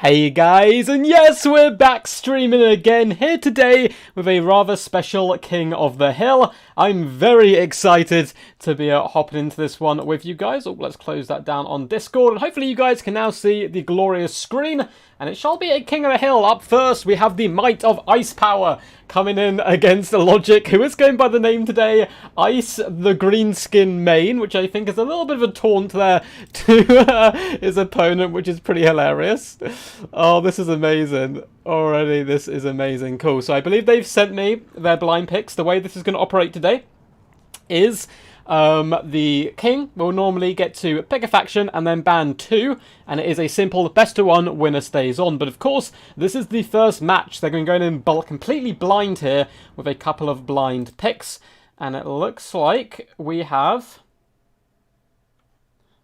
Hey guys, and yes, we're back streaming again here today with a rather special King of the Hill. I'm very excited to be hopping into this one with you guys. Oh, let's close that down on Discord, and hopefully you guys can now see the glorious screen. And it shall be a King of the Hill. Up first, we have the Might of Ice Power coming in against Logic, who is going by the name today, Ice the Greenskin Main, which I think is a little bit of a taunt there to his opponent, which is pretty hilarious. Oh, this is amazing. Already, this is amazing. Cool. So I believe they've sent me their blind picks. The way this is going to operate today is the king will normally get to pick a faction and then ban two, and it is a simple best of one, winner stays on. But of course, this is the first match. They're going to go in completely blind here with a couple of blind picks, and it looks like we have...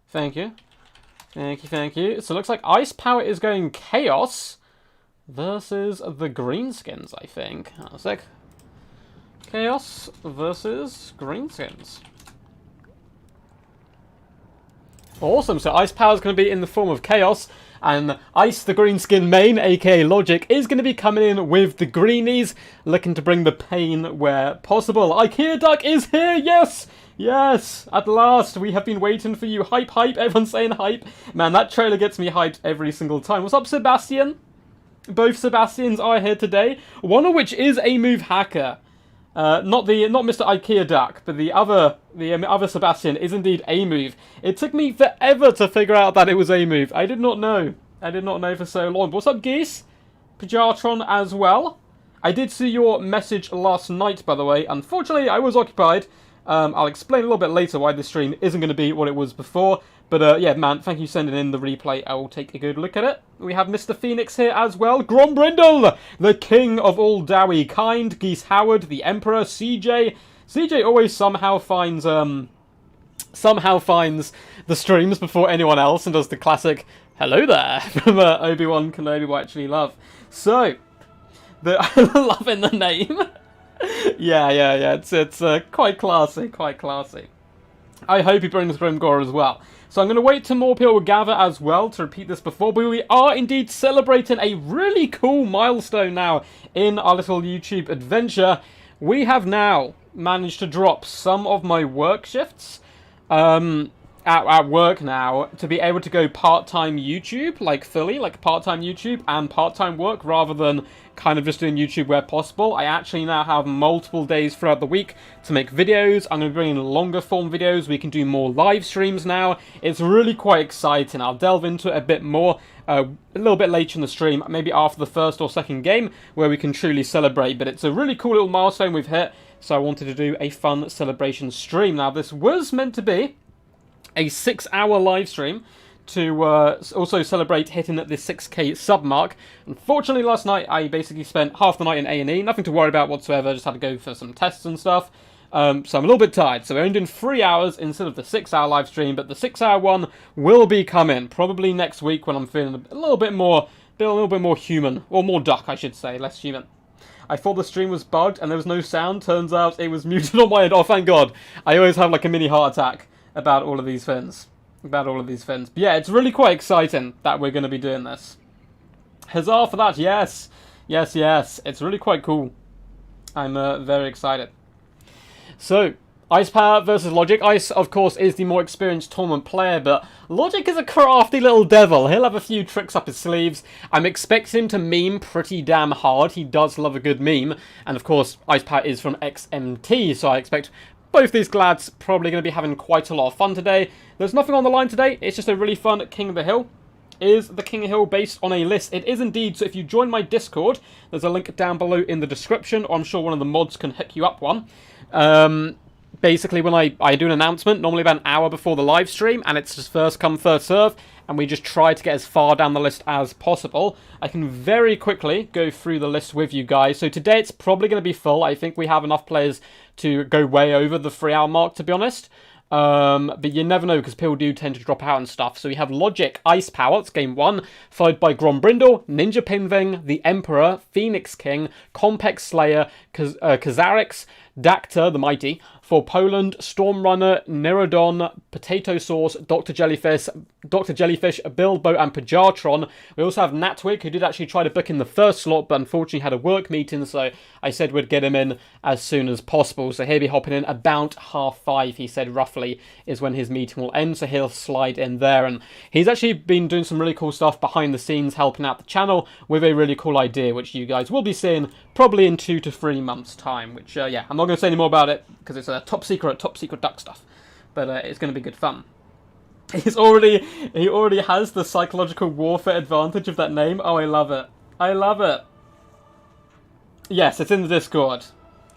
Thank you. Thank you, thank you. So it looks like Ice Power is going Chaos versus the Greenskins, I think. Hang on a sec. Chaos versus Greenskins. Awesome, so Ice Power is going to be in the form of Chaos, and Ice the Greenskin Main, aka Logic, is going to be coming in with the Greenies, looking to bring the pain where possible. IKEA Duck is here, yes! Yes! At last, we have been waiting for you. Hype, hype, everyone's saying hype. Man, that trailer gets me hyped every single time. What's up, Sebastian? Both Sebastians are here today, one of which is a move hacker. Not Mr. IKEA Duck, but the other Sebastian is indeed a move. It took me forever to figure out that it was a move. I did not know. I did not know for so long. What's up, Geese? Pajatron as well. I did see your message last night, by the way. Unfortunately, I was occupied. I'll explain a little bit later why this stream isn't going to be what it was before. But yeah, man, thank you for sending in the replay. I will take a good look at it. We have Mr. Phoenix here as well. Grombrindle, the king of all Dowie kind. Geese Howard, the Emperor. CJ. CJ always somehow finds the streams before anyone else and does the classic "Hello there" from Obi-Wan Kenobi, I actually love. So, I'm loving the name. yeah. It's quite classy, quite classy. I hope he brings Grimgor as well. So I'm going to wait till more people gather as well to repeat this before, but we are indeed celebrating a really cool milestone now in our little YouTube adventure. We have now managed to drop some of my work shifts at work now to be able to go part-time YouTube, like fully, like part-time YouTube and part-time work, rather than kind of just doing YouTube where possible. I actually now have multiple days throughout the week to make videos. I'm going to be bringing longer form videos. We can do more live streams now. It's really quite exciting. I'll delve into it a bit more a little bit later in the stream, maybe after the first or second game, where we can truly celebrate. But it's a really cool little milestone we've hit, so I wanted to do a fun celebration stream. Now, this was meant to be a 6-hour live stream to also celebrate hitting at the 6k sub mark. Unfortunately, last night I basically spent half the night in A&E, nothing to worry about whatsoever, just had to go for some tests and stuff. So I'm a little bit tired, so we're only doing 3 hours instead of the 6-hour live stream, but the 6-hour one will be coming, probably next week when I'm feeling a little bit more human, or more duck I should say, less human. I thought the stream was bugged and there was no sound, turns out it was muted on my end. Oh, thank God. I always have like a mini heart attack about all of these things. But yeah, it's really quite exciting that we're going to be doing this. Huzzah for that, yes. Yes. It's really quite cool. I'm very excited. So, Ice Power versus Logic. Ice, of course, is the more experienced tournament player, but Logic is a crafty little devil. He'll have a few tricks up his sleeves. I'm expecting him to meme pretty damn hard. He does love a good meme. And, of course, Ice Power is from XMT, so I expect both these glads probably going to be having quite a lot of fun today. There's nothing on the line today. It's just a really fun King of the Hill. Is the King of the Hill based on a list? It is indeed. So if you join my Discord, there's a link down below in the description, or I'm sure one of the mods can hook you up one. Basically, when I do an announcement, normally about an hour before the live stream, and it's just first come, first serve, and we just try to get as far down the list as possible. I can very quickly go through the list with you guys. So today it's probably going to be full. I think we have enough players to go way over the 3-hour mark, to be honest. But you never know, because people do tend to drop out and stuff. So we have Logic, Ice Power, it's game 1, followed by Grombrindle, Ninja Pinving, the Emperor, Phoenix King, Complex Slayer, Kazarix, Dacta, the Mighty, for Poland, Stormrunner, Nerodon, Potato Sauce, Dr. Jellyfish, Bilbo, and Pajartron. We also have Natwig, who did actually try to book in the first slot, but unfortunately had a work meeting, so I said we'd get him in as soon as possible. So he'll be hopping in about 5:30, he said, roughly, is when his meeting will end, so he'll slide in there. And he's actually been doing some really cool stuff behind the scenes, helping out the channel with a really cool idea, which you guys will be seeing probably in 2 to 3 months' time, which, yeah, I'm not going to say any more about it, because it's a top secret duck stuff. But it's going to be good fun. He already has the psychological warfare advantage of that name. Oh, I love it. I love it. Yes, it's in the Discord.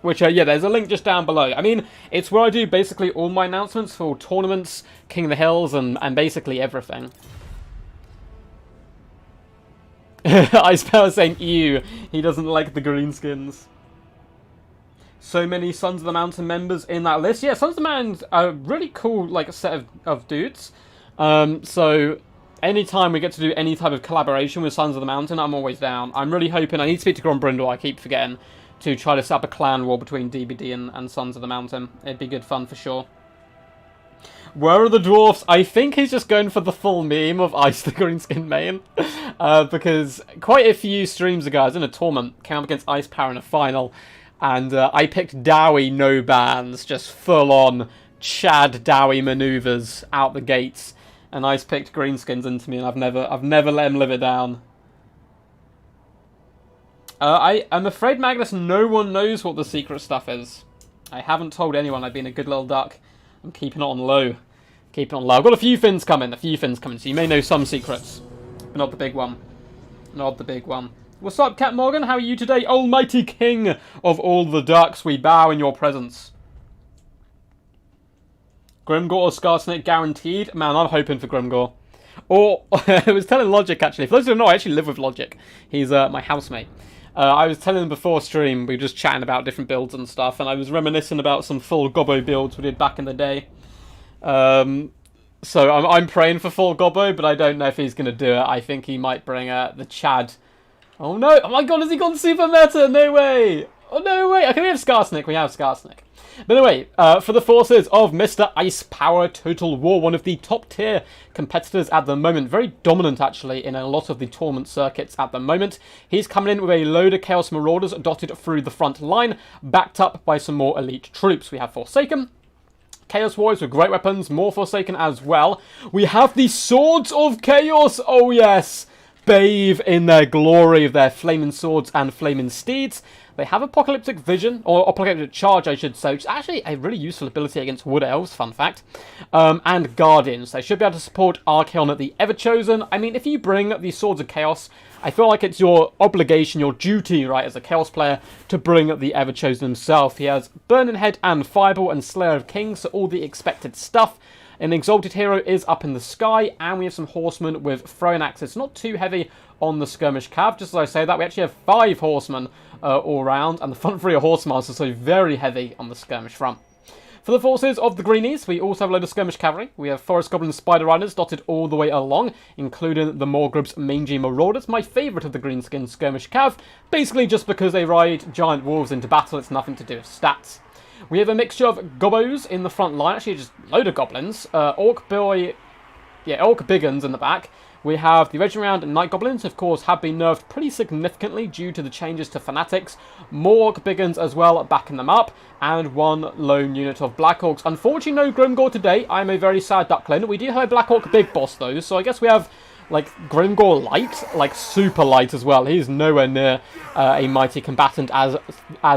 Which, yeah, there's a link just down below. I mean, it's where I do basically all my announcements for tournaments, King of the Hills, and basically everything. Icepower saying, ew, he doesn't like the greenskins. So many Sons of the Mountain members in that list. Yeah, Sons of the Mountain are a really cool, like, set of dudes. So anytime we get to do any type of collaboration with Sons of the Mountain, I'm always down. I'm really hoping, I need to speak to Grombrindle, I keep forgetting, to try to set up a clan war between DBD and Sons of the Mountain. It'd be good fun for sure. Where are the dwarfs? I think he's just going for the full meme of Ice the Greenskin main. Because quite a few streams ago, I was in a tournament, came up against Icepower in a final, and I picked Dowie no bans, just full on Chad Dowie maneuvers out the gates, and Ice picked greenskins into me, and I've never let him live it down. I'm afraid, Magnus, no one knows what the secret stuff is. I haven't told anyone. I've been a good little duck. I'm keeping it on low. Keeping it on low. I've got a few fins coming, so you may know some secrets, but not the big one. Not the big one. What's up, Cat Morgan? How are you today? Almighty King of all the ducks, we bow in your presence. Grimgor or Skarsnik guaranteed? Man, I'm hoping for Grimgor. Or, I was telling Logic, actually. For those who don't know, I actually live with Logic. He's my housemate. I was telling him before stream, we were just chatting about different builds and stuff, and I was reminiscing about some full Gobbo builds we did back in the day. So I'm praying for full Gobbo, but I don't know if he's going to do it. I think he might bring the Chad. Oh no! Oh my god, has he gone super meta? No way! Oh no way! Okay, we have Skarsnik. We have Skarsnik. But anyway, for the forces of Mr. Icepower Total War, one of the top tier competitors at the moment, very dominant actually in a lot of the tournament circuits at the moment. He's coming in with a load of Chaos Marauders dotted through the front line, backed up by some more elite troops. We have Forsaken, Chaos Warriors with great weapons, more Forsaken as well. We have the Swords of Chaos, oh yes! Bathe in their glory of their flaming swords and flaming steeds. They have Apocalyptic Vision, or Apocalyptic Charge, I should say, which is actually a really useful ability against Wood Elves, fun fact. And Guardians. They should be able to support Archaon at the Everchosen. I mean, if you bring the Swords of Chaos, I feel like it's your obligation, your duty, right, as a Chaos player, to bring the Everchosen himself. He has Burning Head and Fireball and Slayer of Kings, so all the expected stuff. An Exalted Hero is up in the sky, and we have some Horsemen with throwing axes. Not too heavy on the Skirmish Cav. Just as I say that, we actually have 5 Horsemen all round, and the front 3 are Horsemasters, so very heavy on the Skirmish front. For the forces of the Greenies, we also have a load of Skirmish Cavalry. We have Forest Goblin Spider Riders dotted all the way along, including the Morgrub's Mangy Marauders, my favourite of the Greenskin Skirmish Cav, basically just because they ride giant wolves into battle. It's nothing to do with stats. We have a mixture of Gobbos in the front line, actually just a load of Goblins, Orc Biggins in the back. We have the Regiment Round Night Goblins, of course, have been nerfed pretty significantly due to the changes to Fanatics. More Orc Biggins as well, backing them up, and one lone unit of Black Orcs. Unfortunately, no Grimgor today. I'm a very sad duckling. We do have a Black Orc Big Boss, though, so I guess we have, like, Grimgor Light, like, super light as well. He's nowhere near a mighty combatant as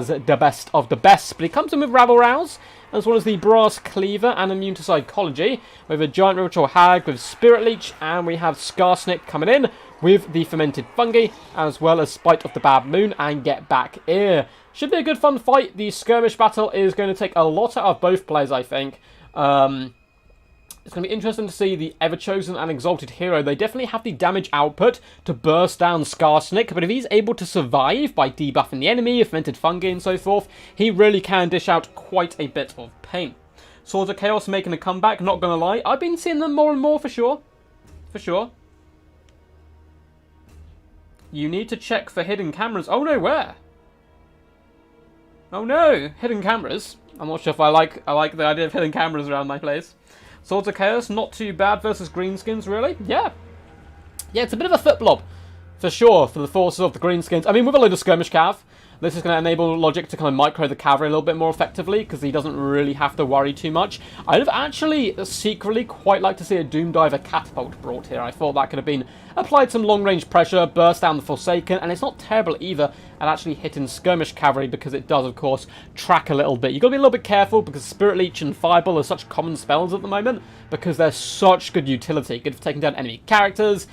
the best of the best, but he comes in with Rabble Rouse, as well as the Brass Cleaver and Immune to Psychology. We have a Giant Ritual Hag with Spirit Leech, and we have Skarsnik coming in with the Fermented Fungi, as well as Spite of the Bad Moon and Get Back Here. Should be a good fun fight. The skirmish battle is going to take a lot out of both players, I think. It's going to be interesting to see the Everchosen and Exalted Hero. They definitely have the damage output to burst down Skarsnik, but if he's able to survive by debuffing the enemy, fermented fungi and so forth, he really can dish out quite a bit of pain. Swords of Chaos making a comeback, not going to lie. I've been seeing them more and more for sure. For sure. You need to check for hidden cameras. Oh no, where? Oh no, hidden cameras. I'm not sure if I like the idea of hidden cameras around my place. Swords of Chaos, not too bad versus greenskins, really. Yeah, it's a bit of a foot blob, for sure, for the forces of the greenskins. I mean, with a load of skirmish cav, this is going to enable Logic to kind of micro the cavalry a little bit more effectively, because he doesn't really have to worry too much. I'd have actually secretly quite liked to see a Doom Diver catapult brought here. I thought that could have been applied some long-range pressure, burst down the Forsaken, and it's not terrible either at actually hitting skirmish cavalry, because it does, of course, track a little bit. You've got to be a little bit careful, because Spirit Leech and Fireball are such common spells at the moment, because they're such good utility. Good for taking down enemy characters,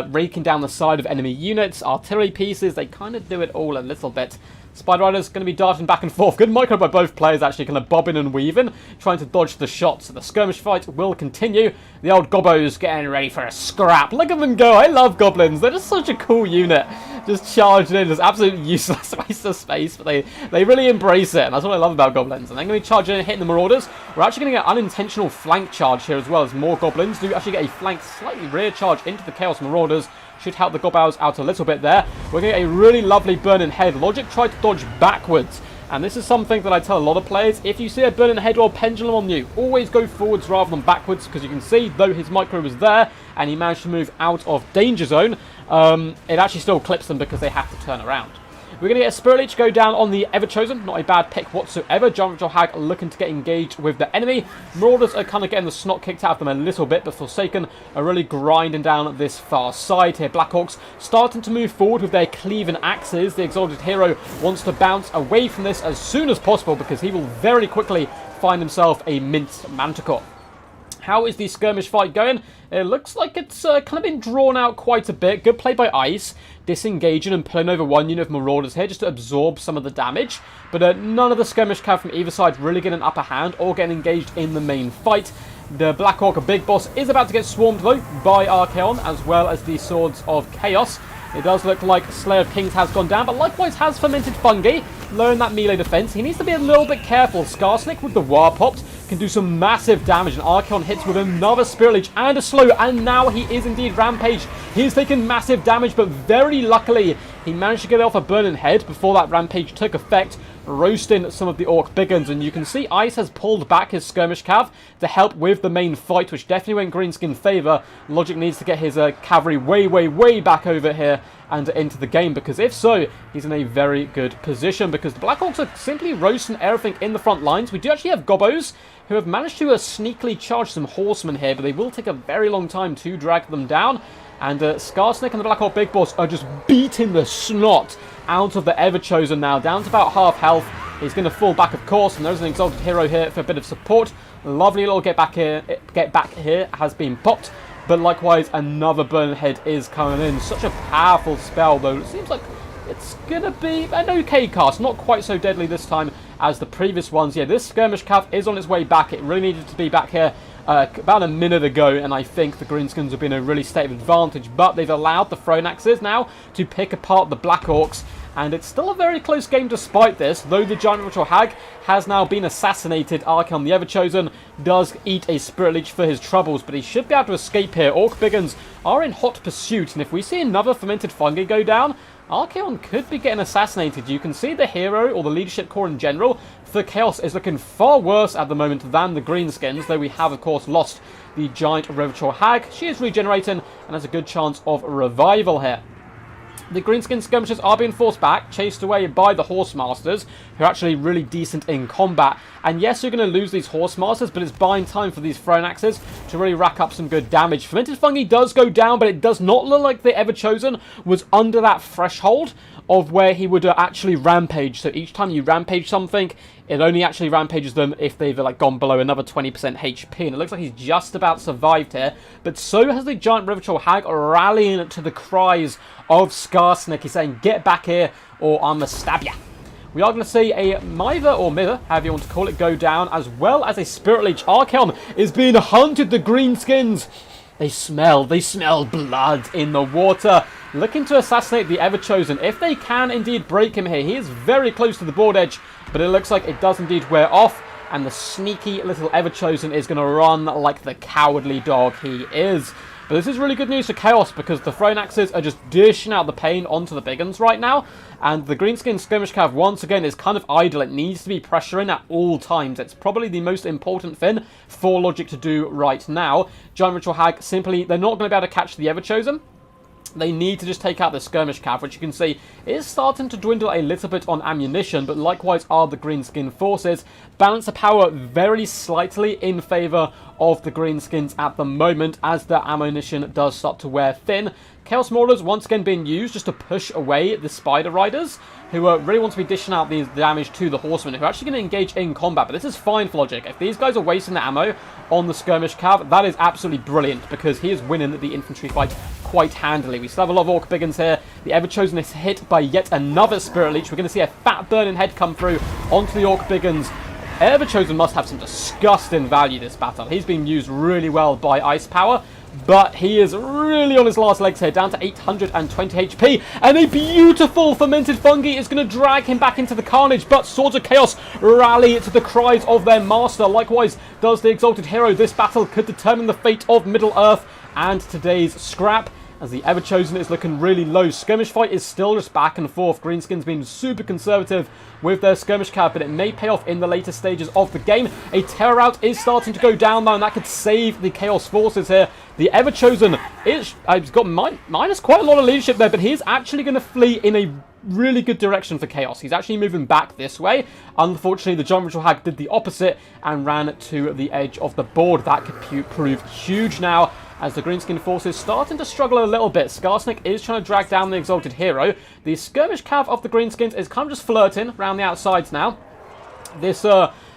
raking down the side of enemy units, artillery pieces. They kind of do it all a little bit. Spider Rider's going to be darting back and forth. Good micro by both players, actually kind of bobbing and weaving, trying to dodge the shots. So the skirmish fight will continue. The old Gobbos getting ready for a scrap. Look at them go. I love goblins. They're just such a cool unit. Just charging in. Just absolutely useless waste of space, but they really embrace it. And that's what I love about goblins. And they're going to be charging in and hitting the Marauders. We're actually going to get unintentional flank charge here as well, as more goblins do actually get a flank, slightly rear charge into the Chaos Marauders. Should help the Gobbos out a little bit there. We're going to get a really lovely burning head. Logic tried to dodge backwards. And this is something that I tell a lot of players. If you see a burning head or pendulum on you, always go forwards rather than backwards. Because you can see, though his micro was there and he managed to move out of danger zone, it actually still clips them because they have to turn around. We're going to get a Spirit Leech go down on the Everchosen. Not a bad pick whatsoever. Giant Ritual Hag looking to get engaged with the enemy. Marauders are kind of getting the snot kicked out of them a little bit, but Forsaken are really grinding down this far side here. Blackhawks starting to move forward with their cleaving axes. The Exalted Hero wants to bounce away from this as soon as possible because he will very quickly find himself a minced Manticore. How is the skirmish fight going? It looks like it's kind of been drawn out quite a bit. Good play by Ice, disengaging and pulling over one unit of Marauders here just to absorb some of the damage. But none of the skirmish cav from either side really getting an upper hand or getting engaged in the main fight. The Blackhawk Big Boss is about to get swarmed though by Archaon as well as the Swords of Chaos. It does look like Slayer of Kings has gone down, but likewise has Fermented Fungi. Learn that melee defense. He needs to be a little bit careful. Skarsnik with the War Popped can do some massive damage, and Archaon hits with another Spirit Leech and a slow, and now he is indeed rampaged. He's taken massive damage, but very luckily he managed to get off a burning head before that rampage took effect, roasting some of the Orc Biggins. And you can see Ice has pulled back his skirmish cav to help with the main fight, which definitely went Greenskin favour. Logic needs to get his cavalry way back over here and into the game, because if so, he's in a very good position, because the Blackhawks are simply roasting everything in the front lines. We do actually have Gobbos who have managed to sneakily charge some horsemen here, but they will take a very long time to drag them down. And Skarsnik and the Blackhawk Big Boss are just beating the snot out of the Everchosen now, down to about half health. He's going to fall back, of course, and there's an Exalted Hero here for a bit of support. Lovely little get back here has been popped, but likewise another burn head is coming in. Such a powerful spell, though. It seems like it's going to be an okay cast, not quite so deadly this time as the previous ones. Yeah, this skirmish cav is on its way back. It really needed to be back here about a minute ago, and I think the Greenskins have been in a really state of advantage, but they've allowed the Throne Axes now to pick apart the Blackhawks, and it's still a very close game despite this, though the Giant Ritual Hag has now been assassinated. Archaon the Everchosen does eat a Spirit Leech for his troubles, but he should be able to escape here. Orc Biggins are in hot pursuit, and if we see another Fermented Fungi go down, Archaon could be getting assassinated. You can see the hero, or the leadership core in general, for Chaos is looking far worse at the moment than the Greenskins, though we have, of course, lost the Giant Ritual Hag. She is regenerating and has a good chance of revival here. The Greenskin skirmishers are being forced back, chased away by the Horsemasters, who are actually really decent in combat. And yes, you're going to lose these Horsemasters, but it's buying time for these Throne Axes to really rack up some good damage. Fermented Fungi does go down, but it does not look like the Everchosen was under that threshold of where he would actually rampage. So each time you rampage something, it only actually rampages them if they've gone below another 20% HP. And it looks like he's just about survived here. But so has the Giant Ritual Hag rallying to the cries of Skarsnik. He's saying, get back here or I'm gonna stab ya. We are going to see a Mither, or Mither, however you want to call it, go down, as well as a Spirit Leech. Archaon is being hunted, the Greenskins. They smell blood in the water. Looking to assassinate the Everchosen. If they can indeed break him here, he is very close to the board edge, but it looks like it does indeed wear off, and the sneaky little Everchosen is going to run like the cowardly dog he is. But this is really good news for Chaos, because the Throne Axes are just dishing out the pain onto the big uns right now. And the Greenskin Skirmish Cav, once again, is kind of idle. It needs to be pressuring at all times. It's probably the most important thing for Logic to do right now. Giant Ritual Hag, simply, they're not going to be able to catch the Everchosen. They need to just take out the Skirmish Cav, which you can see is starting to dwindle a little bit on ammunition, but likewise are the Greenskin forces. Balance of power very slightly in favour of the Greenskins at the moment, as their ammunition does start to wear thin. Chaos Marauders once again being used just to push away the Spider Riders, who really want to be dishing out the damage to the Horsemen, who are actually going to engage in combat. But this is fine for Logic. If these guys are wasting the ammo on the Skirmish Cav, that is absolutely brilliant, because he is winning the infantry fight quite handily. We still have a lot of Orc Biggins here. The Everchosen is hit by yet another Spirit Leech. We're going to see a fat burning head come through onto the Orc Biggins. Everchosen must have some disgusting value this battle. He's been used really well by Ice Power, but he is really on his last legs here, down to 820 HP, and a beautiful Fermented Fungi is going to drag him back into the carnage, but Swords of Chaos rally to the cries of their master. Likewise does the Exalted Hero. This battle could determine the fate of Middle-earth and today's scrap, as the Everchosen is looking really low. Skirmish fight is still just back and forth. Greenskins being super conservative with their Skirmish Cav, but it may pay off in the later stages of the game. A Terror Out is starting to go down though, and that could save the Chaos forces here. The Everchosen is, he's got minus quite a lot of leadership there, but he is actually going to flee in a really good direction for Chaos. He's actually moving back this way. Unfortunately, the Giant Ritual Hag did the opposite and ran to the edge of the board. That could prove huge now, as the Greenskin forces starting to struggle a little bit. Skarsnik is trying to drag down the Exalted Hero. The Skirmish Cav of the Greenskins is kind of just flirting around the outsides now. This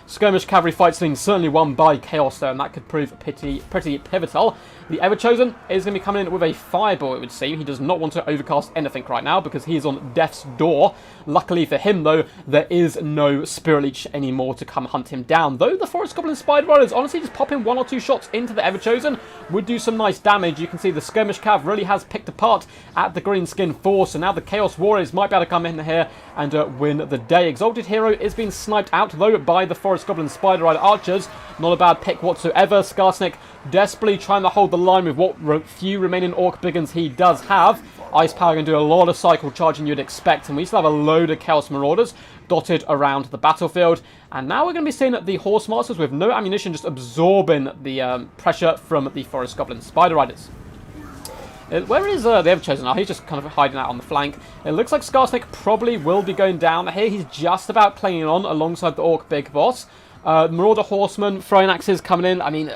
Skirmish Cavalry fight's being certainly won by Chaos though, and that could prove pretty pivotal. The Everchosen is going to be coming in with a Fireball, it would seem. He does not want to overcast anything right now, because he is on death's door. Luckily for him, though, there is no Spirit Leech anymore to come hunt him down. Though the Forest Goblin Spider Riders, honestly, just popping 1 or 2 shots into the Everchosen would do some nice damage. You can see the Skirmish Cav really has picked apart at the Greenskin force, so now the Chaos Warriors might be able to come in here and win the day. Exalted Hero is being sniped out, though, by the Forest Goblin Spider Rider archers. Not a bad pick whatsoever. Skarsnik desperately trying to hold the line with what few remaining Orc Biggins he does have. Ice Power can do a lot of cycle charging you'd expect, and we still have a load of Chaos Marauders dotted around the battlefield. And now we're going to be seeing the Horse Masters with no ammunition just absorbing the pressure from the Forest Goblin Spider Riders. Where is the Everchosen now? He's just kind of hiding out on the flank. It looks like Skarsnik probably will be going down here. He's just about clinging on alongside the Orc Big Boss. Marauder Horseman, throwing axes coming in. I mean,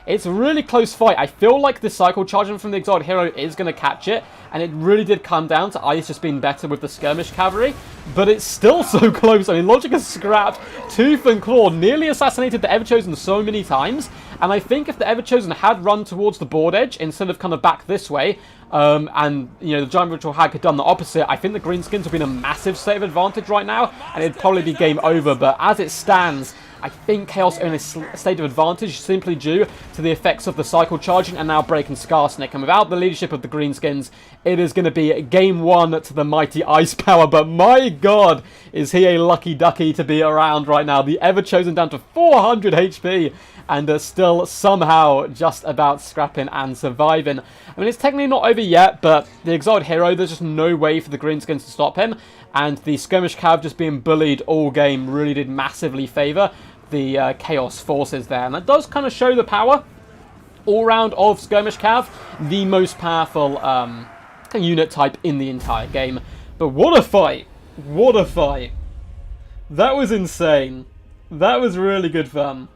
it's a really close fight. I feel like the cycle charging from the Exalted Hero is going to catch it, and it really did come down to Ice just being better with the Skirmish Cavalry, but it's still so close. I mean, Logic has scrapped tooth and claw, nearly assassinated the Everchosen so many times, and I think if the Everchosen had run towards the board edge instead of kind of back this way, and, you know, the Giant Ritual Hag had done the opposite, I think the Greenskins would be in a massive state of advantage right now, and it'd probably be game over. But as it stands, I think Chaos are in a state of advantage simply due to the effects of the cycle charging and now breaking Skarsnik. And without the leadership of the Greenskins, it is going to be game 1 to the mighty Ice Power. But my god, is he a lucky ducky to be around right now. The Everchosen down to 400 HP and still somehow just about scrapping and surviving. I mean, it's technically not over yet, but the Exalted Hero, there's just no way for the Greenskins to stop him. And the Skirmish Cav just being bullied all game really did massively favour the Chaos forces there. And that does kind of show the power all round of Skirmish Cav, the most powerful unit type in the entire game. But what a fight! What a fight! That was insane. That was really good fun.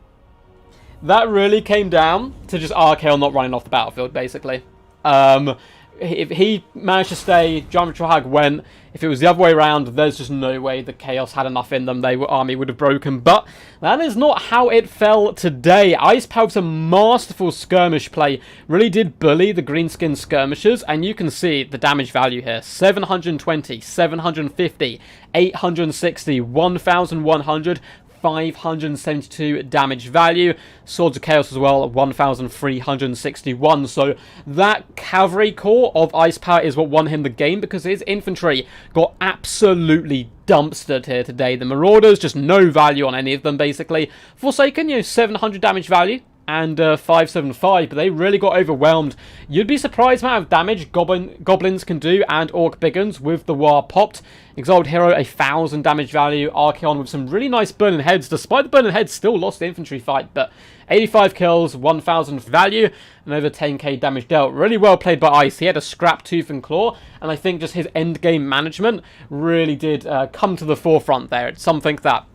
That really came down to just RKL not running off the battlefield, basically. If he managed to stay, Giant Ritual Hag went. If it was the other way around, there's just no way the Chaos had enough in them. Army would have broken. But that is not how it fell today. Ice Power's a masterful skirmish play. Really did bully the Greenskin skirmishers. And you can see the damage value here. 720, 750, 860, 1,100. 572 damage value. Swords of Chaos as well, 1,361. So that cavalry corps of Ice Power is what won him the game, because his infantry got absolutely dumpstered here today. The Marauders, just no value on any of them, basically. Forsaken, 700 damage value. and 575, but they really got overwhelmed. You'd be surprised amount of damage goblins can do and orc biggins with the war popped. Exiled Hero, 1,000 damage value. Archeon with some really nice burning heads, despite the burning heads still lost the infantry fight, but 85 kills, 1,000 value, and over 10k damage dealt. Really well played by Ice. He had a scrap tooth and claw, and I think just his end game management really did come to the forefront there. It's something that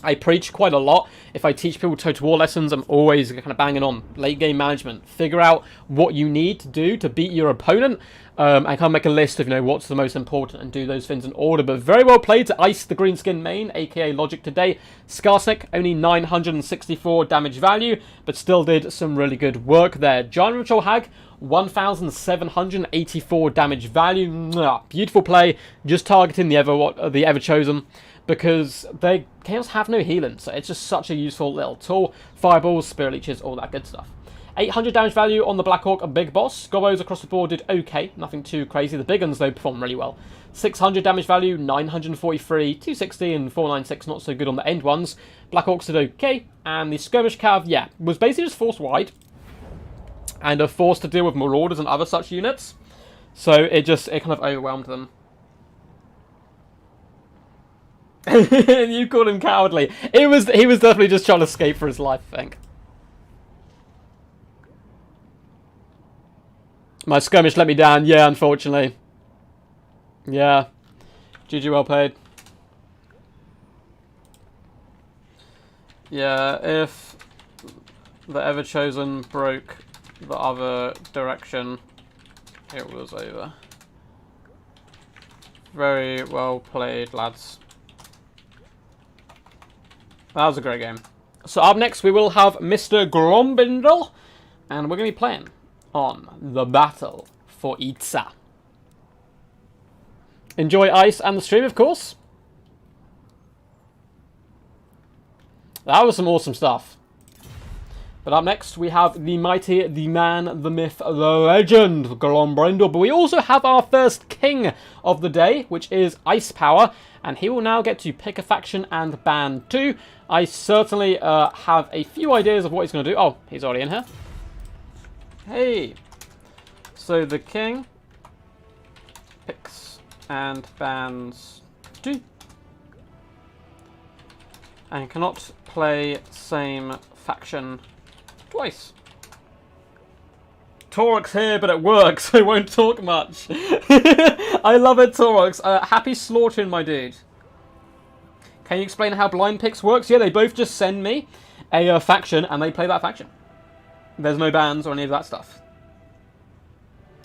I preach quite a lot. If I teach people Total War lessons, I'm always kind of banging on late game management. Figure out what you need to do to beat your opponent, and kind of make a list of, what's the most important and do those things in order. But very well played to Ice the Greenskin main, aka Logic today. Skarsnik, only 964 damage value, but still did some really good work there. Giant Ritual Hag, 1,784 damage value. Mwah. Beautiful play, just targeting the Ever-Chosen, because their Chaos have no healing, so it's just such a useful little tool. Fireballs, Spirit Leeches, all that good stuff. 800 damage value on the Black Orc, a big boss. Gobos across the board did okay, nothing too crazy. The big ones, though, performed really well. 600 damage value, 943, 260, and 496, not so good on the end ones. Black Orcs did okay, and the Skirmish Cav, yeah, was basically just forced wide, and are forced to deal with Marauders and other such units. So it kind of overwhelmed them. You called him cowardly. He was definitely just trying to escape for his life, I think. My skirmish let me down. Yeah, unfortunately. Yeah. GG, well played. Yeah, if the Ever-Chosen broke the other direction, it was over. Very well played, lads. That was a great game. So up next, we will have Mr. Grombindel, and we're going to be playing on the Battle for Itza. Enjoy Ice and the stream, of course. That was some awesome stuff. But up next, we have the mighty, the man, the myth, the legend, Grombindel. But we also have our first king of the day, which is Ice Power. And he will now get to pick a faction and ban 2. I certainly have a few ideas of what he's going to do. Oh, he's already in here. Hey. So the king picks and bans 2. And cannot play same faction twice. Torx here, but it works, so I won't talk much. I love it, Torx. Happy slaughtering, my dude. Can you explain how blind picks works? Yeah, they both just send me a faction, and they play that faction. There's no bans or any of that stuff.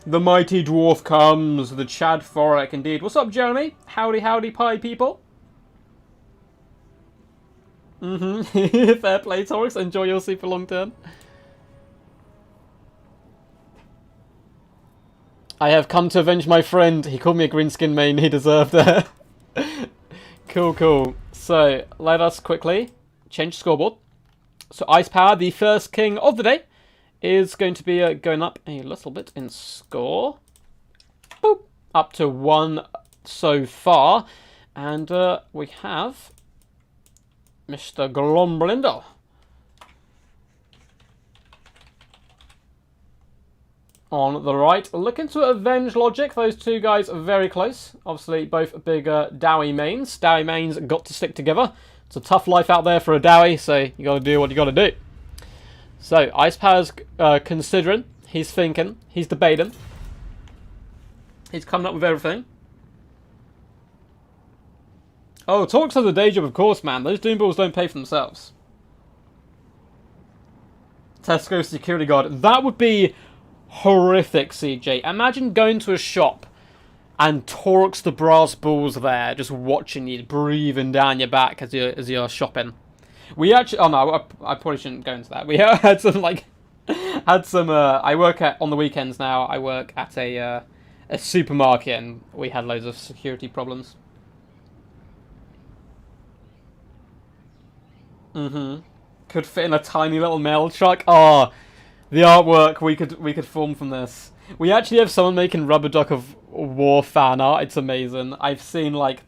The mighty dwarf comes, the Chad Forek, indeed. What's up, Jeremy? Howdy, howdy, pie people. Fair play, Torx. Enjoy your super long turn. I have come to avenge my friend. He called me a greenskin main. He deserved it. Cool, cool. So, let us quickly change scoreboard. So, Ice Power, the first king of the day, is going to be going up a little bit in score. Boop. Up to 1 so far. And we have Mr. Grombindel. On the right, looking to avenge Logic. Those two guys are very close. Obviously, both big Dowie mains. Dowie mains got to stick together. It's a tough life out there for a Dowie, so you got to do what you got to do. So, Ice Power's considering, he's thinking, he's debating. He's coming up with everything. Oh, Torx has a day job, of course, man. Those Doom Balls don't pay for themselves. Tesco security guard. That would be horrific, CJ. Imagine going to a shop and Torx the brass balls there, just watching you, breathing down your back as you're shopping. We actually, oh no, I probably shouldn't go into that. We had some I work on the weekends now. I work at a supermarket, and we had loads of security problems. Could fit in a tiny little mail truck. Oh. The artwork we could form from this. We actually have someone making Rubber Duck of War fan art. It's amazing. I've seen like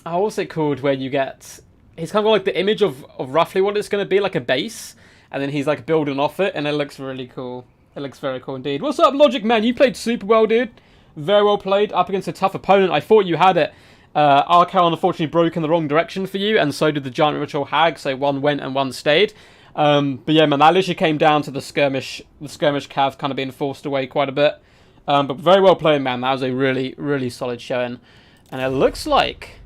what's it called, where you get he's kind of got like the image of roughly what it's going to be, like a base, and then he's like building off it, and it looks really cool. It looks very cool indeed. What's up, Logic Man? You played super well, dude. Very well played. Up against a tough opponent. I thought you had it. Archaon unfortunately broke in the wrong direction for you, and so did the Giant Ritual Hag, so one went and one stayed. But yeah, man, that literally came down to the skirmish cav kind of being forced away quite a bit. But very well played, man. That was a really, really solid showing. And it looks like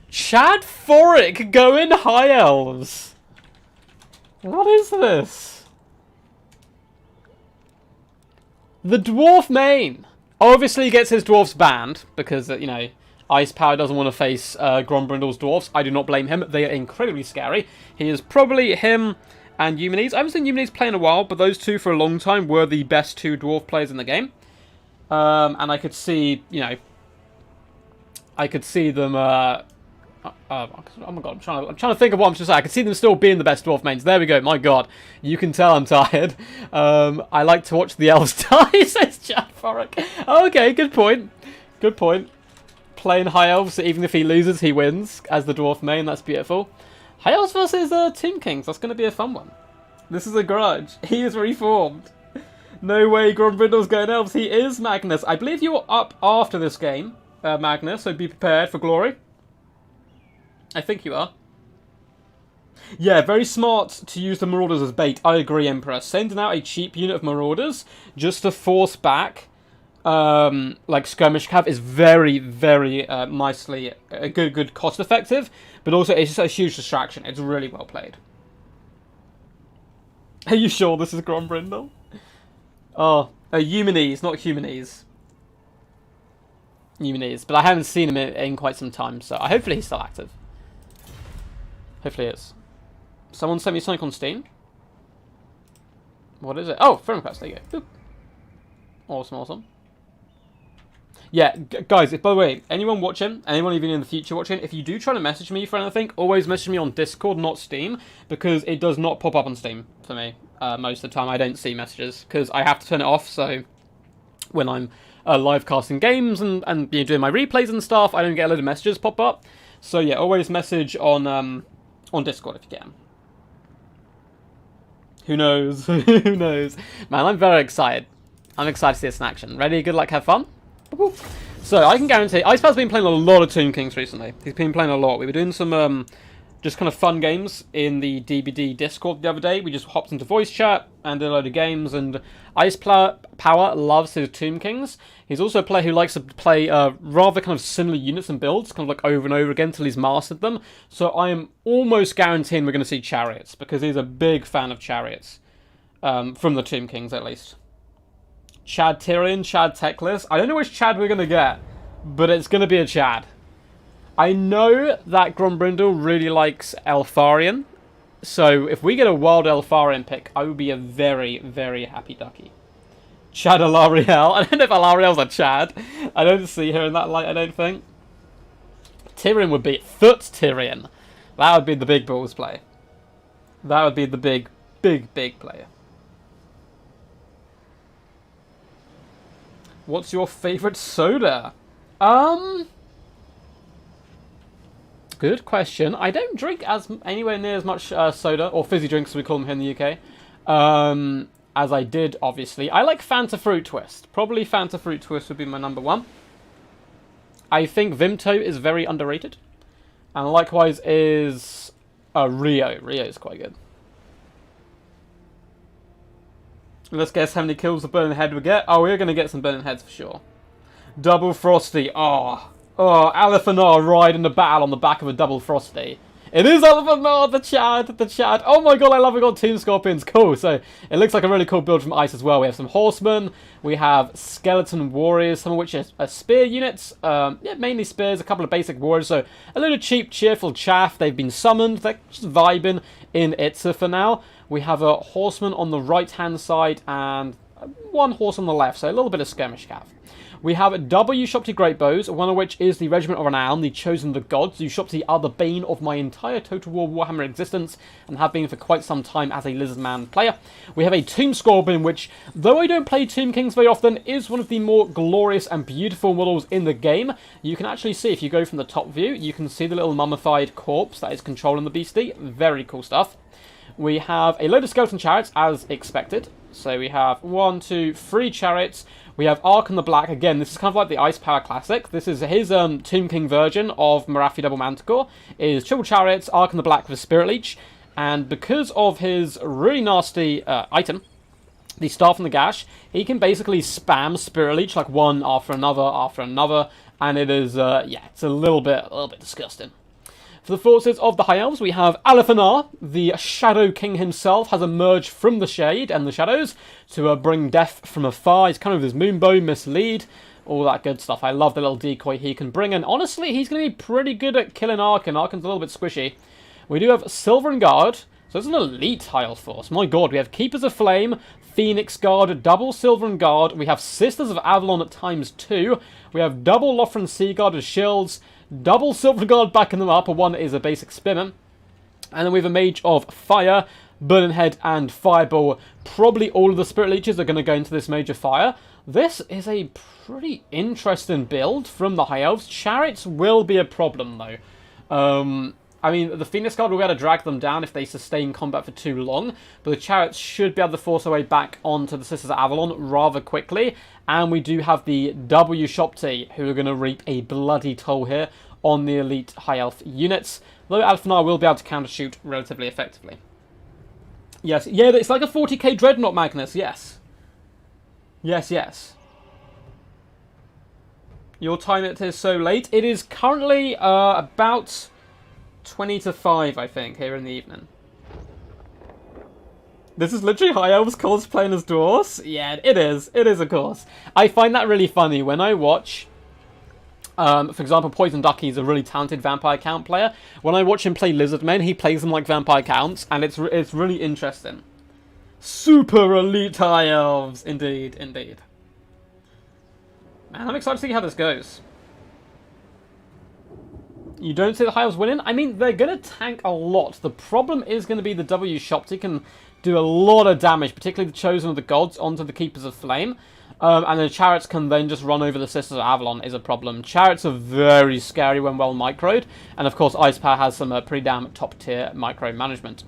Chad Forick going High Elves. What is this? The Dwarf main. Obviously he gets his dwarfs banned because, you know, Ice Power doesn't want to face Grombrindle's dwarfs. I do not blame him. They are incredibly scary. He is probably him and Eumenes. I haven't seen Eumenes play in a while, but those two for a long time were the best two dwarf players in the game. And I could see, you know, I could see them. Oh my god, I'm trying to think of what I'm supposed to say. I could see them still being the best dwarf mains. There we go. My god, you can tell I'm tired. I like to watch the elves die, says Chad Forick. Okay, good point. Good point. Playing High Elves, so even if he loses, he wins as the dwarf main. That's beautiful. High Elves versus Tomb Kings. That's going to be a fun one. This is a grudge. He is reformed. No way, Grombrindle's going Elves. He is, Magnus. I believe you're up after this game, Magnus, so be prepared for glory. I think you are. Yeah, very smart to use the Marauders as bait. I agree, Emperor. Sending out a cheap unit of Marauders just to force back like Skirmish Cav is very, very nicely good cost effective, but also it's just a huge distraction. It's really well played. Are you sure this is Grombrindle? Oh, Eumenes, not Humanes. Eumenes, but I haven't seen him in quite some time, so hopefully he's still active. Hopefully it is. Someone sent me something on Steam. What is it? Oh, friend request. There you go. Boop. Awesome, awesome. Yeah, guys, by the way, anyone watching, anyone even in the future watching, if you do try to message me for anything, always message me on Discord, not Steam, because it does not pop up on Steam for me. Most of the time, I don't see messages, because I have to turn it off, so when I'm live casting games and you know, doing my replays and stuff, I don't get a load of messages pop up. So yeah, always message on Discord if you can. Who knows? Who knows? Man, I'm very excited. I'm excited to see this in action. Ready? Good luck, have fun? So, I can guarantee... Icepower's been playing a lot of Tomb Kings recently. He's been playing a lot. We were doing some just kind of fun games in the DBD Discord the other day. We just hopped into voice chat and did a load of games. And Icepower loves his Tomb Kings. He's also a player who likes to play rather kind of similar units and builds, kind of like over and over again until he's mastered them. So I am almost guaranteeing we're going to see Chariots, because he's a big fan of Chariots. From the Tomb Kings, at least. Chad Tyrion, Chad Techless. I don't know which Chad we're going to get, but it's going to be a Chad. I know that Grombrindle really likes Elfarian, so if we get a wild Elfarian pick, I would be a very, very happy ducky. Chad Alariel. I don't know if Alariel's a Chad. I don't see her in that light, I don't think. Tyrion would be Thut Tyrion. That would be the big balls play. That would be the big player. What's your favourite soda? Good question. I don't drink anywhere near as much soda, or fizzy drinks as we call them here in the UK, as I did, obviously. I like Fanta Fruit Twist. Probably Fanta Fruit Twist would be my number one. I think Vimto is very underrated. And likewise is Rio. Rio is quite good. Let's guess how many kills the Burning Head we get. Oh, we're going to get some Burning Heads for sure. Double Frosty. Oh, Alephanar riding the battle on the back of a Double Frosty. It is Alephanar, the Chad. Oh my god, I love it. We got Tomb Scorpions. Cool. So, it looks like a really cool build from Ice as well. We have some Horsemen. We have Skeleton Warriors, some of which are spear units. Yeah, mainly spears, a couple of basic warriors. So, a little cheap, cheerful chaff. They've been summoned. They're just vibing in Itza for now. We have a Horseman on the right-hand side and one horse on the left, so a little bit of skirmish cav. We have double Ushopti Great Bows, one of which is the Regiment of Renown, the Chosen of the Gods. Ushopti are the bane of my entire Total War Warhammer existence, and have been for quite some time as a Lizardman player. We have a Tomb Scorpion, which, though I don't play Tomb Kings very often, is one of the more glorious and beautiful models in the game. You can actually see, if you go from the top view, you can see the little mummified corpse that is controlling the beastie. Very cool stuff. We have a load of skeleton chariots, as expected. So we have 1, 2, 3 chariots. We have Ark and the Black. Again, this is kind of like the Ice Power Classic. This is his Tomb King version of Marathi Double Manticore. It is triple chariots, Ark and the Black with a Spirit Leech. And because of his really nasty item, the Staff and the Gash, he can basically spam Spirit Leech like one after another. And it is, yeah, it's a little bit disgusting. For the forces of the High Elves, we have Alefanar, the Shadow King himself, has emerged from the shade and the shadows to bring death from afar. He's kind of his moonbow, mislead, all that good stuff. I love the little decoy he can bring, and honestly, he's going to be pretty good at killing Arkan. Arkan's a little bit squishy. We do have Silver and Guard, so it's an elite High Elf force. My god, we have Keepers of Flame, Phoenix Guard, double Silver and Guard. We have Sisters of Avalon at ×2. We have double Lothran Sea Guard as shields. Double Silver Guard backing them up, one is a basic spearman. And then we have a Mage of Fire, Burning Head, and Fireball. Probably all of the Spirit Leeches are going to go into this Mage of Fire. This is a pretty interesting build from the High Elves. Chariots will be a problem, though. I mean, the Phoenix Guard will be able to drag them down if they sustain combat for too long, but the Chariots should be able to force their way back onto the Sisters of Avalon rather quickly, and we do have the W Shopti, who are going to reap a bloody toll here on the elite High Elf units, though Alphanar will be able to counter-shoot relatively effectively. Yes, yeah, it's like a 40k Dreadnought, Magnus, yes. Yes, yes. Your time it is so late. It is currently about 20 to 5, I think, here in the evening. This is literally High Elves cosplaying as dwarves? Yeah, it is. It is, of course. I find that really funny when I watch... for example, Poison Ducky is a really talented Vampire Count player. When I watch him play Lizardmen, he plays them like Vampire Counts, and it's really interesting. Super elite High Elves! Indeed, indeed. Man, I'm excited to see how this goes. You don't see the High Elves winning? I mean, they're going to tank a lot. The problem is going to be the W Shopti can do a lot of damage, particularly the Chosen of the Gods onto the Keepers of Flame. And the Chariots can then just run over the Sisters of Avalon is a problem. Chariots are very scary when well microed. And of course, Ice Power has some pretty damn top tier micro management.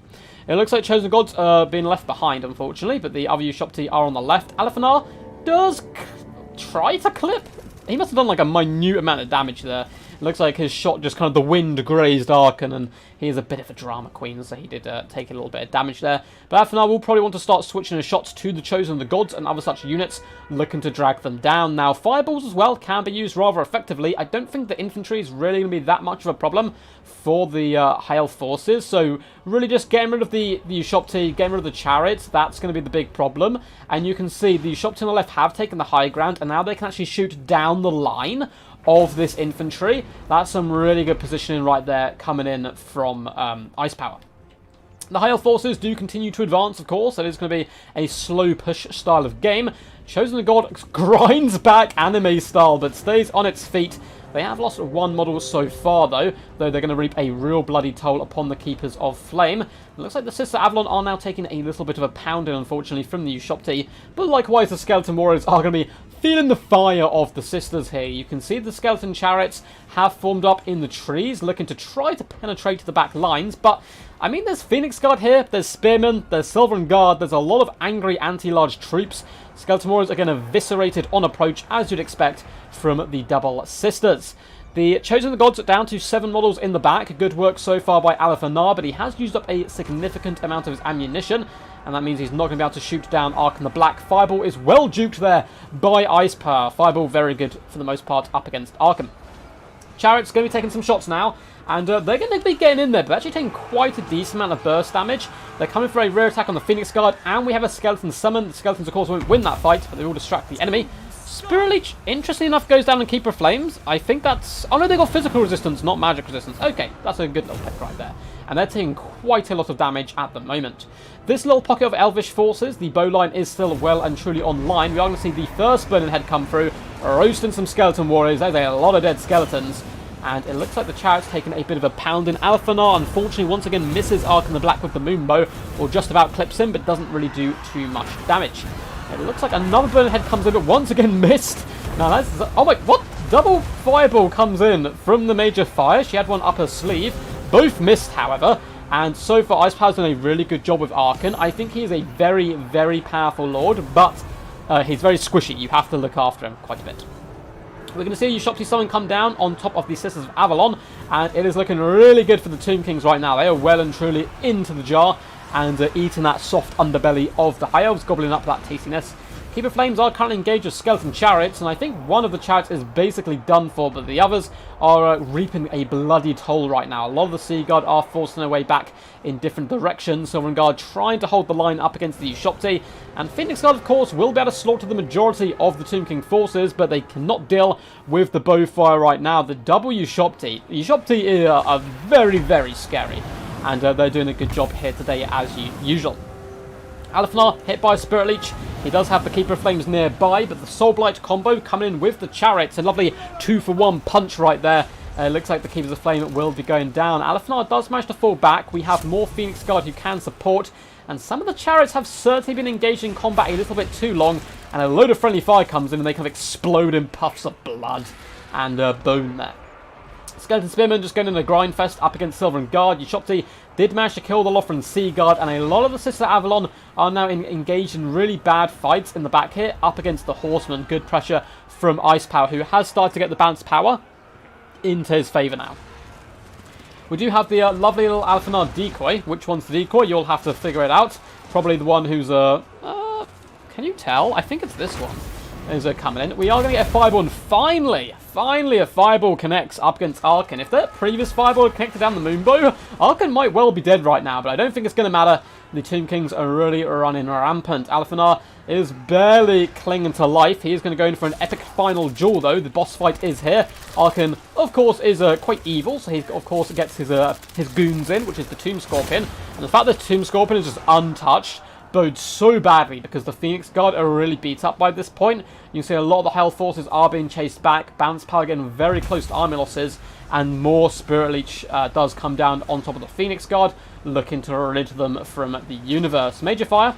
It looks like Chosen Gods are being left behind, unfortunately. But the other Ushopti are on the left. Alefanar does try to clip. He must have done like a minute amount of damage there. It looks like his shot just kind of the wind grazed Arkan, and he is a bit of a drama queen, so he did take a little bit of damage there. But Alefanar will probably want to start switching his shots to the Chosen of the Gods and other such units, looking to drag them down. Now, fireballs as well can be used rather effectively. I don't think the infantry is really going to be that much of a problem for the High Elf forces, so really just getting rid of the Ushopti, getting rid of the chariots, that's going to be the big problem. And you can see the Ushopti on the left have taken the high ground, and now they can actually shoot down the line of this infantry. That's some really good positioning right there coming in from Ice Power. The High Elf forces do continue to advance, of course. It is going to be a slow push style of game. Chosen of God grinds back anime style, but stays on its feet. They have lost one model so far, though they're going to reap a real bloody toll upon the Keepers of Flame. It looks like the Sister Avalon are now taking a little bit of a pounding, unfortunately, from the Ushopti, but likewise the Skeleton Warriors are going to be feeling the fire of the Sisters here. You can see the Skeleton Chariots have formed up in the trees, looking to try to penetrate the back lines, but I mean, there's Phoenix Guard here, there's Spearmen, there's Silver Guard, there's a lot of angry anti-large troops. Skeleton Warriors are getting eviscerated on approach, as you'd expect from the Double Sisters. The Chosen of the Gods are down to 7 models in the back. Good work so far by Alefanar, but he has used up a significant amount of his ammunition, and that means he's not going to be able to shoot down Arkan the Black. Fireball is well duped there by Ice Power. Fireball very good for the most part up against Arkan. Chariot's going to be taking some shots now, and they're going to be getting in there, but actually taking quite a decent amount of burst damage. They're coming for a rear attack on the Phoenix Guard, and we have a Skeleton summon. The Skeletons, of course, won't win that fight, but they will distract the enemy. Spirit Leech, interestingly enough, goes down and Keeper Flames. I think that's... Oh no, they got physical resistance, not magic resistance. Okay, that's a good little pick right there. And they're taking quite a lot of damage at the moment. This little pocket of Elvish forces, the bowline is still well and truly online. We are going to see the first Burning Head come through, roasting some Skeleton Warriors. There's a lot of dead skeletons. And it looks like the Chariot's taken a bit of a pounding. Alphanar, unfortunately, once again misses Arkan the Black with the Moonbow, or just about clips him, but doesn't really do too much damage. It looks like another Burning Head comes in, but once again missed. Now that's... Oh my... What? Double Fireball comes in from the Major Fire. She had one up her sleeve. Both missed, however. And so far, Ice Power's done a really good job with Arkan. I think he is a very, very powerful Lord, but he's very squishy. You have to look after him quite a bit. We're going to see Ushopti Summon come down on top of the Sisters of Avalon, and it is looking really good for the Tomb Kings right now. They are well and truly into the jar, and eating that soft underbelly of the High Elves, gobbling up that tastiness. Keeper Flames are currently engaged with Skeleton Chariots, and I think one of the Chariots is basically done for, but the others are reaping a bloody toll right now. A lot of the Sea Guard are forcing their way back in different directions. Silver Guard trying to hold the line up against the Ushopti, and Phoenix Guard, of course, will be able to slaughter the majority of the Tomb King forces, but they cannot deal with the Bowfire right now. The double Ushopti. The Ushopti are very, very scary, and they're doing a good job here today as usual. Alphanar hit by a Spirit Leech. He does have the Keeper of Flames nearby, but the Soul Blight combo coming in with the Chariots. A lovely 2-for-1 punch right there. Looks like the Keepers of Flame will be going down. Alphanar does manage to fall back. We have more Phoenix Guard who can support, and some of the Chariots have certainly been engaged in combat a little bit too long, and a load of friendly fire comes in and they kind of explode in puffs of blood and bone there. Skeleton Spearman just going in a grind fest up against Silver Guard. Ushopti did manage to kill the Lothran Sea Guard, and a lot of the Sisters of Avalon are now engaged in really bad fights in the back here up against the Horsemen. Good pressure from Ice Power, who has started to get the bounce power into his favour now. We do have the lovely little Alphanar decoy. Which one's the decoy? You'll have to figure it out. Probably the one who's can you tell? I think it's this one is coming in. We are going to get a Fireball, and finally a Fireball connects up against Arkan. If that previous Fireball connected down the Moonbow, Arkan might well be dead right now, but I don't think it's going to matter. The Tomb Kings are really running rampant. Alphanar is barely clinging to life. He is going to go in for an epic final duel, though. The boss fight is here. Arkan, of course, is quite evil, so he, of course, gets his goons in, which is the Tomb Scorpion. And the fact that Tomb Scorpion is just untouched bodes so badly, because the Phoenix Guard are really beat up by this point. You can see a lot of the Hell Forces are being chased back. Bounce Power getting very close to army losses, and more Spirit Leech does come down on top of the Phoenix Guard, looking to rid them from the universe. Major Fire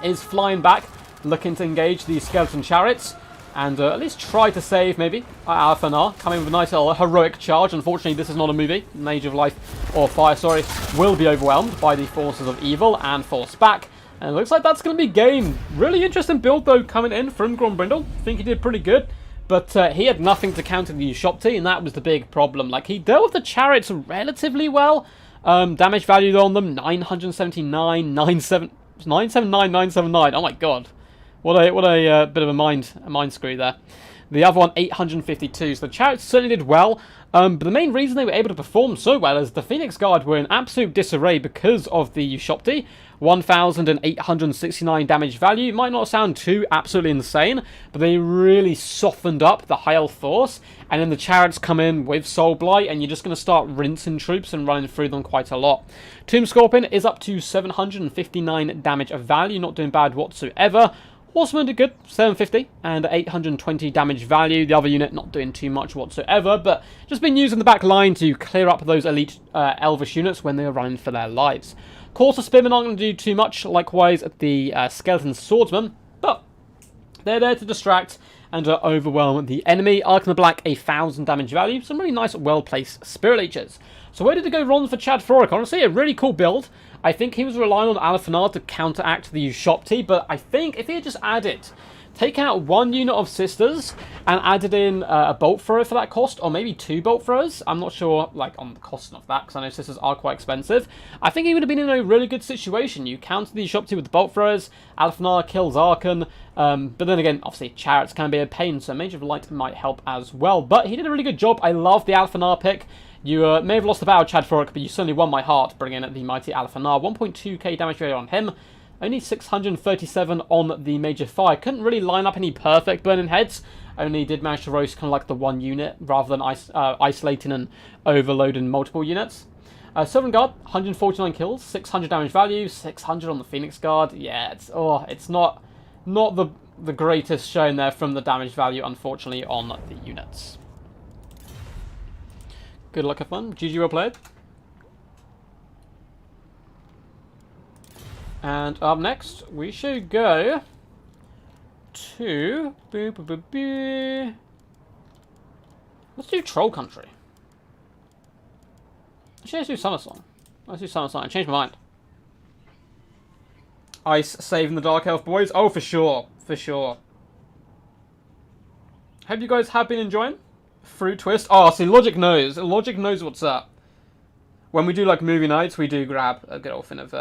is flying back, looking to engage the Skeleton Chariots, and at least try to save, maybe, Alphanar, coming with a nice little heroic charge. Unfortunately, this is not a movie. Mage of Life, or Fire, sorry, will be overwhelmed by the forces of evil and forced back. And it looks like that's going to be game. Really interesting build, though, coming in from Grombrindle. I think he did pretty good. But he had nothing to counter the Ushopti, and that was the big problem. Like, he dealt with the Chariots relatively well. Damage value on them, 979, 979, 979. Oh my god. What a bit of a mind screw there. The other one, 852. So the Chariots certainly did well. But the main reason they were able to perform so well is the Phoenix Guard were in absolute disarray because of the Ushopti. 1,869 damage value. Might not sound too absolutely insane, but they really softened up the High Elf force. And then the Chariots come in with Soul Blight, and you're just going to start rinsing troops and running through them quite a lot. Tomb Scorpion is up to 759 damage of value. Not doing bad whatsoever. Horseman did good, 750 and 820 damage value. The other unit not doing too much whatsoever, but just been using the back line to clear up those elite Elvish units when they're running for their lives. Of course, the Spearmen aren't going to do too much, likewise the Skeleton Swordsman, but they're there to distract and overwhelm the enemy. Arkan the Black, 1,000 damage value. Some really nice, well-placed Spirit Leeches. So where did it go wrong for Chad Thoric? Honestly, a really cool build. I think he was relying on Alphanar to counteract the Ushopti, but I think if he had just added, taken out one unit of Sisters and added in a Bolt Thrower for that cost, or maybe 2 Bolt Throwers, I'm not sure like on the cost of that, because I know Sisters are quite expensive, I think he would have been in a really good situation. You counter the Ushopti with the Bolt Throwers, Alphanar kills Arkan, but then again, obviously, Chariots can be a pain, so Mage of Light might help as well. But he did a really good job. I love the Alphanar pick. You may have lost the battle, Chad Thoric, but you certainly won my heart bringing in the mighty Alphanar. 1.2k damage value on him. Only 637 on the major fire. Couldn't really line up any perfect burning heads. Only did manage to roast kind of like the one unit rather than isolating and overloading multiple units. Sovereign Guard, 149 kills, 600 damage value, 600 on the Phoenix Guard. Yeah, it's not the greatest shown there from the damage value, unfortunately, on the units. Good luck, have fun. GG, well played. And up next, we should go to... Let's do Troll Country. Actually, let's do Summer Song. Let's do Summer Song. I changed my mind. Ice saving the Dark Elf boys. Oh, for sure. For sure. Hope you guys have been enjoying. Fruit Twist. Oh, see, Logic knows. Logic knows what's up. When we do, like, movie nights, we do grab a good old thing of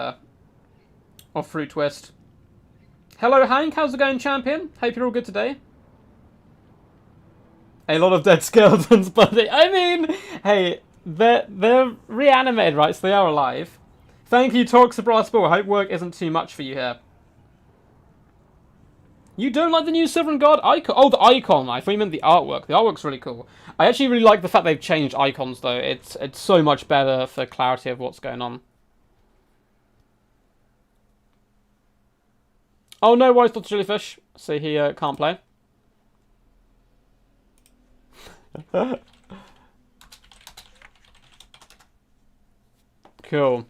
Fruit Twist. Hello, Hank. How's it going, champion? Hope you're all good today. A lot of dead skeletons, buddy. I mean, hey, they're reanimated, right? So they are alive. Thank you, Talks Brass Ball. I hope work isn't too much for you here. You don't like the new Sovereign Guard icon? Oh, the icon. I thought you meant the artwork. The artwork's really cool. I actually really like the fact they've changed icons, though. It's so much better for clarity of what's going on. Oh, no worries, Dr. Jellyfish. So he can't play. Cool.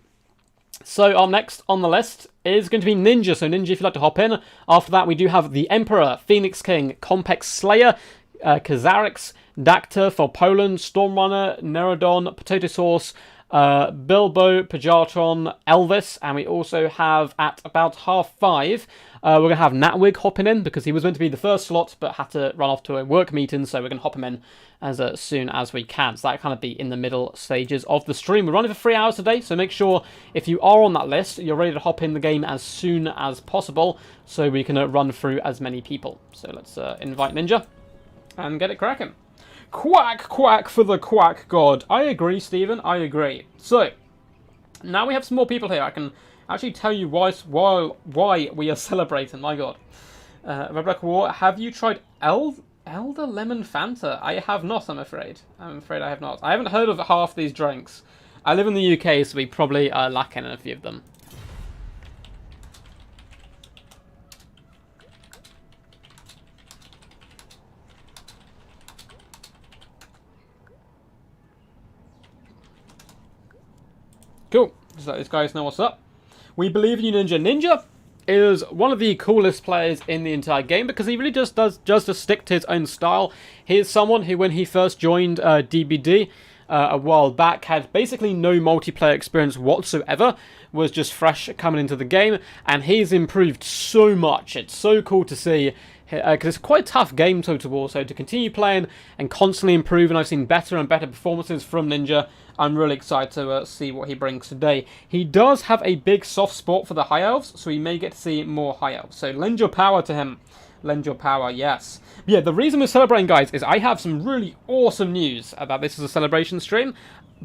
So our next on the list is going to be Ninja. So Ninja, if you'd like to hop in. After that, we do have the Emperor, Phoenix King, Complex Slayer, Kazarix, Dactyr for Poland, Stormrunner, Nerodon, Potato Sauce, Bilbo, Pajatron, Elvis, and we also have at about 5:30, we're going to have Natwig hopping in because he was meant to be the first slot but had to run off to a work meeting, so we're going to hop him in as soon as we can. So that kind of be in the middle stages of the stream. We're running for 3 hours today, so make sure if you are on that list, you're ready to hop in the game as soon as possible so we can run through as many people. So let's invite Ninja and get it cracking. Quack, quack for the quack god. I agree, Stephen. I agree. So, now we have some more people here. I can actually tell you why we are celebrating. My god. Rebecca War, have you tried Elder Lemon Fanta? I have not, I'm afraid. I'm afraid I have not. I haven't heard of half these drinks. I live in the UK, so we probably are lacking in a few of them. Cool. Just let these guys know what's up. We believe in you, Ninja. Ninja is one of the coolest players in the entire game because he really just does stick to his own style. He is someone who, when he first joined DBD a while back, had basically no multiplayer experience whatsoever, was just fresh coming into the game, and he's improved so much. It's so cool to see, because it's quite a tough game Total War, so to continue playing and constantly improve, and I've seen better and better performances from Ninja. I'm really excited to see what he brings today. He does have a big soft spot for the High Elves, so we may get to see more High Elves. So lend your power to him. Lend your power, yes. But yeah, the reason we're celebrating, guys, is I have some really awesome news about this as a celebration stream.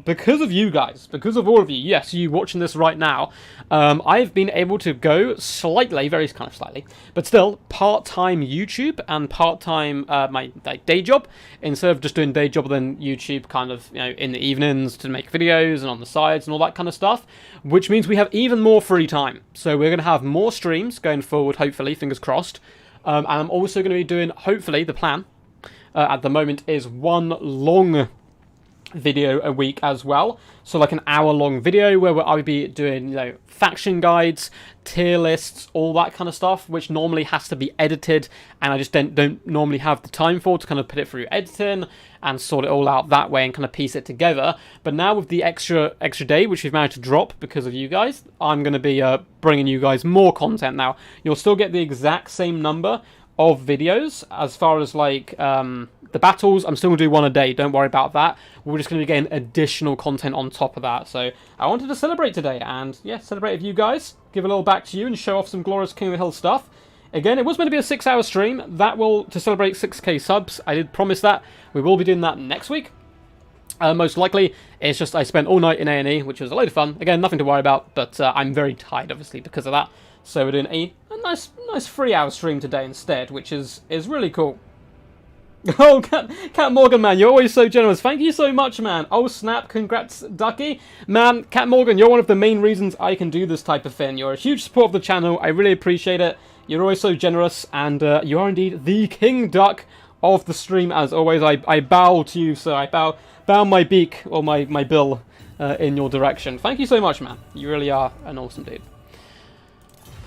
Because of you guys, because of all of you, yes, you watching this right now, I've been able to go slightly, very kind of slightly, but still, part-time YouTube and part-time my day job, instead of just doing day job then YouTube kind of, you know, in the evenings to make videos and on the sides and all that kind of stuff, which means we have even more free time. So we're going to have more streams going forward, hopefully, fingers crossed, and I'm also going to be doing, hopefully, the plan at the moment is one long video a week as well, so like an hour-long video where I'll be doing, you know, faction guides, tier lists, all that kind of stuff, which normally has to be edited, and I just don't normally have the time for to kind of put it through editing and sort it all out that way and kind of piece it together. But now with the extra day, which we've managed to drop because of you guys, I'm going to be bringing you guys more content now. You'll still get the exact same number of videos as far as like the battles. I'm still going to do one a day, don't worry about that. We're just going to be getting additional content on top of that. So I wanted to celebrate today, and yeah, celebrate with you guys, give a little back to you and show off some glorious King of the Hill stuff. Again, it was meant to be a 6-hour stream. That will, to celebrate 6k subs, I did promise that. We will be doing that next week. Most likely, it's just I spent all night in A&E, which was a load of fun. Again, nothing to worry about, but I'm very tired, obviously, because of that. So we're doing a nice 3-hour stream today instead, which is really cool. Oh, Cat Morgan, man, you're always so generous. Thank you so much, man. Oh, snap. Congrats, Ducky. Man, Cat Morgan, you're one of the main reasons I can do this type of thing. You're a huge support of the channel. I really appreciate it. You're always so generous, and you are indeed the King Duck of the stream. As always, I bow to you, sir. I bow my beak, or my bill, in your direction. Thank you so much, man. You really are an awesome dude.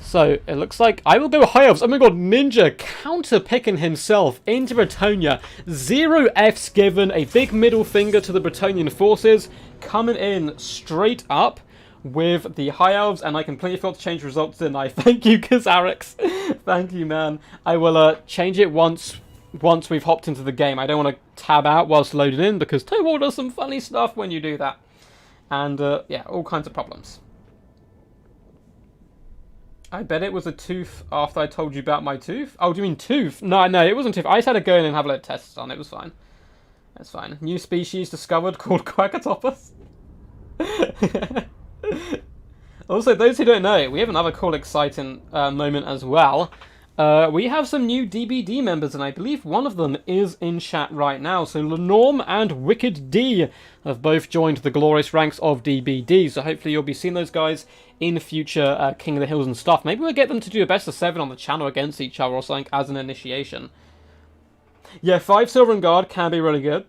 So, it looks like I will go high elves. Oh my god, Ninja counter-picking himself into Bretonia. 0 Fs given, a big middle finger to the Bretonian forces. Coming in straight up with the high elves, and I completely forgot to change results, didn't I? Thank you, Kazarix. Thank you, man. I will change it once we've hopped into the game. I don't want to tab out whilst loading in, because Towal does some funny stuff when you do that. And, yeah, all kinds of problems. I bet it was a tooth after I told you about my tooth. Oh, do you mean tooth? No, it wasn't tooth. I just had to go in and have a load of tests on. It was fine. That's fine. New species discovered called Quackatopus. Also, those who don't know, we have another cool, exciting moment as well. We have some new DBD members, and I believe one of them is in chat right now. So Lenorm and Wicked D have both joined the glorious ranks of DBD. So hopefully you'll be seeing those guys in future King of the Hills and stuff. Maybe we'll get them to do a best of 7 on the channel against each other or something as an initiation. Yeah, 5 Silver and Guard can be really good.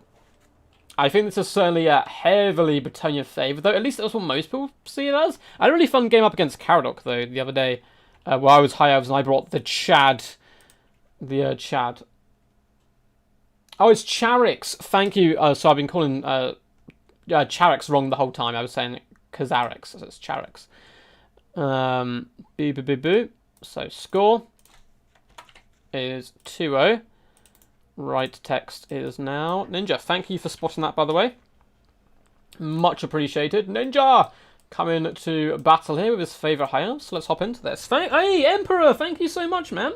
I think this is certainly heavily Bretonia favoured, though at least that's what most people see it as. I had a really fun game up against Caradoc, though, the other day. Where I was high elves and I brought the Chad. Chad. Oh, it's Charix. Thank you. So I've been calling Charix wrong the whole time. I was saying Kazarix. So it's Charix. Boo, boo, boo, boo. So score is 2-0. Right text is now Ninja. Thank you for spotting that, by the way. Much appreciated. Ninja! Coming to battle here with his favourite high elves. So let's hop into this. Hey, Emperor! Thank you so much, man.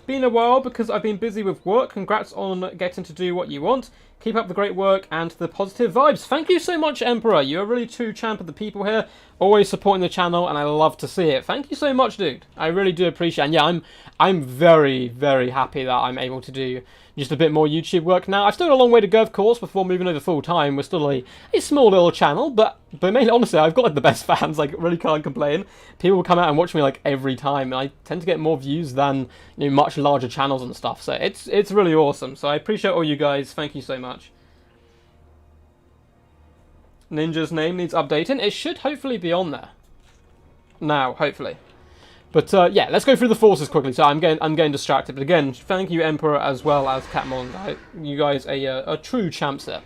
Been a while because I've been busy with work. Congrats on getting to do what you want. Keep up the great work and the positive vibes. Thank you so much, Emperor. You're a really true champ of the people here. Always supporting the channel, and I love to see it. Thank you so much, dude. I really do appreciate it. And yeah, I'm very, very happy that I'm able to do just a bit more YouTube work now. I've still got a long way to go, of course, before moving over full time. We're still a small little channel, but mainly, honestly, I've got like the best fans. Like, really can't complain. People come out and watch me like every time, and I tend to get more views than much larger channels and stuff. So it's really awesome. So I appreciate all you guys. Thank you so much. Ninja's name needs updating. It should hopefully be on there now, hopefully. But yeah, let's go through the forces quickly. So I'm getting distracted. But again, thank you, Emperor, as well as Catmon. You guys are true champs there.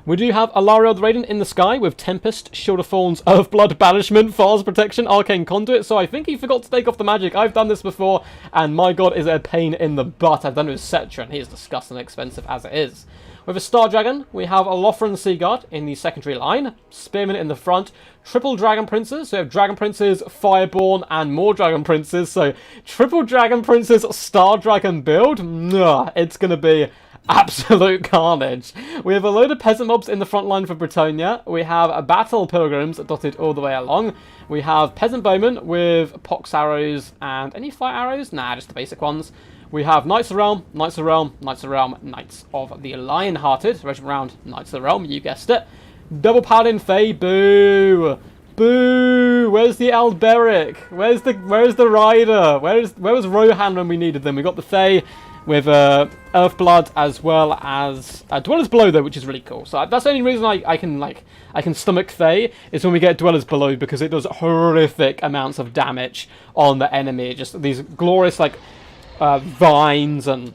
We do have Alariel the Radiant in the sky with Tempest, Shield of Thorns, Earthblood, Banishment, Fires Protection, Arcane Conduit. So I think he forgot to take off the magic. I've done this before, and my god, is it a pain in the butt. I've done it with Cetra, and he is disgustingly expensive as it is. With a Star Dragon, we have a Lothran Seaguard in the secondary line, Spearman in the front, triple Dragon Princes, so we have Dragon Princes, Fireborn, and more Dragon Princes, so triple Dragon Princes, Star Dragon build, it's going to be absolute carnage. We have a load of Peasant Mobs in the front line for Bretonia, we have Battle Pilgrims dotted all the way along, we have Peasant Bowmen with Pox Arrows, and any Fire Arrows? Nah, just the basic ones. We have Knights of the Realm, Knights of the Realm, Knights of the Realm, Knights of the Lionhearted, Regiment Round, Knights of the Realm, you guessed it. Double Paladin Fae, boo! Boo! Where's the Alderic? Where's the Rider? Where was Rohan when we needed them? We got the Fae with Earthblood as well as Dwellers Below though, which is really cool. So that's the only reason I can stomach Fae is when we get Dwellers Below, because it does horrific amounts of damage on the enemy. Just these glorious vines and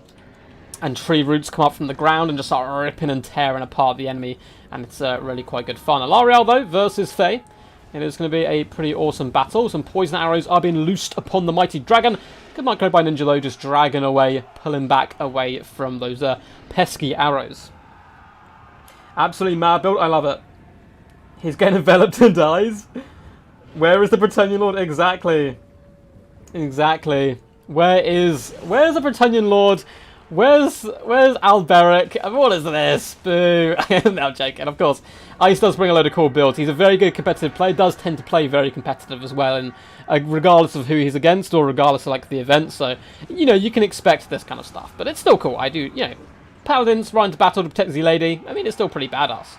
tree roots come up from the ground and just start ripping and tearing apart the enemy, and it's really quite good fun. Alariel though versus Fae, it is going to be a pretty awesome battle. Some poison arrows are being loosed upon the mighty dragon. Good might go by Ninja though, just dragging away, pulling back away from those pesky arrows. Absolutely mad build, I love it. He's getting enveloped and dies. Where is the Bretonian Lord? Exactly. Where's the Bretonian Lord Where's Alberic? What is this? Boo. No, I'm joking. Of course, Ice does bring a load of cool builds. He's a very good competitive player. Does tend to play very competitive as well, and regardless of who he's against or regardless of like the event. So, you know, you can expect this kind of stuff. But it's still cool. I do, you know, Paladins run to battle to protect the lady. I mean, it's still pretty badass.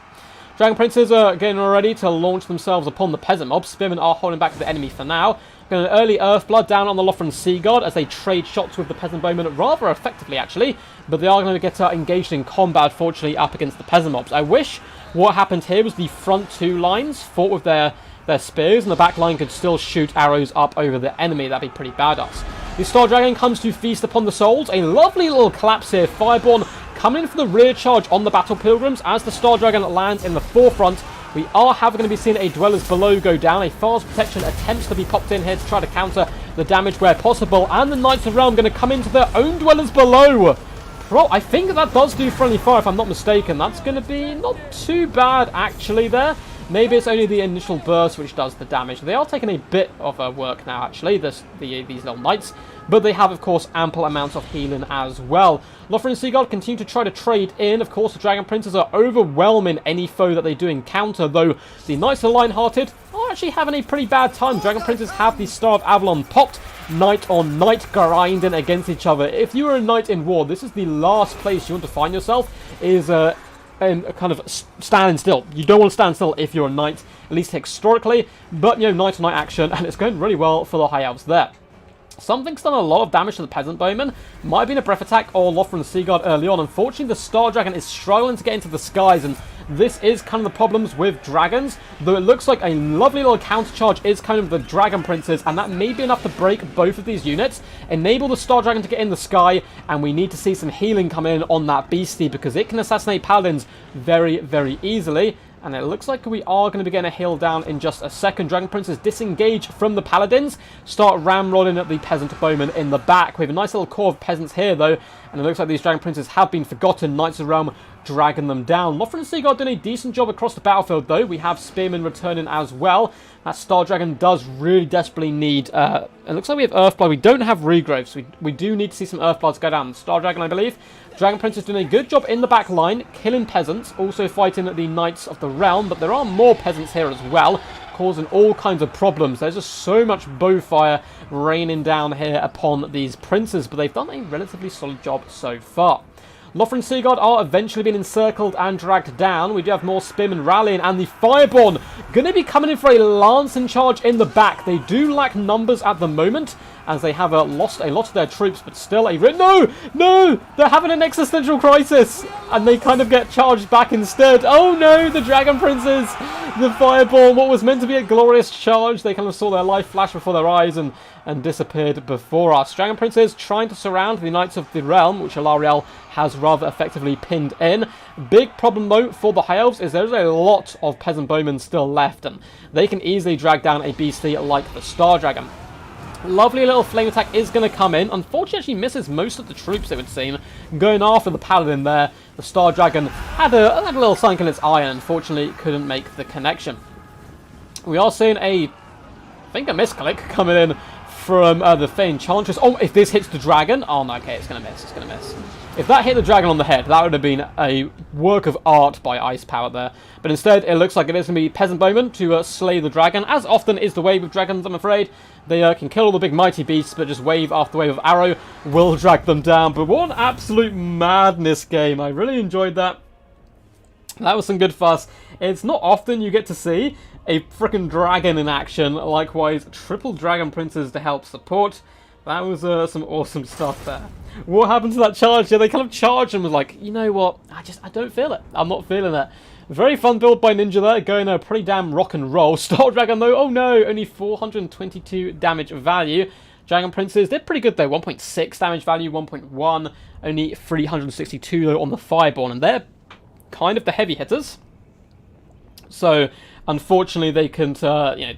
Dragon Princes are getting ready to launch themselves upon the peasant mob. Spearmen are holding back the enemy for now. Got an early Earthblood down on the Lothran Sea God as they trade shots with the peasant bowmen rather effectively, actually. But they are going to get engaged in combat, unfortunately, up against the peasant mobs. I wish what happened here was the front two lines fought with their spears, and the back line could still shoot arrows up over the enemy. That'd be pretty badass. The Star Dragon comes to feast upon the souls. A lovely little collapse here. Fireborn coming in for the rear charge on the Battle Pilgrims as the Star Dragon lands in the forefront. We are, however, going to be seeing a Dwellers Below go down. A Fast Protection attempts to be popped in here to try to counter the damage where possible. And the Knights of Realm going to come into their own Dwellers Below. I think that does do friendly fire, if I'm not mistaken. That's going to be not too bad, actually, there. Maybe it's only the initial burst which does the damage. They are taking a bit of work now, actually, these little knights. But they have, of course, ample amounts of healing as well. Lothran Sea God continue to try to trade in. Of course, the Dragon Princes are overwhelming any foe that they do encounter, though the Knights of Lion-Hearted are actually having a pretty bad time. Dragon Princes have the Star of Avalon popped. Knight on knight grinding against each other. If you are a knight in war, this is the last place you want to find yourself, is kind of standing still. You don't want to stand still if you're a knight, at least historically, but, you know, knight on knight action, and it's going really well for the High Elves there. Something's done a lot of damage to the Peasant Bowmen. Might have been a Breath Attack or Lothran Sea God early on. Unfortunately, the Star Dragon is struggling to get into the skies, and this is kind of the problems with dragons. Though it looks like a lovely little countercharge is kind of the Dragon Princes, and that may be enough to break both of these units, enable the Star Dragon to get in the sky, and we need to see some healing come in on that beastie, because it can assassinate Paladins very, very easily. And it looks like we are going to be getting a heal down in just a second. Dragon Princes disengage from the Paladins, start ramrodding at the Peasant Bowmen in the back. We have a nice little core of peasants here, though, and it looks like these Dragon Princes have been forgotten. Knights of the Realm dragging them down. Lothran Sea God doing a decent job across the battlefield, though. We have Spearmen returning as well. That Star Dragon does really desperately need... it looks like we have Earthblood. We don't have Regrowths. We do need to see some Earthbloods go down. Star Dragon, I believe. Dragon Prince is doing a good job in the back line, killing peasants, also fighting the Knights of the Realm, but there are more peasants here as well, causing all kinds of problems. There's just so much bow fire raining down here upon these princes, but they've done a relatively solid job so far. Lothran Sea God are eventually being encircled and dragged down. We do have more Spearmen rallying, and the Fireborn going to be coming in for a lancing charge in the back. They do lack numbers at the moment, as they have lost a lot of their troops, but still a... No! They're having an existential crisis, and they kind of get charged back instead. Oh no, the Dragon Princes! The Fireborn, what was meant to be a glorious charge, they kind of saw their life flash before their eyes and disappeared before us. Dragon Princes trying to surround the Knights of the Realm, which Alariel has rather effectively pinned in. Big problem, though, for the High Elves is there's a lot of Peasant Bowmen still left, and they can easily drag down a beastie like the Star Dragon. Lovely little flame attack is going to come in. Unfortunately, misses most of the troops, it would seem. Going after the Paladin there. The Star Dragon had a little sunk in its eye and unfortunately couldn't make the connection. We are seeing I think a misclick coming in from the Fey Enchantress. Oh, if this hits the dragon. Oh, no, okay, it's going to miss. It's going to miss. If that hit the dragon on the head, that would have been a work of art by Ice Power there. But instead, it looks like it is going to be Peasant Bowmen to slay the dragon. As often is the way with dragons, I'm afraid. They can kill all the big mighty beasts, but just wave after wave of arrow will drag them down. But what an absolute madness game. I really enjoyed that. That was some good fuss. It's not often you get to see a freaking dragon in action. Likewise, triple Dragon Princes to help support. That was some awesome stuff there. What happened to that charge? Yeah, they kind of charged and was like, you know what? I don't feel it. I'm not feeling it. Very fun build by Ninja there, going a pretty damn rock and roll. Star Dragon though, oh no, only 422 damage value. Dragon Princes did pretty good though, 1.6 damage value, 1.1, only 362 though on the Fireborn, and they're kind of the heavy hitters. So unfortunately they couldn't,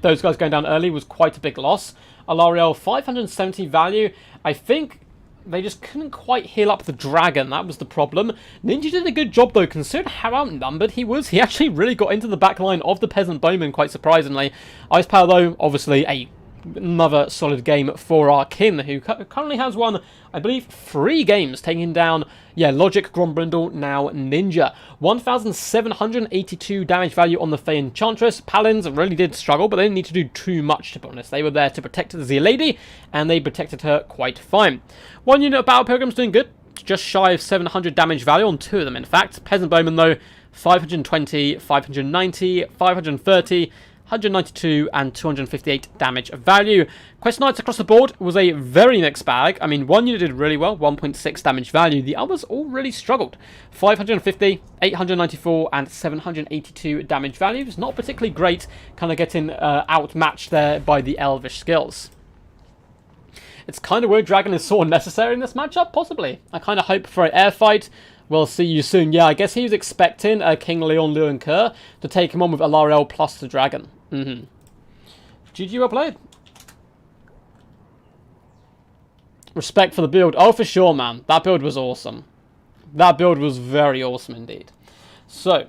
those guys going down early was quite a big loss. Alariel, 570 value. I think they just couldn't quite heal up the dragon. That was the problem. Ninja did a good job, though, considering how outnumbered he was. He actually really got into the back line of the Peasant Bowmen, quite surprisingly. Ice Power, though, obviously a Another solid game for our kin, who currently has won, I believe, 3 games, taking down, Logic, Grombrindle, now Ninja. 1,782 damage value on the Fey Enchantress. Paladins really did struggle, but they didn't need to do too much, to be honest. They were there to protect the lady, and they protected her quite fine. 1 unit of Battle Pilgrims doing good, just shy of 700 damage value on 2 of them, in fact. Peasant Bowman, though, 520, 590, 530, 192 and 258 damage value. Quest Knights across the board was a very mixed bag. I mean, 1 unit did really well, 1.6 damage value. The others all really struggled. 550, 894 and 782 damage value. It's not particularly great, kind of getting outmatched there by the Elvish skills. It's kind of weird Dragon is so unnecessary in this matchup, possibly. I kind of hope for an air fight. We'll see you soon. Yeah, I guess he was expecting King Leon Luancoeur to take him on with Alariel plus the Dragon. GG, well played. Respect for the build. Oh, for sure, man. That build was awesome. That build was very awesome indeed. So,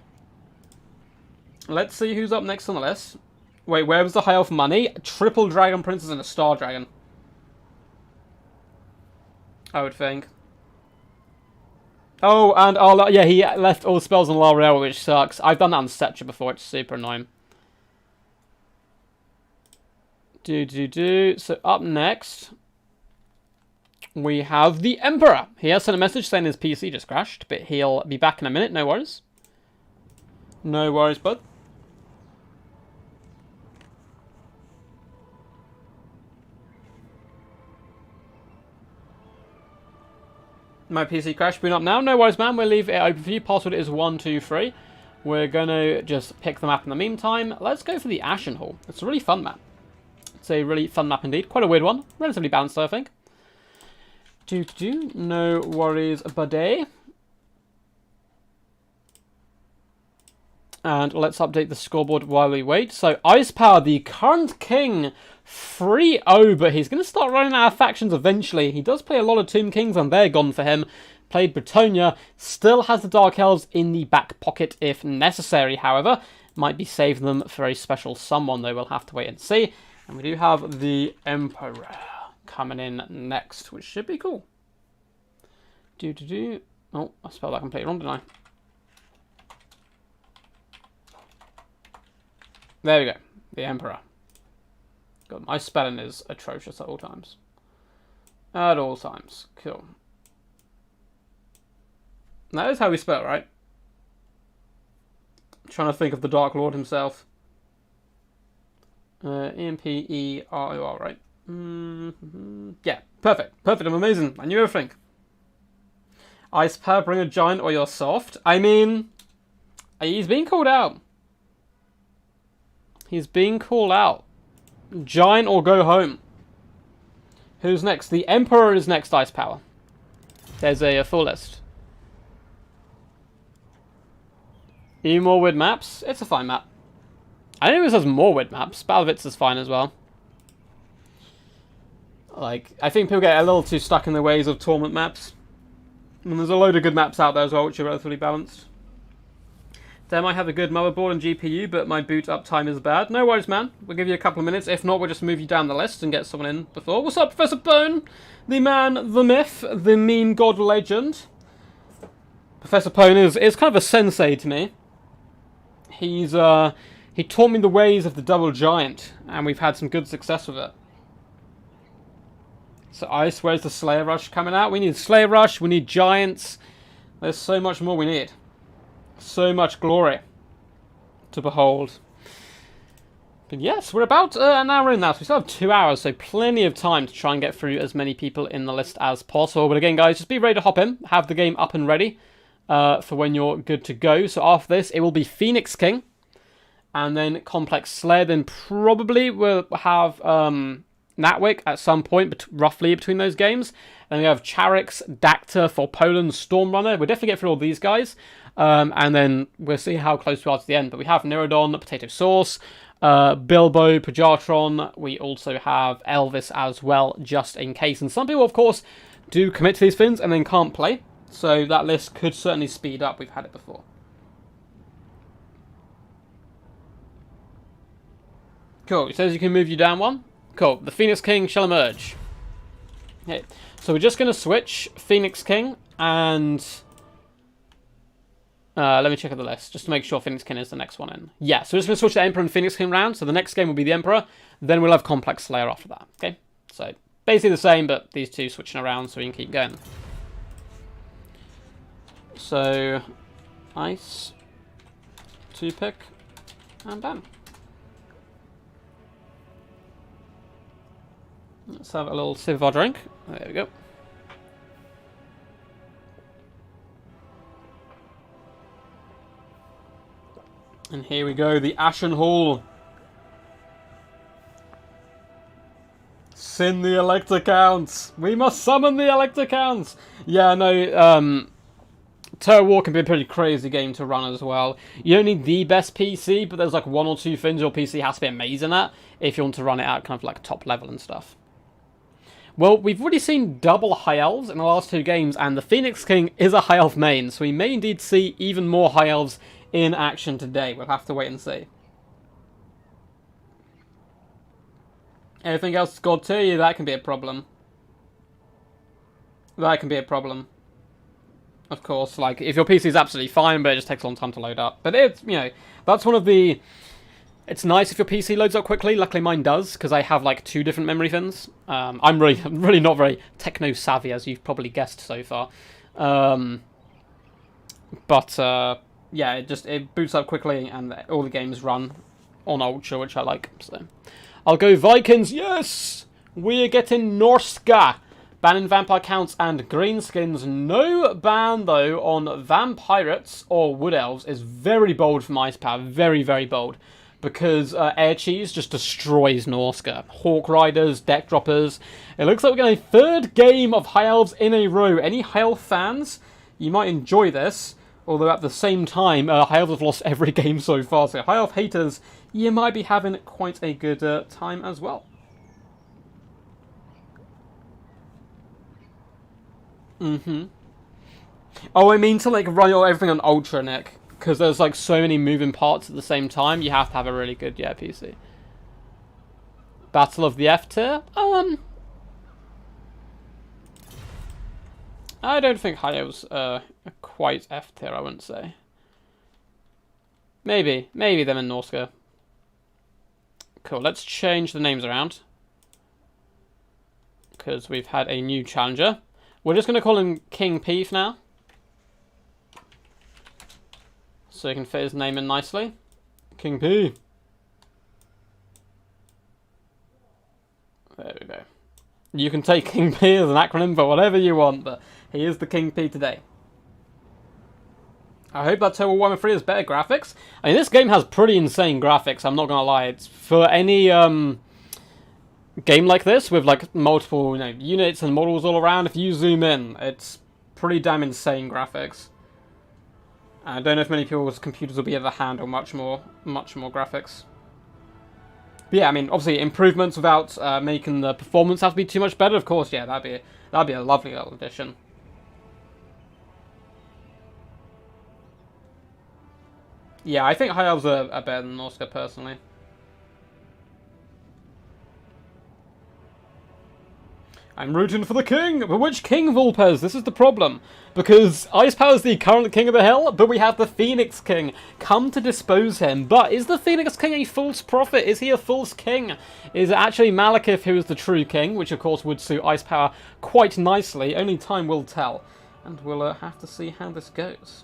let's see who's up next on the list. Wait, where was the high elf money? Triple Dragon Princess and a Star Dragon, I would think. Oh, and yeah, he left all spells on L'Oreal, which sucks. I've done that on Setcha before. It's super annoying. So up next, we have the Emperor. He has sent a message saying his PC just crashed, but he'll be back in a minute. No worries. No worries, bud. My PC crashed. Bring up now. No worries, man. We'll leave it open for you. Password is 123. We're going to just pick the map in the meantime. Let's go for the Ashen Hall. It's a really fun map. It's a really fun map indeed. Quite a weird one. Relatively balanced, I think. No worries, buddy. And let's update the scoreboard while we wait. So, Ice Power, the current king, 3-0, but he's going to start running out of factions eventually. He does play a lot of Tomb Kings, and they're gone for him. Played Bretonia, still has the Dark Elves in the back pocket if necessary, however. Might be saving them for a special someone, though. We'll have to wait and see. And we do have the Emperor coming in next, which should be cool. Oh, I spelled that completely wrong, didn't I? There we go. The Emperor. God, my spelling is atrocious at all times. At all times. Cool. That is how we spell it, right? I'm trying to think of the Dark Lord himself. E-M-P-E-R-O-R, right? Yeah, perfect. Perfect, I'm amazing. I knew everything. Ice Power, bring a giant or you're soft. I mean, he's being called out. He's being called out. Giant or go home. Who's next? The Emperor is next, Ice Power. There's a full list. Any more weird maps? It's a fine map. I think this has more weird maps. Battlefields is fine as well. Like, I think people get a little too stuck in the ways of tournament maps. And there's a load of good maps out there as well, which are relatively balanced. They might have a good motherboard and GPU, but my boot up time is bad. No worries, man. We'll give you a couple of minutes. If not, we'll just move you down the list and get someone in before. What's up, Professor Bone? The man, the myth, the meme god legend. Professor Pone is kind of a sensei to me. He taught me the ways of the double giant, and we've had some good success with it. So Ice, where's the Slayer Rush coming out? We need Slayer Rush, we need giants. There's so much more we need. So much glory to behold. But yes, we're about an hour in now, so we still have 2 hours, so plenty of time to try and get through as many people in the list as possible. But again, guys, just be ready to hop in, have the game up and ready for when you're good to go. So after this, it will be Phoenix King, and then Complex Slayer, then probably we'll have Natwick at some point, roughly between those games. And we have Charix, Dacta for Poland, Stormrunner. We'll definitely get through all these guys. And then we'll see how close we are to the end. But we have Neurodon, Potato Sauce, Bilbo, Pajatron. We also have Elvis as well, just in case. And some people, of course, do commit to these things and then can't play. So that list could certainly speed up. We've had it before. Cool. It says you can move you down one. Cool. The Phoenix King shall emerge. Okay. So we're just going to switch Phoenix King and... let me check out the list, just to make sure Phoenix King is the next one in. Yeah, so we're just going to switch the Emperor and Phoenix King round. So the next game will be the Emperor. Then we'll have Complex Slayer after that. Okay? So basically the same, but these two switching around so we can keep going. So, ice, 2-pick, and bam. Let's have a little sip of our drink. There we go. And here we go, the Ashen Hall. Sin the Elector Counts. We must summon the Elector Counts. Yeah, no, Terror War can be a pretty crazy game to run as well. You don't need the best PC, but there's like one or two things your PC has to be amazing at if you want to run it at kind of like top level and stuff. Well, we've already seen double High Elves in the last two games, and the Phoenix King is a High Elf main, so we may indeed see even more High Elves in action today. We'll have to wait and see. Anything else God tier? Yeah, that can be a problem. That can be a problem. Of course, like, if your PC is absolutely fine, but it just takes a long time to load up. But it's, you know, that's one of the... It's nice if your PC loads up quickly. Luckily mine does, because I have like 2 different memory fins. I'm really not very techno-savvy, as you've probably guessed so far. Yeah, it boots up quickly, and all the games run on Ultra, which I like. So I'll go Vikings, yes! We're getting Norska. Banning Vampire Counts and Greenskins. No ban, though, on Vampirates or Wood Elves is very bold from Ice Power. Very, very bold. Because Air Cheese just destroys Norska. Hawk Riders, Deck Droppers. It looks like we're getting a 3rd game of High Elves in a row. Any High Elf fans, you might enjoy this. Although at the same time, High Elves have lost every game so far. So High Elf haters, you might be having quite a good time as well. Oh, I mean to like run everything on Ultra, Nick. Because there's like so many moving parts at the same time, you have to have a really good PC. Battle of the F tier? I don't think High Elves are quite F tier, I wouldn't say. Maybe them and Norska. Cool, let's change the names around. Because we've had a new challenger. We're just going to call him King P for now. So he can fit his name in nicely. King P. There we go. You can take King P as an acronym for whatever you want, but he is the King P today. I hope that Total Warhammer 3 has better graphics. I mean, this game has pretty insane graphics, I'm not going to lie. It's for any game like this, with like multiple units and models all around, if you zoom in, it's pretty damn insane graphics. I don't know if many people's computers will be able to handle much more graphics. But yeah, I mean, obviously improvements without making the performance have to be too much better. Of course, yeah, that'd be a lovely little addition. Yeah, I think High Elves are better than Norska personally. I'm rooting for the king, but which king, Vulpes? This is the problem. Because Ice Power is the current king of the hill, but we have the Phoenix King come to dispose him. But is the Phoenix King a false prophet? Is he a false king? Is it actually Malekith who is the true king, which of course would suit Ice Power quite nicely? Only time will tell. And we'll have to see how this goes.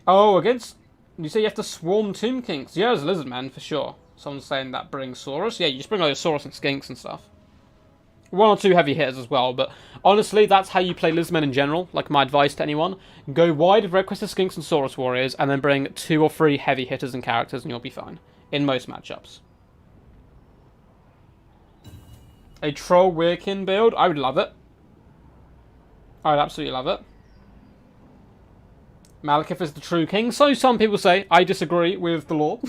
Oh, against... You say you have to swarm Tomb Kings? Yeah, as a Lizardman, for sure. Someone's saying that brings Saurus. Yeah, you just bring all your Saurus and Skinks and stuff. 1 or 2 heavy hitters as well, but honestly, that's how you play Lizardmen in general. Like, my advice to anyone. Go wide with Red Crested Skinks and Saurus Warriors, and then bring 2 or 3 heavy hitters and characters, and you'll be fine. In most matchups. A Troll Weirkin build? I would love it. I would absolutely love it. Malekith is the true king, so some people say. I disagree with the lore.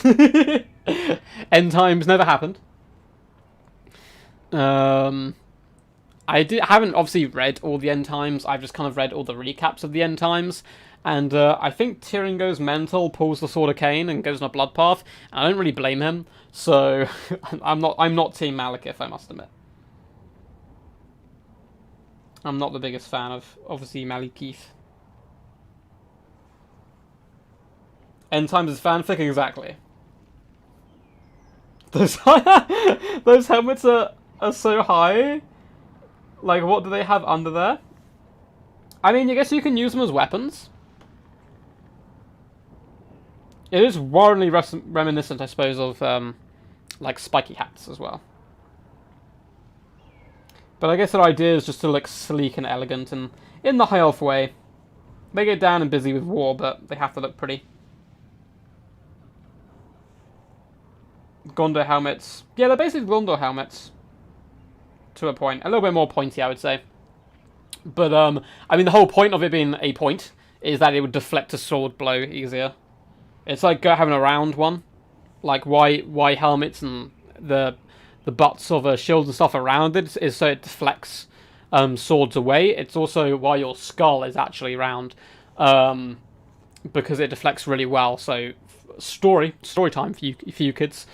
End times never happened. haven't obviously read all the end times. I've just kind of read all the recaps of the end times, and I think Tyrion goes mental, pulls the Sword of Cain, and goes on a blood path. I don't really blame him, so I'm not Team Malekith, I must admit. I'm not the biggest fan of obviously Malekith. End times is fanfic, exactly. Those those helmets are so high. Like, what do they have under there? I mean, I guess you can use them as weapons. It is warrenly reminiscent, I suppose, of like spiky hats as well. But I guess their idea is just to look sleek and elegant and in the high elf way. They get down and busy with war, but they have to look pretty. Gondor helmets. Yeah, they're basically Gondor helmets. To a point. A little bit more pointy, I would say. But, I mean, the whole point of it being a point is that it would deflect a sword blow easier. It's like having a round one. Like, why helmets and the butts of shields and stuff around it is so it deflects swords away. It's also why your skull is actually round. Because it deflects really well, so... Story time for you kids.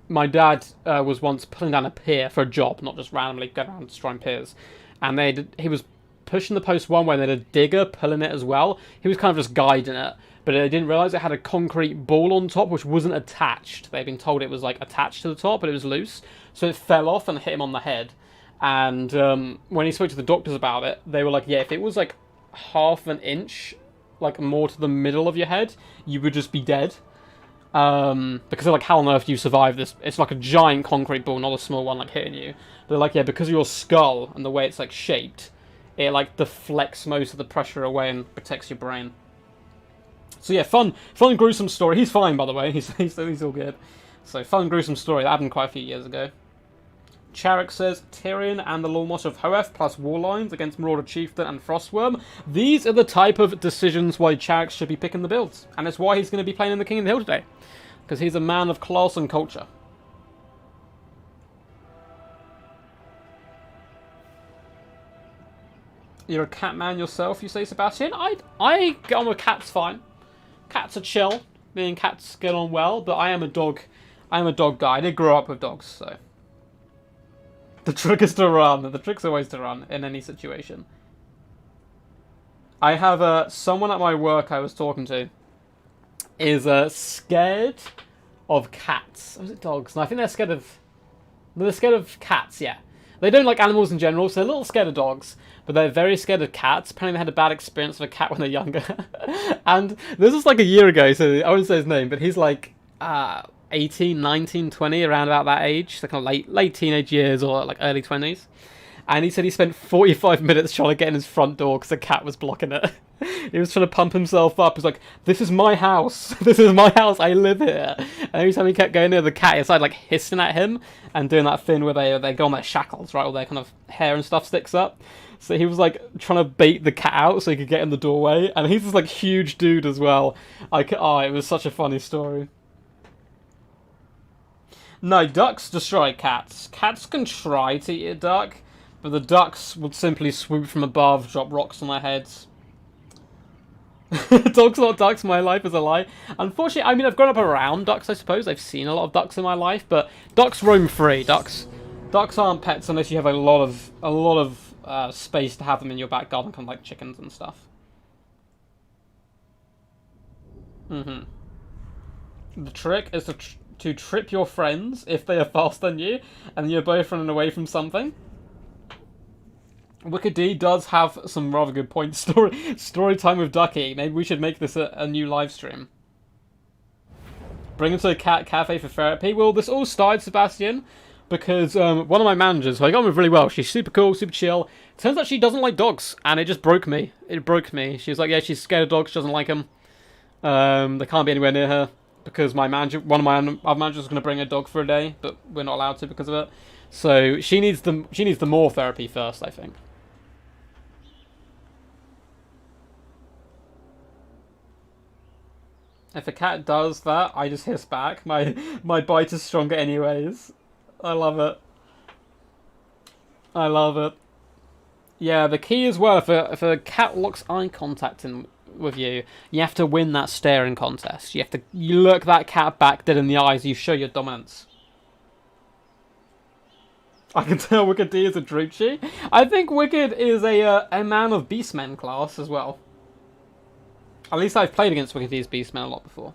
My dad was once pulling down a pier for a job, not just randomly going around destroying piers. And he was pushing the post one way, and they had a digger pulling it as well. He was kind of just guiding it, but they didn't realise it had a concrete ball on top, which wasn't attached. They'd been told it was like attached to the top, but it was loose. So it fell off and hit him on the head. And when he spoke to the doctors about it, they were like, yeah, if it was like half an inch like more to the middle of your head, you would just be dead. Because they're like, how on earth do you survive this? It's like a giant concrete ball, not a small one like hitting you. They're like, yeah, because of your skull and the way it's like shaped, it like deflects most of the pressure away and protects your brain. So yeah, fun gruesome story. He's fine, by the way. He's all good. So fun gruesome story. That happened quite a few years ago. Charrick says, Tyrion and the Lawmosh of Hoeth plus Warlines against Marauder Chieftain and Frostworm. These are the type of decisions why Charrick should be picking the builds. And it's why he's going to be playing in the King of the Hill today. Because he's a man of class and culture. You're a cat man yourself, you say, Sebastian? I get on with cats fine. Cats are chill. Me and cats get on well, but I am a dog guy. I did grow up with dogs, so... The trick is to run. The trick's always to run in any situation. I have someone at my work I was talking to is scared of cats. Or is it dogs? No, I think they're scared of cats, yeah. They don't like animals in general, so they're a little scared of dogs, but they're very scared of cats. Apparently they had a bad experience with a cat when they're younger. And this was like a year ago, so I won't say his name, but he's like... 18, 19, 20, around about that age. So kind of late teenage years or like early 20s. And he said he spent 45 minutes trying to get in his front door because the cat was blocking it. He was trying to pump himself up. He's like, this is my house. This is my house. I live here. And every time he kept going near the cat, he started like hissing at him and doing that thing where they go on their shackles, right? All their kind of hair and stuff sticks up. So he was like trying to bait the cat out so he could get in the doorway. And he's this like huge dude as well. It was such a funny story. No, ducks destroy cats. Cats can try to eat a duck, but the ducks would simply swoop from above, drop rocks on their heads. Dogs not ducks, my life is a lie. Unfortunately, I mean, I've grown up around ducks, I suppose. I've seen a lot of ducks in my life, but ducks roam free. Ducks aren't pets unless you have a lot of space to have them in your back garden, kind of like chickens and stuff. The trick is to trip your friends if they are faster than you, and you're both running away from something. Wicked D does have some rather good points. Story time with Ducky. Maybe we should make this a new live stream. Bring him to a cat cafe for therapy. Well, this all started, Sebastian, because one of my managers, who I got on with really well, she's super cool, super chill. Turns out she doesn't like dogs, and it just broke me. It broke me. She was like, yeah, she's scared of dogs, she doesn't like them. They can't be anywhere near her. Because one of my other managers is going to bring a dog for a day, but we're not allowed to because of it. So she needs the more therapy first, I think. If a cat does that, I just hiss back. My bite is stronger anyways. I love it. I love it. Yeah, the key as well, if a cat locks eye contact with you, you have to win that staring contest. You look that cat back dead in the eyes, you show your dominance. I can tell Wicked D is a Druchii. I think Wicked is a man of Beastmen class as well. At least I've played against Wicked D's Beastmen a lot before.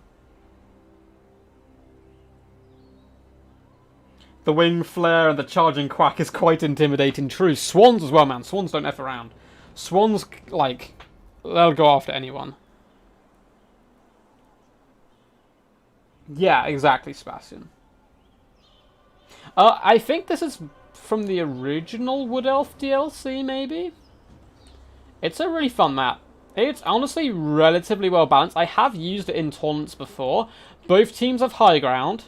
The wing flare and the charging quack is quite intimidating. True. Swans as well, man. Swans don't F around. Swans, like, they'll go after anyone. Yeah, exactly, Sebastian. I think this is from the original Wood Elf DLC, maybe? It's a really fun map. It's honestly relatively well balanced. I have used it in tournaments before. Both teams have high ground.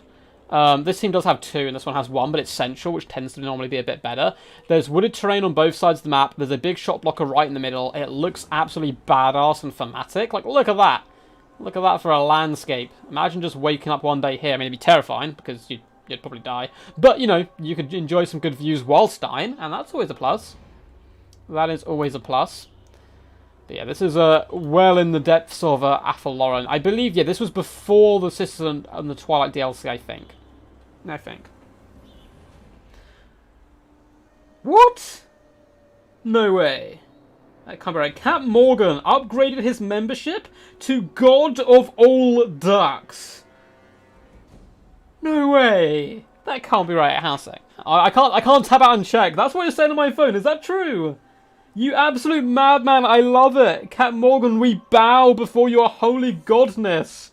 This team does have 2, and this one has 1, but it's central, which tends to normally be a bit better. There's wooded terrain on both sides of the map. There's a big shot blocker right in the middle. It looks absolutely badass and thematic. Like, look at that. Look at that for a landscape. Imagine just waking up one day here. I mean, it'd be terrifying, because you'd probably die. But, you know, you could enjoy some good views whilst dying, and that's always a plus. That is always a plus. But yeah, this is well in the depths of Athel-Loren. I believe, yeah, this was before the Sisters and the Twilight DLC, I think. I think. What? No way. That can't be right. Cap Morgan upgraded his membership to God of all Ducks. No way. That can't be right. Housing. I can't tab out and check. That's what it's saying on my phone. Is that true? You absolute madman. I love it. Cap Morgan, we bow before your holy godness.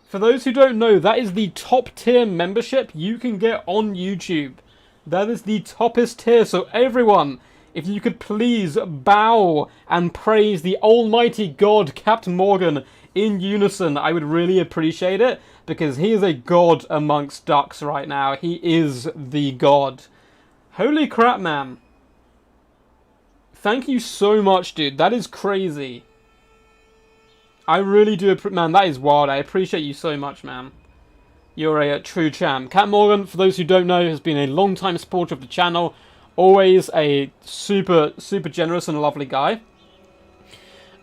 For those who don't know, that is the top tier membership you can get on YouTube. That is the toppest tier. So everyone, if you could please bow and praise the almighty god, Captain Morgan, in unison, I would really appreciate it. Because he is a god amongst ducks right now. He is the god. Holy crap, man. Thank you so much, dude. That is crazy. I really do, man, that is wild. I appreciate you so much, man. You're a true champ. Cat Morgan, for those who don't know, has been a long-time supporter of the channel. Always a super, super generous and lovely guy.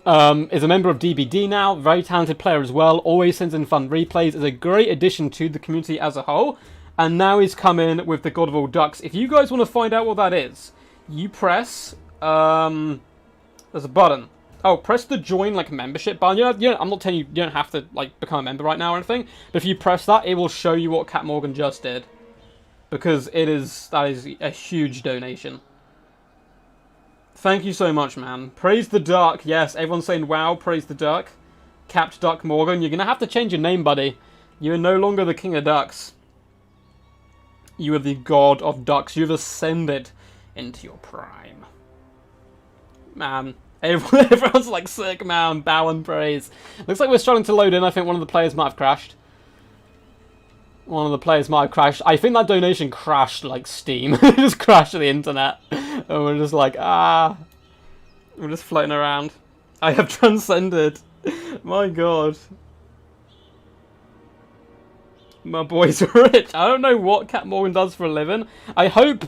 Is a member of DBD now. Very talented player as well. Always sends in fun replays. Is a great addition to the community as a whole. And now he's come in with the God of All Ducks. If you guys want to find out what that is, you press... there's a button. Oh, press the join, like, membership button. I'm not telling you, you don't have to, like, become a member right now or anything. But if you press that, it will show you what Cat Morgan just did. Because that is a huge donation. Thank you so much, man. Praise the duck. Yes, everyone's saying, wow, praise the duck. Capt Duck Morgan. You're going to have to change your name, buddy. You are no longer the king of ducks. You are the god of ducks. You've ascended into your prime. Man. Everyone's like, sick, man, bow and praise. Looks like we're struggling to load in. I think one of the players might have crashed. I think that donation crashed like Steam. It just crashed the internet. And we're just like, we're just floating around. I have transcended. My god. My boy's rich. I don't know what Cat Morgan does for a living. I hope...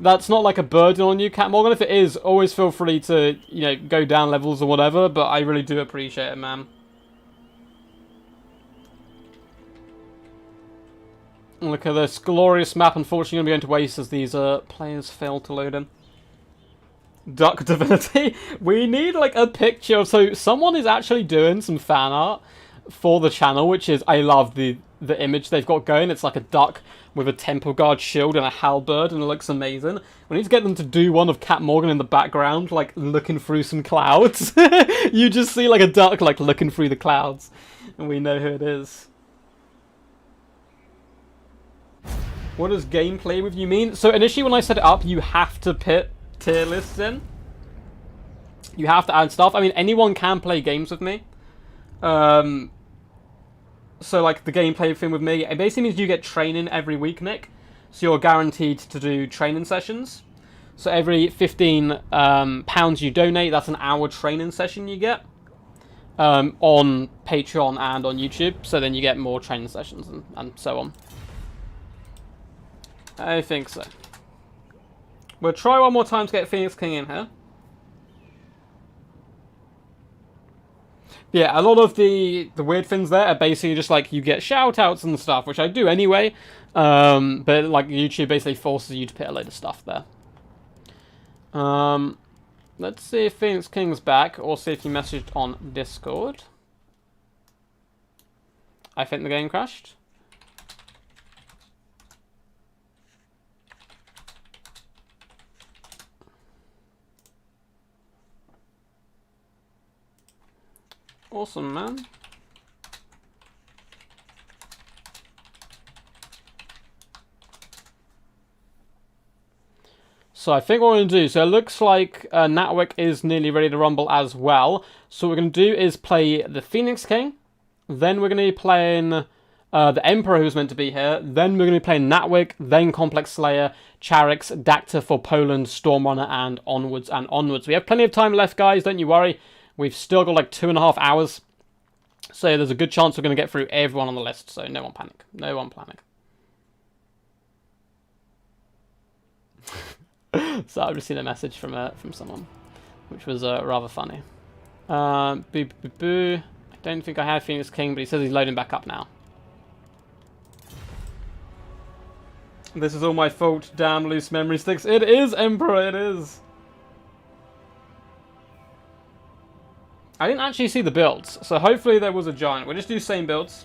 that's not like a burden on you, Cat Morgan. If it is, always feel free to, you know, go down levels or whatever, but I really do appreciate it, man. Look at this glorious map. Unfortunately, going to be going to waste as these players fail to load in. Duck Divinity. We need, like, a picture. So, someone is actually doing some fan art for the channel, which is, I love the image they've got going. It's like a duck with a Temple Guard shield and a halberd, and it looks amazing. We need to get them to do one of Cat Morgan in the background, like, looking through some clouds. You just see, like, a duck, like, looking through the clouds, and we know who it is. What does gameplay with you mean? So, initially when I set it up, you have to put tier lists in. You have to add stuff. I mean, anyone can play games with me. So, like, the gameplay thing with me, it basically means you get training every week, Nick. So you're guaranteed to do training sessions. So every £15 you donate, that's an hour training session you get. On Patreon and on YouTube. So then you get more training sessions and so on. I think so. We'll try one more time to get Phoenix King in here. Yeah, a lot of the weird things there are basically just like you get shout-outs and stuff, which I do anyway. But like YouTube basically forces you to put a load of stuff there. Let's see if Phoenix King's back, or see if he messaged on Discord. I think the game crashed. Awesome, man. So I think what we're going to do, so it looks like Natwick is nearly ready to rumble as well. So what we're going to do is play the Phoenix King. Then we're going to be playing the Emperor, who's meant to be here. Then we're going to be playing Natwick, then Complex Slayer, Charix, Dacta for Poland, Stormrunner, and onwards and onwards. We have plenty of time left, guys, don't you worry. We've still got like 2.5 hours. So there's a good chance we're going to get through everyone on the list. So no one panic. No one panic. So I've just seen a message from someone, which was rather funny. Boo, boo, boo, boo. I don't think I have Phoenix King, but he says he's loading back up now. This is all my fault. Damn loose memory sticks. It is, Emperor, it is. I didn't actually see the builds, so hopefully there was a giant. We'll just do same builds.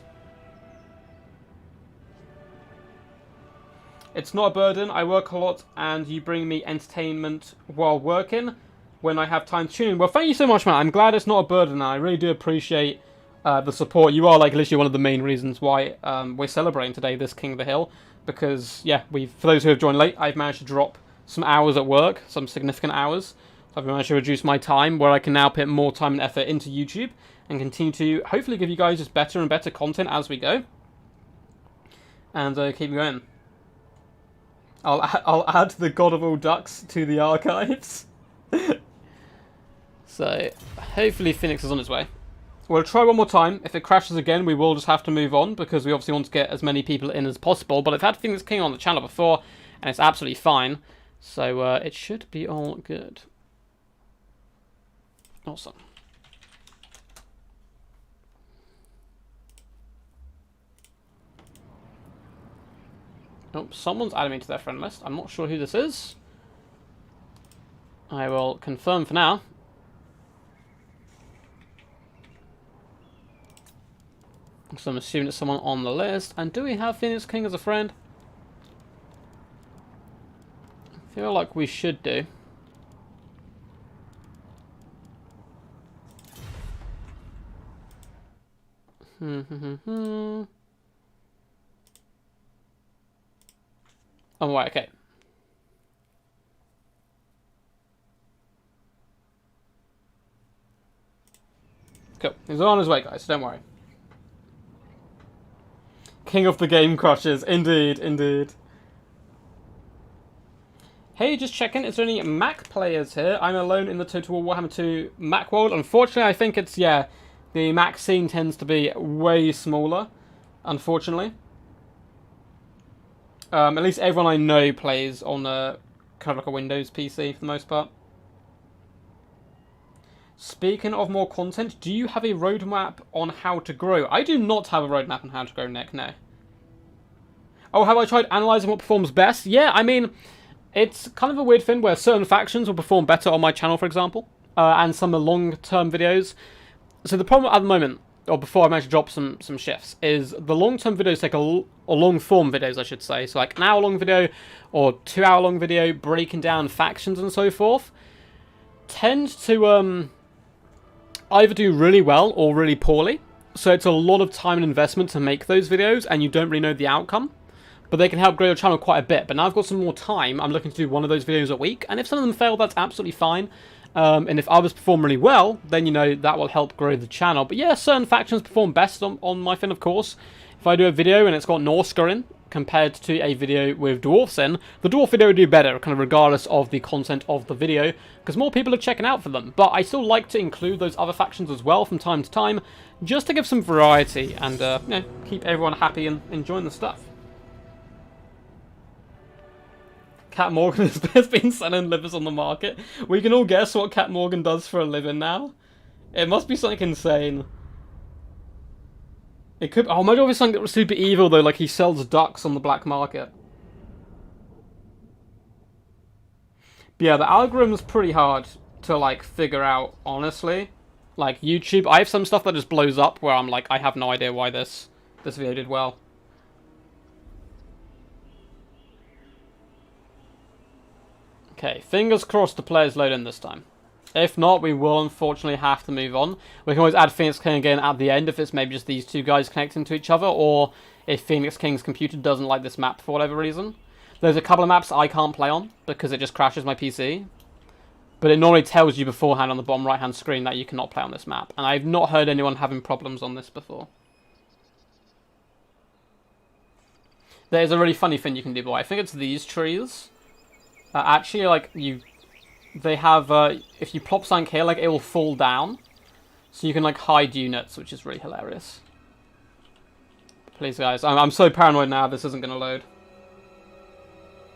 It's not a burden. I work a lot, and you bring me entertainment while working when I have time to tune in. Well, thank you so much, man. I'm glad it's not a burden. I really do appreciate the support. You are like literally one of the main reasons why we're celebrating today this King of the Hill. Because, yeah, for those who have joined late, I've managed to drop some hours at work, some significant hours. So I've managed to reduce my time, where I can now put more time and effort into YouTube and continue to hopefully give you guys just better and better content as we go. And keep going. I'll add the God of all Ducks to the archives. So hopefully Phoenix is on its way. We'll try one more time. If it crashes again, we will just have to move on, because we obviously want to get as many people in as possible. But I've had Phoenix King on the channel before, and it's absolutely fine. So it should be all good. Awesome. Oh, someone's added me to their friend list. I'm not sure who this is. I will confirm for now. So I'm assuming it's someone on the list. And do we have Phoenix King as a friend? I feel like we should do. Oh, right, okay. Cool. He's on his way, guys, don't worry. King of the game crushes. Indeed, indeed. Hey, just checking. Is there any Mac players here? I'm alone in the Total War Warhammer 2 Mac world. Unfortunately, I think it's, yeah, the Mac scene tends to be way smaller, unfortunately. At least everyone I know plays on a kind of like a Windows PC for the most part. Speaking of more content, do you have a roadmap on how to grow? I do not have a roadmap on how to grow, Nick, no. Oh, have I tried analysing what performs best? Yeah, I mean, it's kind of a weird thing where certain factions will perform better on my channel, for example, and some of the long-term videos. So the problem at the moment, or before I managed to drop some shifts, is the long-term videos take or long-form videos, I should say. So like an hour-long video or 2-hour-long video breaking down factions and so forth tend to either do really well or really poorly. So it's a lot of time and investment to make those videos, and you don't really know the outcome. But they can help grow your channel quite a bit. But now I've got some more time, I'm looking to do one of those videos a week. And if some of them fail, that's absolutely fine. And if others perform really well, then, you know, that will help grow the channel. But yeah, certain factions perform best on my thing, of course. If I do a video and it's got Norsker in, compared to a video with dwarfs in, the dwarf video would do better, kind of regardless of the content of the video, because more people are checking out for them. But I still like to include those other factions as well from time to time, just to give some variety and, you know, keep everyone happy and enjoying the stuff. Cat Morgan has been selling livers on the market. We can all guess what Cat Morgan does for a living now. It must be something insane. It could. Oh, maybe it's something super evil though, like he sells ducks on the black market. But yeah, the algorithm's pretty hard to like figure out, honestly. Like YouTube, I have some stuff that just blows up where I'm like, I have no idea why this video did well. Okay, fingers crossed the players load in this time. If not, we will unfortunately have to move on. We can always add Phoenix King again at the end if it's maybe just these two guys connecting to each other, or if Phoenix King's computer doesn't like this map for whatever reason. There's a couple of maps I can't play on because it just crashes my PC. But it normally tells you beforehand on the bottom right-hand screen that you cannot play on this map. And I've not heard anyone having problems on this before. There's a really funny thing you can do, boy. I think it's these trees. Actually, like, they have, if you plop something here, like, it will fall down. So you can, like, hide units, which is really hilarious. Please, guys. I'm so paranoid now this isn't going to load.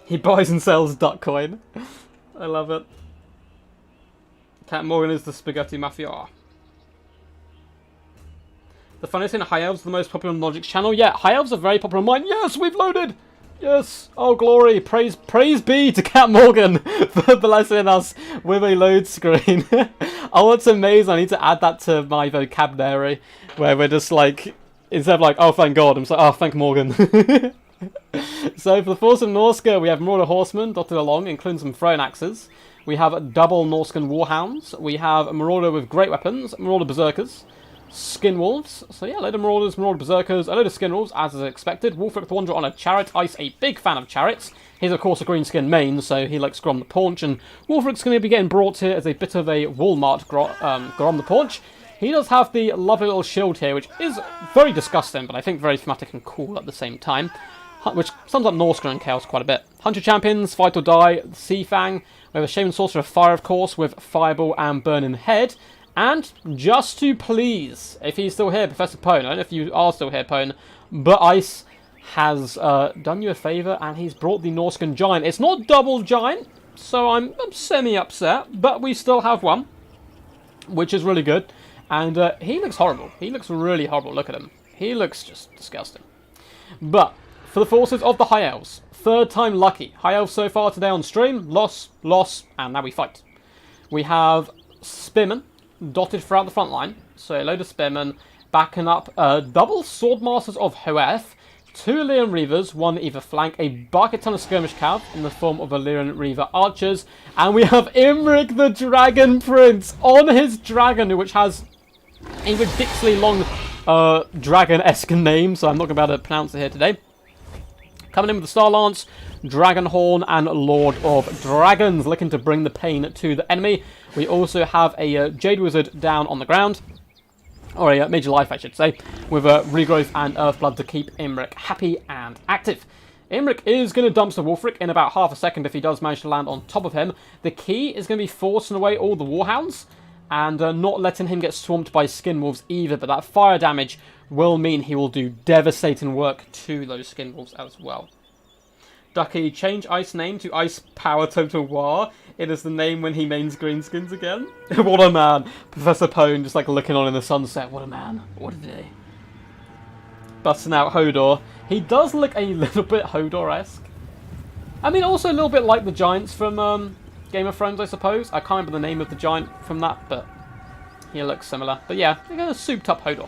He buys and sells duck coin. I love it. Cat Morgan is the spaghetti mafia. The funniest thing, High Elves are the most popular on Logic's channel. Yeah, High Elves are very popular on mine. Yes, we've loaded! Yes! Oh, glory! Praise be to Cat Morgan for blessing us with a load screen. Oh, it's amazing. I need to add that to my vocabulary, where we're just like, instead of like, oh, thank God, I'm just like, oh, thank Morgan. So, for the force of Norska, we have Marauder Horsemen dotted along, including some throwing axes. We have double Norscan Warhounds. We have a Marauder with great weapons, Marauder Berserkers, Skin Wolves. So yeah, a load of Marauders, Marauder Berserkers, a load of Skin Wolves, as is expected. Wolfric the Wanderer on a chariot. Ice, a big fan of chariots. He's of course a green skin main, so he likes Grom the Paunch, and Wolfric's going to be getting brought here as a bit of a Walmart Grom the Paunch. He does have the lovely little shield here, which is very disgusting, but I think very thematic and cool at the same time, which sums up Norscan and Chaos quite a bit. Hunter Champions, Fight or Die, Sea Fang. We have a Shaman Sorcerer of Fire, of course, with Fireball and Burning Head. And just to please, if he's still here, Professor Pone, I don't know if you are still here, Pone, but Ice has done you a favour and he's brought the Norscan Giant. It's not double giant, so I'm semi-upset, but we still have one, which is really good. And he looks horrible. He looks really horrible. Look at him. He looks just disgusting. But for the forces of the High Elves, third time lucky. High Elves so far today on stream, loss, and now we fight. We have Spearmen dotted throughout the front line. So a load of Spearmen backing up double Swordmasters of Hoeth, 2 Illyrian Reavers, 1 either flank, a bucket ton of skirmish cav in the form of Illyrian Reaver Archers, and we have Imric the Dragon Prince on his dragon, which has a ridiculously long dragon-esque name, so I'm not going to be able to pronounce it here today. Coming in with the Star Lance, Dragonhorn, and Lord of Dragons, looking to bring the pain to the enemy. We also have a Jade Wizard down on the ground, or a Major Life, I should say, with Regrowth and Earthblood to keep Imric happy and active. Imric is going to dumpster Wolfric in about half a second if he does manage to land on top of him. The key is going to be forcing away all the Warhounds, and not letting him get swamped by Skin Wolves either, but that fire damage will mean he will do devastating work to those Skin Wolves as well. Ducky, change Ice name to Ice Power Total War. It is the name when he mains Greenskins again. What a man. Professor Pone just like looking on in the sunset. What a man. What a day. Busting out Hodor. He does look a little bit Hodor-esque. I mean, also a little bit like the Giants from Game of Thrones, I suppose. I can't remember the name of the giant from that, but he looks similar. But yeah, they're going to souped up Hodor.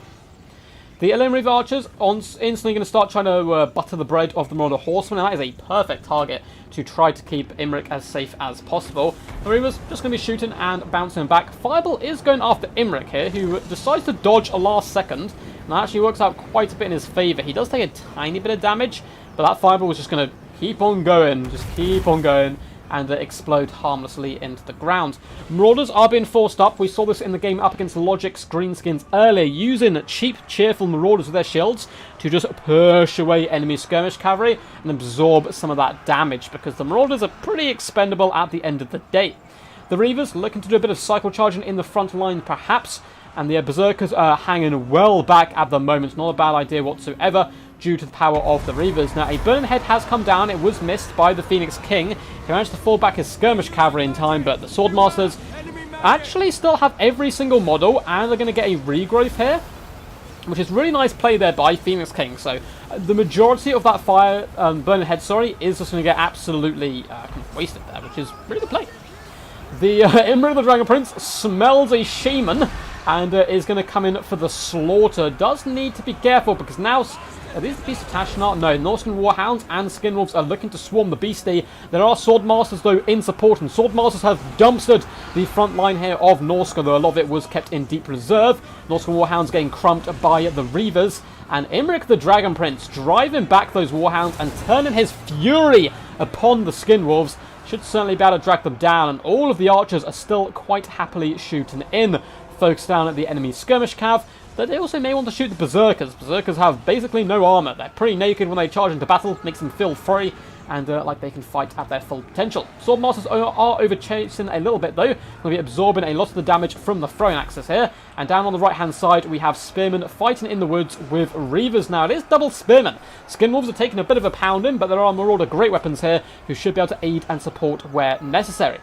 The Illyrian Reaver Archers instantly going to start trying to butter the bread of the Marauder Horsemen, and that is a perfect target to try to keep Imric as safe as possible. The Reavers just going to be shooting and bouncing back. Fireball is going after Imric here, who decides to dodge a last second, and that actually works out quite a bit in his favour. He does take a tiny bit of damage, but that Fireball is just going to keep on going, and explode harmlessly into the ground. Marauders are being forced up. We saw this in the game up against Logic's Greenskins earlier, using cheap, cheerful Marauders with their shields to just push away enemy skirmish cavalry and absorb some of that damage, because the Marauders are pretty expendable at the end of the day. The Reavers looking to do a bit of cycle charging in the front line perhaps, and the Berserkers are hanging well back at the moment. Not a bad idea whatsoever. due to the power of the Reavers. Now, a Burning Head has come down. It was missed by the Phoenix King. He managed to fall back his skirmish cavalry in time, but the Swordmasters actually still have every single model, and they're going to get a regrowth here, which is really nice play there by Phoenix King. So the majority of that Burning Head, is just going to get absolutely wasted there, which is really good play. The Imra the Dragon Prince smells a Shaman and is going to come in for the slaughter. Does need to be careful because now... Are these the Beast of Tashnar? No, Norscan Warhounds and Skinwolves are looking to swarm the Beastie. There are Swordmasters, though, in support, and Swordmasters have dumpstered the front line here of Norsca, though a lot of it was kept in deep reserve. Norscan Warhounds getting crumped by the Reavers, and Imric the Dragon Prince driving back those Warhounds and turning his fury upon the Skinwolves. Should certainly be able to drag them down, and all of the archers are still quite happily shooting in. Focus down at the enemy skirmish cav. But they also may want to shoot the Berserkers. Berserkers have basically no armor. They're pretty naked when they charge into battle, makes them feel free, and like they can fight at their full potential. Swordmasters are overchasing a little bit, though. Going to be absorbing a lot of the damage from the throwing axes here. And down on the right-hand side, we have Spearmen fighting in the woods with Reavers. Now, it is double Spearmen. Skinwolves are taking a bit of a pounding, but there are Marauder great weapons here who should be able to aid and support where necessary.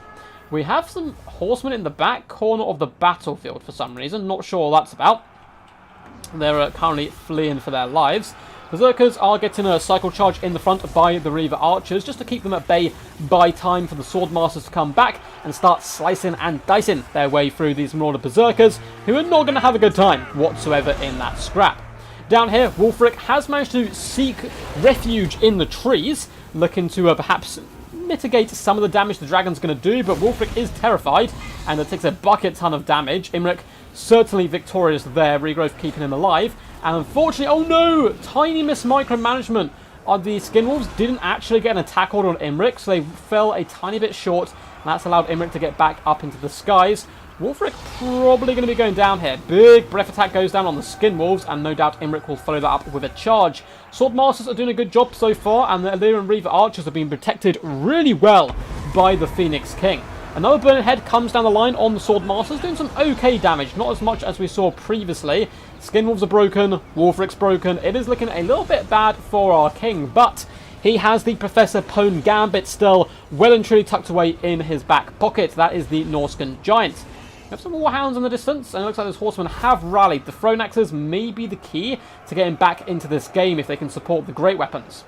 We have some horsemen in the back corner of the battlefield for some reason. Not sure what that's about. They're currently fleeing for their lives. Berserkers are getting a cycle charge in the front by the Reaver archers just to keep them at bay, buy time for the Swordmasters to come back and start slicing and dicing their way through these Marauder Berserkers, who are not going to have a good time whatsoever in that scrap. Down here, Wulfric has managed to seek refuge in the trees, looking to perhaps mitigate some of the damage the dragon's going to do, but Wulfric is terrified, and it takes a bucket ton of damage. Imric certainly victorious there, regrowth keeping him alive, and unfortunately, oh no, tiny miss micromanagement. The Skinwolves didn't actually get an attack order on Imric, so they fell a tiny bit short, and that's allowed Imric to get back up into the skies. Wulfric probably going to be going down here. Big breath attack goes down on the Skinwolves, and no doubt Imric will follow that up with a charge. Swordmasters are doing a good job so far, and the Illyrian Reaver archers have been protected really well by the Phoenix King. Another Burning Head comes down the line on the Swordmasters, doing some okay damage, not as much as we saw previously. Skinwolves are broken, Wulfric's broken. It is looking a little bit bad for our king, but he has the Professor Pone Gambit still well and truly tucked away in his back pocket. That is the Norscan Giant. We have some Warhounds in the distance, and it looks like those horsemen have rallied. The thrown axes may be the key to getting back into this game if they can support the great weapons.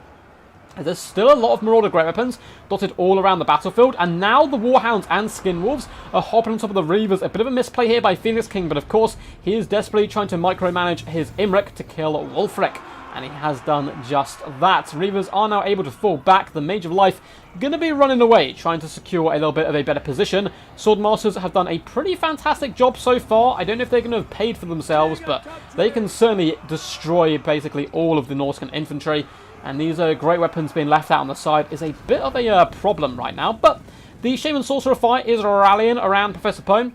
There's still a lot of Marauder great weapons dotted all around the battlefield, and now the Warhounds and Skinwolves are hopping on top of the Reavers. A bit of a misplay here by Phoenix King, but of course he is desperately trying to micromanage his Imric to kill Wulfric, and he has done just that. Reavers are now able to fall back. The Mage of Life going to be running away, trying to secure a little bit of a better position. Swordmasters have done a pretty fantastic job so far. I don't know if they're going to have paid for themselves, but they can certainly destroy basically all of the Norscan infantry. And these great weapons being left out on the side is a bit of a problem right now. But the Shaman Sorcerer fight is rallying around Professor Pone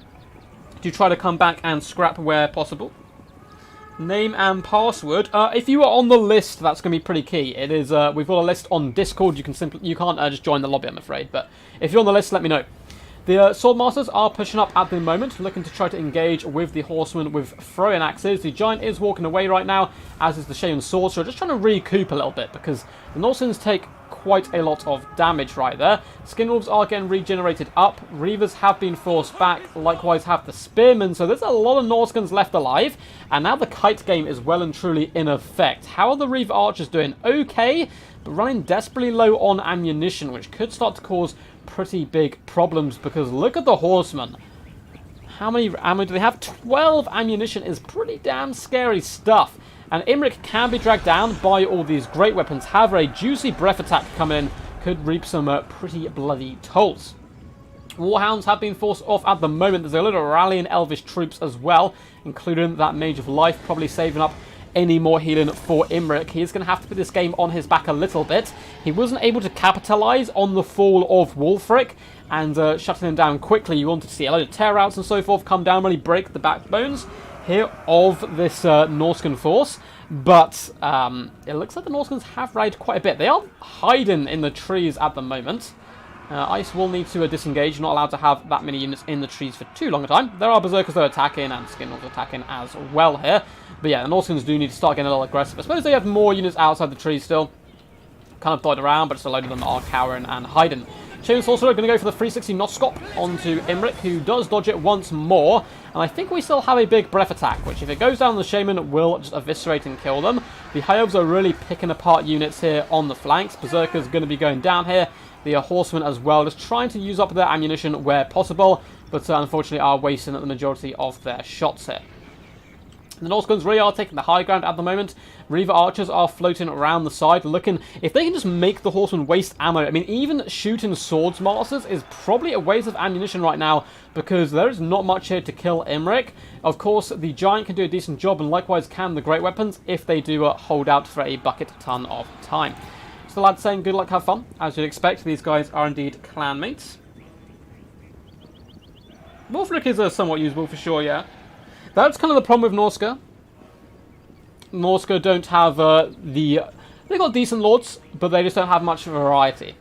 to try to come back and scrap where possible. Name and password. If you are on the list, that's going to be pretty key. It is. We've got a list on Discord. You can't just join the lobby, I'm afraid. But if you're on the list, let me know. The Swordmasters are pushing up at the moment, looking to try to engage with the Horsemen with throwing axes. The Giant is walking away right now, as is the Shaman Sorcerer, just trying to recoup a little bit, because the Norscans take quite a lot of damage right there. Skinwolves are getting regenerated up. Reavers have been forced back, likewise have the Spearmen, so there's a lot of Norscans left alive, and now the kite game is well and truly in effect. How are the Reaver Archers doing? Okay, but running desperately low on ammunition, which could start to cause pretty big problems, because look at the Horsemen. How many ammo do they have? 12 ammunition is pretty damn scary stuff. And Imric can be dragged down by all these great weapons. However, a juicy breath attack coming in could reap some pretty bloody tolls. Warhounds have been forced off at the moment. There's a little rallying Elvish troops as well, including that Mage of Life, probably saving up any more healing for Imric. He's going to have to put this game on his back a little bit. He wasn't able to capitalize on the fall of Wulfric and shutting him down quickly. You wanted to see a load of tear outs and so forth come down, really break the backbones here of this Norscan force. But it looks like the Norscans have rallied quite a bit. They are hiding in the trees at the moment. Ice will need to disengage. You're not allowed to have that many units in the trees for too long a time. There are Berserkers that are attacking and Skinwolves attacking as well here. But yeah, the Norskins do need to start getting a little aggressive. I suppose they have more units outside the trees still. Kind of dotted around, but just a load of them are cowering and hiding. Shaman Sorcerer going to go for the 360 Noskop onto Imric, who does dodge it once more. And I think we still have a big breath attack, which if it goes down, the Shaman will just eviscerate and kill them. The High Elves are really picking apart units here on the flanks. Berserker's going to be going down here. The Horsemen as well, just trying to use up their ammunition where possible, but unfortunately are wasting the majority of their shots here. The Norskins really are taking the high ground at the moment. Reaver Archers are floating around the side, looking... If they can just make the Horsemen waste ammo... I mean, even shooting Swords Masters is probably a waste of ammunition right now, because there is not much here to kill Imric. Of course, the Giant can do a decent job, and likewise can the Great Weapons, if they do hold out for a bucket ton of time. So the lad's saying good luck, have fun. As you'd expect, these guys are indeed clanmates. Wolfric is somewhat usable for sure, yeah. That's kind of the problem with Norska. Norska don't have they've got decent lords, but they just don't have much variety.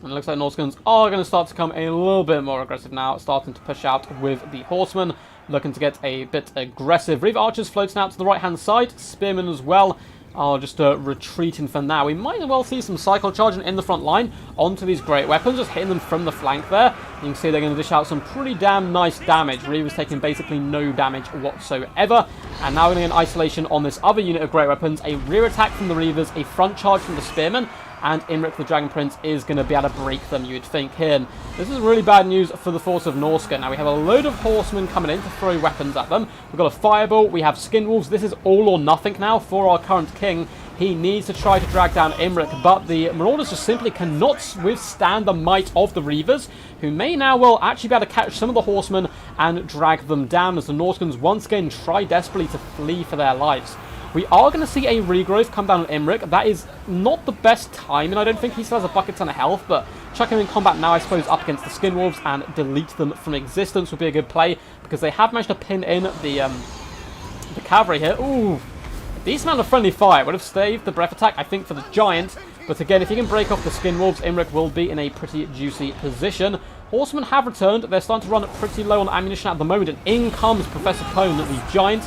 And it looks like Norskins are going to start to become a little bit more aggressive now, starting to push out with the Horsemen, looking to get a bit aggressive. Reaver Archers floating out to the right-hand side, Spearmen as well are just retreating for now. We might as well see some cycle charging in the front line onto these Great Weapons, just hitting them from the flank there. You can see they're going to dish out some pretty damn nice damage. Reaver's taking basically no damage whatsoever. And now we're going to get an isolation on this other unit of Great Weapons. A rear attack from the Reavers, a front charge from the Spearmen, and Imric the Dragon Prince is going to be able to break them, you'd think here. And this is really bad news for the force of Norska. Now we have a load of Horsemen coming in to throw weapons at them. We've got a Fireball, we have Skinwolves. This is all or nothing now for our current king. He needs to try to drag down Imric, but the Marauders just simply cannot withstand the might of the Reavers, who may now well actually be able to catch some of the Horsemen and drag them down as the Norskins once again try desperately to flee for their lives. We are going to see a regrowth come down on Imric. That is not the best time, and I don't think he still has a bucket ton of health, but chuck him in combat now, I suppose, up against the Skinwolves and delete them from existence would be a good play, because they have managed to pin in the cavalry here. Ooh, a decent amount of friendly fire. Would have saved the breath attack, I think, for the Giant, but again, if he can break off the Skinwolves, Imric will be in a pretty juicy position. Horsemen have returned. They're starting to run pretty low on ammunition at the moment, and in comes Professor Cone, the Giant,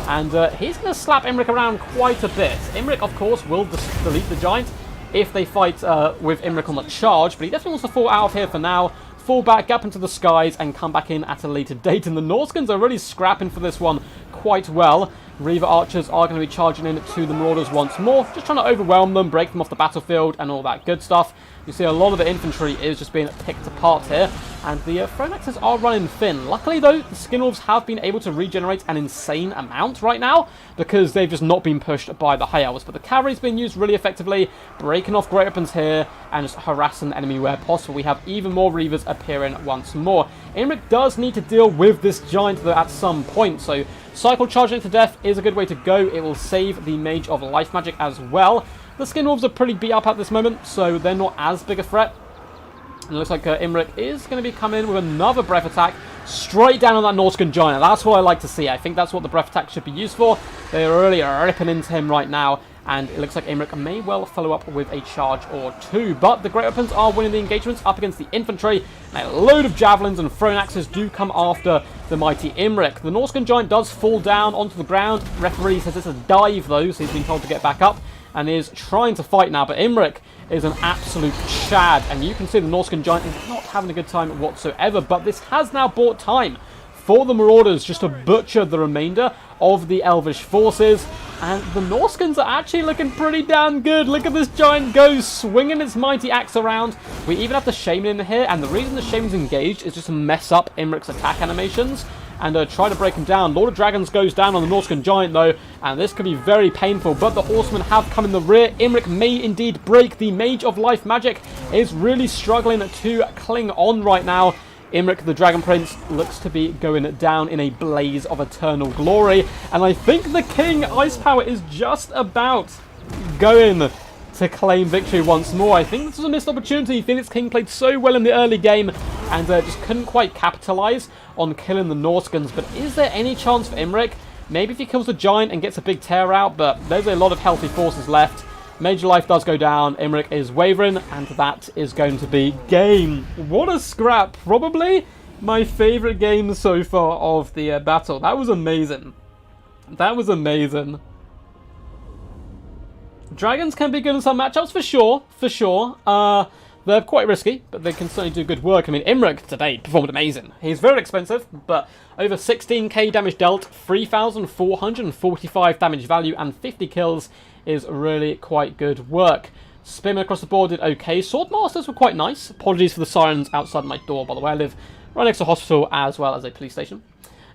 and he's going to slap Imric around quite a bit. Imric, of course, will delete the Giant if they fight with Imric on the charge, but he definitely wants to fall out of here for now, fall back up into the skies, and come back in at a later date. And the Norskins are really scrapping for this one quite well. Reaver Archers are going to be charging in to the Marauders once more, just trying to overwhelm them, break them off the battlefield, and all that good stuff. You see a lot of the infantry is just being picked apart here, and the Thronaxes are running thin. Luckily, though, the Skinwolves have been able to regenerate an insane amount right now, because they've just not been pushed by the High Elves. But the cavalry's been used really effectively, breaking off Great Weapons here, and just harassing the enemy where possible. We have even more Reavers appearing once more. Imric does need to deal with this Giant, though, at some point, so cycle charging to death is a good way to go. It will save the Mage of Life Magic as well. The Skinwolves are pretty beat up at this moment, so they're not as big a threat. And it looks like Imric is going to be coming in with another breath attack straight down on that Norscan Giant. That's what I like to see. I think that's what the breath attack should be used for. They're really ripping into him right now, and it looks like Imric may well follow up with a charge or two. But the Great Weapons are winning the engagements up against the infantry, and a load of javelins and thrown axes do come after the mighty Imric. The Norscan Giant does fall down onto the ground. Referee says it's a dive, though, so he's been told to get back up and is trying to fight now. But Imric is an absolute chad, and you can see the Norscan Giant is not having a good time whatsoever. But this has now bought time for the Marauders just to butcher the remainder of the Elvish forces, and the Norskins are actually looking pretty damn good. Look at this Giant go, swinging his mighty axe around. We even have the Shaman in here, and the reason the Shaman's engaged is just to mess up Imric's attack animations and try to break him down. Lord of Dragons goes down on the Norscan Giant, though, and this could be very painful, but the Horsemen have come in the rear. Imric may indeed break. The Mage of Life Magic is really struggling to cling on right now. Imric the Dragon Prince looks to be going down in a blaze of eternal glory, and I think the King Ice Power is just about going to claim victory once more. I think this was a missed opportunity. Phoenix King played so well in the early game and just couldn't quite capitalize on killing the Norskins. But is there any chance for Imric? Maybe if he kills the Giant and gets a big tear out, but there's a lot of healthy forces left. Major life does go down. Imric is wavering, and that is going to be game. What a scrap. Probably my favourite game so far of the battle. That was amazing. That was amazing. Dragons can be good in some matchups, for sure. For sure. They're quite risky, but they can certainly do good work. I mean, Imric today performed amazing. He's very expensive, but over 16k damage dealt, 3,445 damage value, and 50 kills is really quite good work. Spearmen across the board did okay. Swordmasters were quite nice. Apologies for the sirens outside my door, by the way. I live right next to a hospital as well as a police station.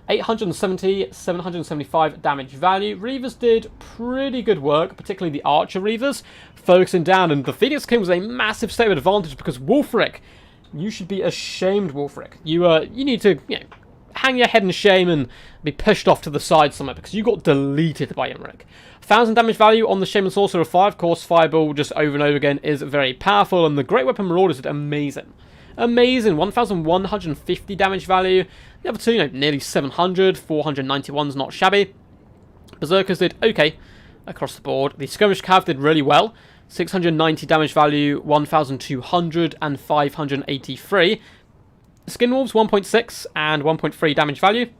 870, 775 damage value. Reavers did pretty good work, particularly the Archer Reavers, focusing down. And the Phoenix King was a massive state of advantage because Wulfric, you should be ashamed, Wulfric. You need to, hang your head in shame and be pushed off to the side somewhere because you got deleted by Imric. 1,000 damage value on the Shaman Sorcerer 5. Of course, Fireball just over and over again is very powerful, and the Great Weapon Marauders did amazing. Amazing. 1,150 damage value. The other two, nearly 700. 491's not shabby. Berserkers did okay across the board. The Skirmish Cav did really well. 690 damage value, 1,200 and 583. Skinwolves 1.6 and 1.3 damage value.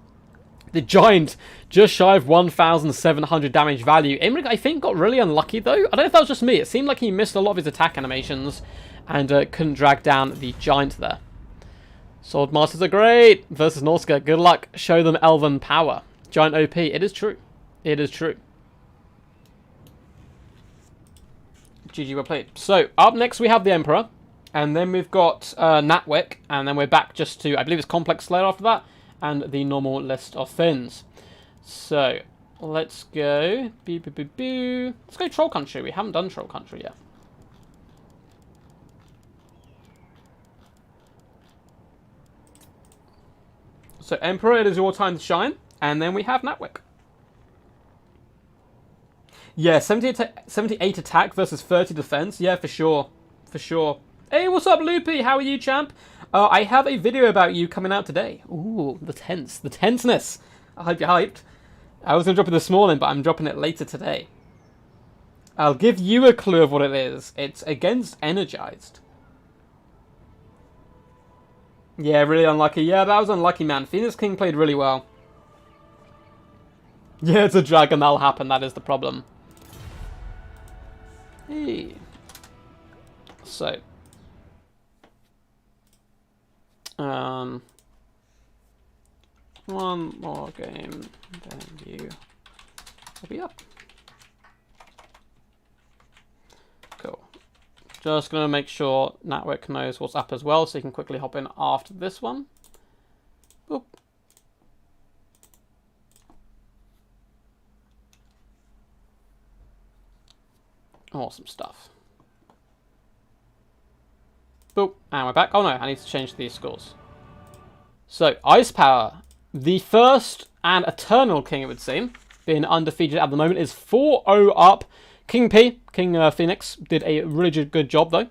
The Giant just shy of 1,700 damage value. Imric, I think, got really unlucky though. I don't know if that was just me. It seemed like he missed a lot of his attack animations and couldn't drag down the Giant there. Swordmasters are great versus Norska. Good luck. Show them Elven power. Giant OP. It is true. It is true. GG, well played. So, up next we have the Emperor. And then we've got Natwick. And then we're back just to, I believe it's Complex Slayer after that. And the normal list of Finns. So, let's go. Let's go Troll Country. We haven't done Troll Country yet. So, Emperor, it is your time to shine. And then we have Natwick. Yeah, 78 attack versus 30 defense. Yeah, for sure. For sure. Hey, what's up, Loopy? How are you, champ? I have a video about you coming out today. Ooh, the tense. The tenseness. I hope you're hyped. I was going to drop it this morning, but I'm dropping it later today. I'll give you a clue of what it is. It's against Energized. Yeah, really unlucky. Yeah, that was unlucky, man. Phoenix King played really well. Yeah, it's a dragon. That'll happen. That is the problem. Hey. So. One more game, then you will be up. Cool. Just going to make sure Natwick knows what's up as well, so you can quickly hop in after this one. Boop. Awesome stuff. Boop. And we're back. Oh no, I need to change these scores. So, Ice Power. The first and eternal king, it would seem, being undefeated at the moment, is 4-0 up. King P, King Phoenix, did a really good job, though.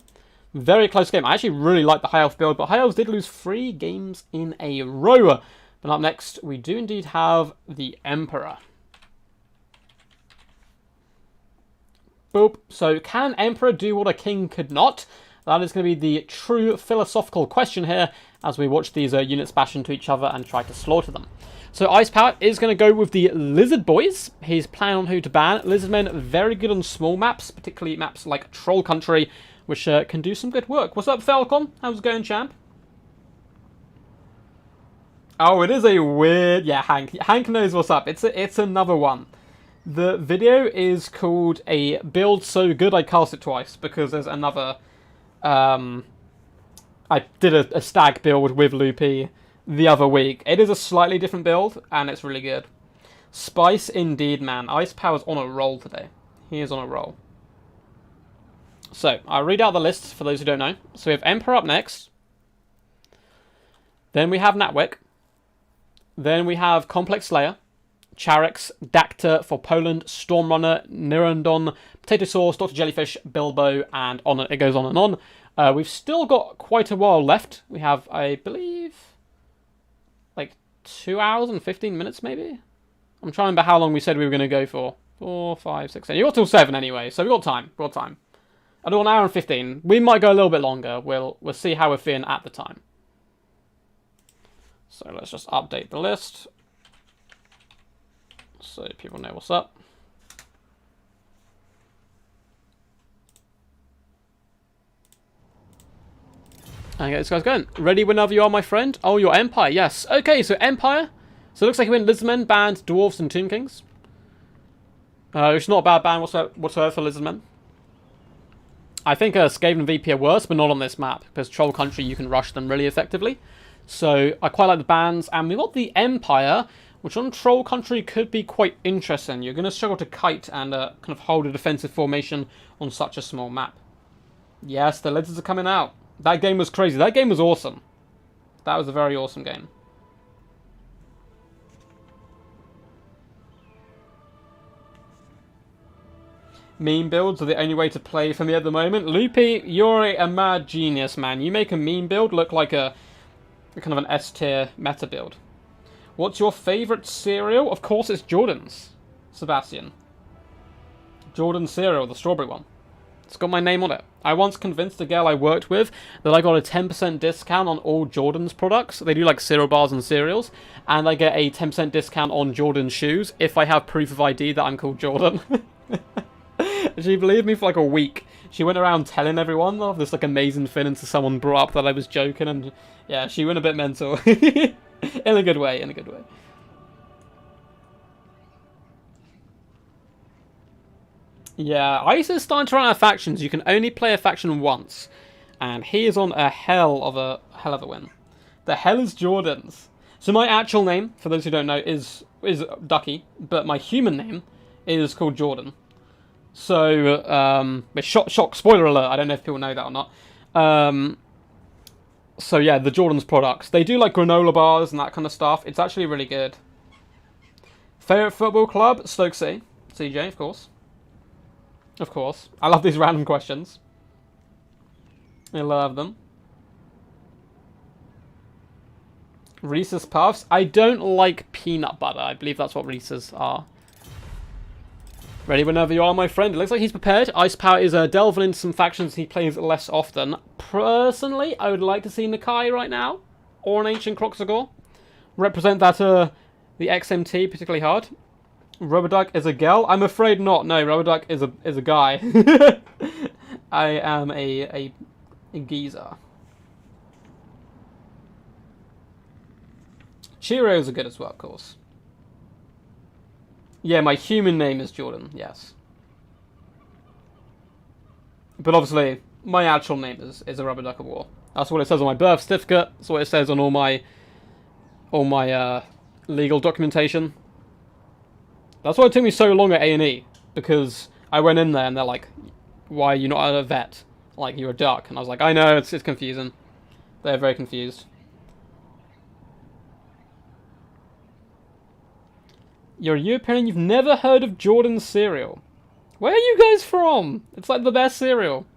Very close game. I actually really like the High Elf build, but High Elves did lose 3 games in a row. But up next, we do indeed have the Emperor. Boop. So, can Emperor do what a king could not? That is going to be the true philosophical question here as we watch these units bash into each other and try to slaughter them. So Ice Power is going to go with the Lizard Boys. He's planning on who to ban. Lizardmen, very good on small maps, particularly maps like Troll Country, which can do some good work. What's up, Falcon? How's it going, champ? Oh, it is a weird... Yeah, Hank. Hank knows what's up. It's another one. The video is called A Build So Good I Cast It Twice, because there's another... I did a stag build with Loopy the other week. It is a slightly different build, and it's really good. Spice indeed, man. Ice Power's on a roll today. He is on a roll. So, I'll read out the list for those who don't know. So we have Emperor up next. Then we have Natwick. Then we have Complex Slayer. Charix, Dacta for Poland, Stormrunner, Nirondon, Potato Sauce, Dr. Jellyfish, Bilbo, and on it goes on and on. We've still got quite a while left. We have, I believe, like 2 hours and 15 minutes maybe? I'm trying to remember how long we said we were going to go for. 4, 5, 6, 7. You got till 7 anyway, so we got time. We got time. I do an hour and 15. We might go a little bit longer. We'll see how we're feeling at the time. So let's just update the list so people know what's up. And get this guy's going. Ready whenever you are, my friend. Oh, your Empire. Yes. Okay, so Empire. So it looks like you went Lizardmen, Band, Dwarves, and Tomb Kings. Which is not a bad band whatsoever for Lizardmen. I think Skaven VP are worse, but not on this map. Because Troll Country, you can rush them really effectively. So I quite like the bands. And we've got the Empire, which on Troll Country could be quite interesting. You're going to struggle to kite and kind of hold a defensive formation on such a small map. Yes, the lizards are coming out. That game was crazy. That game was awesome. That was a very awesome game. Meme builds are the only way to play for me at the moment. Loopy, you're a mad genius, man. You make a meme build look like a kind of an S-tier meta build. What's your favourite cereal? Of course it's Jordan's, Sebastian. Jordan's cereal, the strawberry one. It's got my name on it. I once convinced a girl I worked with that I got a 10% discount on all Jordan's products. They do like cereal bars and cereals. And I get a 10% discount on Jordan's shoes if I have proof of ID that I'm called Jordan. She believed me for like a week. She went around telling everyone of this like amazing thing until someone brought up that I was joking. And yeah, she went a bit mental. In a good way, in a good way. Yeah, ISIS is starting to run out of factions. You can only play a faction once. And he is on a hell of a win. The hell is Jordan's. So my actual name, for those who don't know, is Ducky. But my human name is called Jordan. So, shock, spoiler alert, I don't know if people know that or not. So yeah, the Jordan's products. They do like granola bars and that kind of stuff. It's actually really good. Favourite football club? Stoke City. CJ, of course. Of course. I love these random questions. I love them. Reese's Puffs. I don't like peanut butter. I believe that's what Reese's are. Ready whenever you are, my friend. It looks like he's prepared. Ice Power is delving into some factions he plays less often. Personally, I would like to see Nakai right now. Or an Ancient Croxagore. Represent that, the XMT particularly hard. Rubberduck is a girl? I'm afraid not. No, Rubberduck is a guy. I am a geezer. Cheerios are good as well, of course. Yeah, my human name is Jordan, yes. But obviously, my actual name is a Rubberduck of War. That's what it says on my birth certificate. That's what it says on all my legal documentation. That's why it took me so long at A&E, because I went in there and they're like, why are you not a vet? Like, you're a duck. And I was like, I know, it's confusing. They're very confused. You're European, you've never heard of Jordan's cereal. Where are you guys from? It's like the best cereal.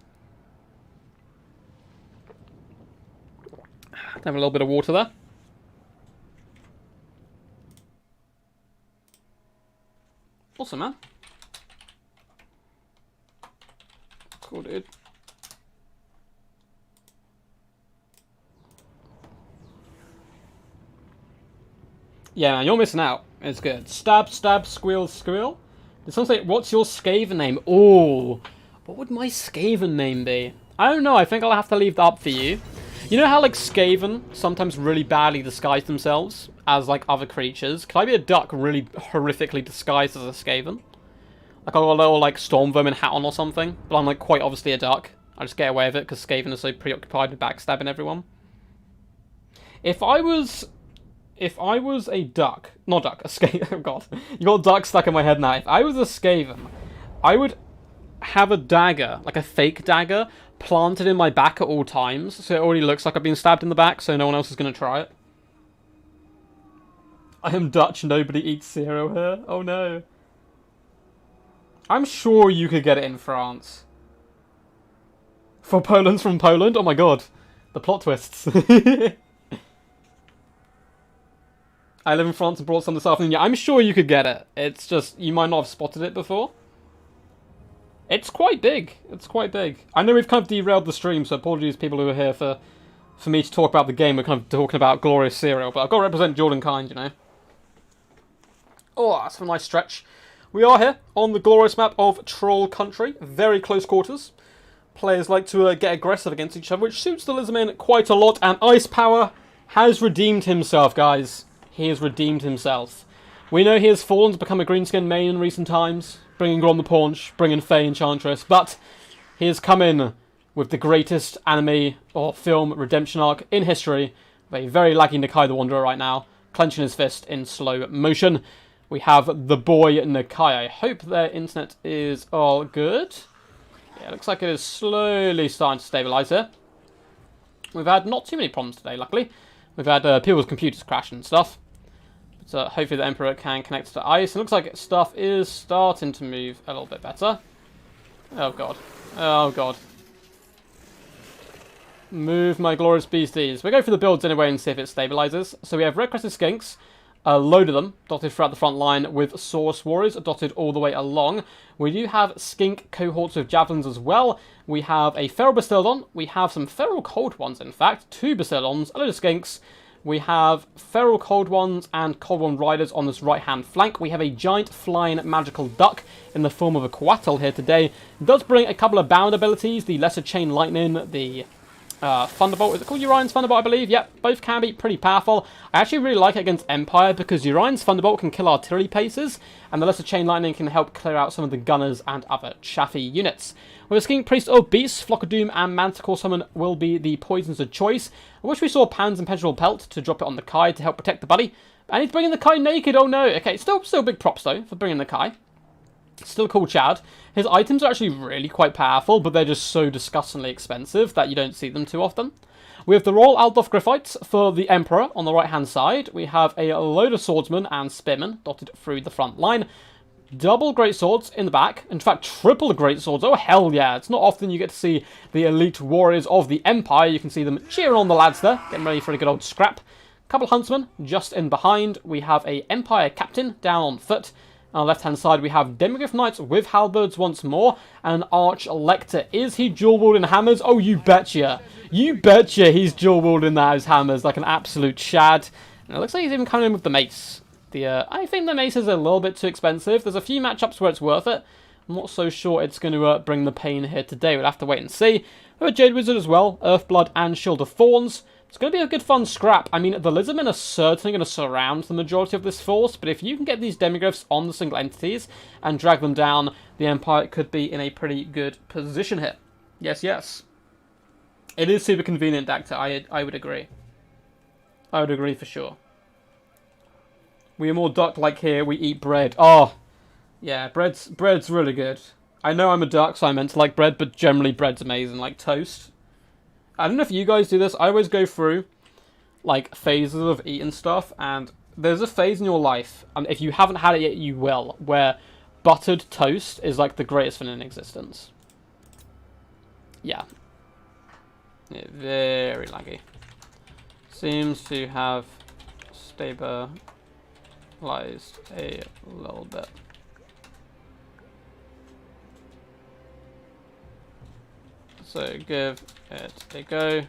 Have a little bit of water there. Awesome, man. Cool, dude. Yeah, man, you're missing out. It's good. Stab, stab, squeal, squeal. Did someone say, what's your Skaven name? Oh, what would my Skaven name be? I don't know. I think I'll have to leave that up for you. You know how, like, Skaven sometimes really badly disguise themselves as, like, other creatures? Can I be a duck really horrifically disguised as a Skaven? Like, I've got a little, like, storm vermin hat on or something, but I'm, like, quite obviously a duck. I just get away with it because Skaven is so preoccupied with backstabbing everyone. If I was a duck, not duck, a Skaven, oh god, you got duck stuck in my head now. If I was a Skaven, I would have a dagger, like a fake dagger, planted in my back at all times, so it already looks like I've been stabbed in the back, so no one else is going to try it. I am Dutch, nobody eats cereal here. Oh no. I'm sure you could get it in France. For Poland's from Poland? Oh my god. The plot twists. I live in France and brought some this afternoon. Yeah, I'm sure you could get it. It's just, you might not have spotted it before. It's quite big. It's quite big. I know we've kind of derailed the stream, so apologies people who are here for me to talk about the game. We're kind of talking about glorious cereal, but I've got to represent Jordan Kind, you know. Oh, that's a nice stretch. We are here on the glorious map of Troll Country. Very close quarters. Players like to get aggressive against each other, which suits the Lizardman quite a lot. And Ice Power has redeemed himself, guys. He has redeemed himself. We know he has fallen to become a greenskin main in recent times, bringing Grom the Paunch, bringing Faye Enchantress, but he has come in with the greatest anime or film redemption arc in history, with a very laggy Nakai the Wanderer right now, clenching his fist in slow motion. We have the boy Nakai. I hope their internet is all good. Yeah, it looks like it is slowly starting to stabilise here. We've had not too many problems today, luckily. We've had people's computers crash and stuff. But hopefully the Emperor can connect to ice. It looks like stuff is starting to move a little bit better. Oh god. Oh god. Move my glorious beasties. We'll go for the builds anyway and see if it stabilises. So we have red crested skinks. A load of them dotted throughout the front line with Saurus Warriors dotted all the way along. We do have skink cohorts with javelins as well. We have a feral Bastiladon. We have some feral cold ones, in fact. 2 Bastiladons, a load of skinks. We have feral cold ones and cold one riders on this right-hand flank. We have a giant flying magical duck in the form of a Coatl here today. It does bring a couple of bound abilities, the Lesser Chain Lightning, the Thunderbolt. Is it called Urion's Thunderbolt, I believe? Yep, both can be pretty powerful. I actually really like it against Empire because Urion's Thunderbolt can kill artillery paces, and the Lesser Chain Lightning can help clear out some of the gunners and other chaffy units. With a Skink Priest or Beast, Flock of Doom and Manticore Summon will be the poisons of choice. I wish we saw Pan's Impenetrable Pelt to drop it on the Kai to help protect the buddy. I need to bring in the Kai naked, oh no. Okay, still big props though for bringing the Kai. Still cool Chad. His items are actually really quite powerful, but they're just so disgustingly expensive that you don't see them too often. We have the Royal Aldorf Griffites for the Emperor on the right-hand side. We have a load of Swordsmen and Spearmen dotted through the front line. Double Great Swords in the back. In fact, triple Great Swords. Oh, hell yeah. It's not often you get to see the elite warriors of the Empire. You can see them cheering on the lads there, getting ready for a good old scrap. Couple of Huntsmen just in behind. We have a Empire Captain down on foot. On the left-hand side, we have Demigryph Knights with halberds once more, and an Arch Lector. Is he dual-wielding hammers? Oh, you betcha. You betcha he's dual-wielding those hammers like an absolute shad. And it looks like he's even coming in with the mace. I think the mace is a little bit too expensive. There's a few matchups where it's worth it. I'm not so sure it's going to bring the pain here today. We'll have to wait and see. We have a Jade Wizard as well, Earthblood and Shield of Thorns. It's going to be a good fun scrap. I mean, the Lizardmen are certainly going to surround the majority of this force, but if you can get these Demigryphs on the single entities and drag them down, the Empire could be in a pretty good position here. Yes, yes. It is super convenient, Dacta. I would agree. I would agree for sure. We are more duck-like here. We eat bread. Oh, yeah, bread's really good. I know I'm a duck, so I meant to like bread, but generally bread's amazing, like toast. I don't know if you guys do this. I always go through, like, phases of eating stuff, and there's a phase in your life, and if you haven't had it yet, you will, where buttered toast is, like, the greatest thing in existence. Yeah. Very laggy. Seems to have stabilized a little bit. So give it a go.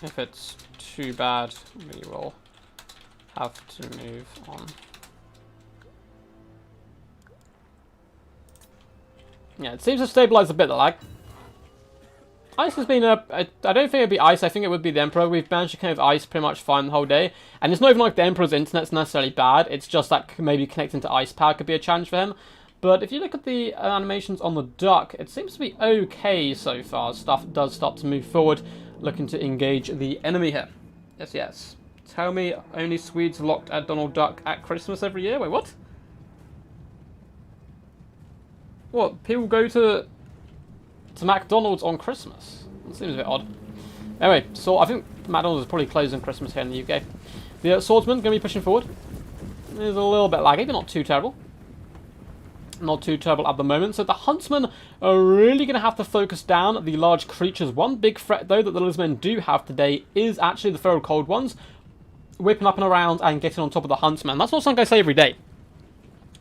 If it's too bad, we will have to move on. Yeah, it seems to stabilize a bit, the lag. Ice has been I don't think it'd be Ice, I think it would be the Emperor. We've managed to kind of Ice pretty much fine the whole day. And it's not even like the Emperor's internet's necessarily bad. It's just that maybe connecting to Ice Power could be a challenge for him. But if you look at the animations on the duck, it seems to be okay so far. Stuff does start to move forward, looking to engage the enemy here. Yes, yes. Tell me only Swedes locked at Donald Duck at Christmas every year? Wait, what? What? People go to McDonald's on Christmas? That seems a bit odd. Anyway, so I think McDonald's is probably closed on Christmas here in the UK. The swordsman going to be pushing forward. It is a little bit laggy, but not too terrible. Not too terrible at the moment. So the huntsmen are really going to have to focus down the large creatures. One big threat, though, that the lizardmen do have today is actually the feral cold ones. whipping up and around and getting on top of the Huntsman. That's not something I say every day.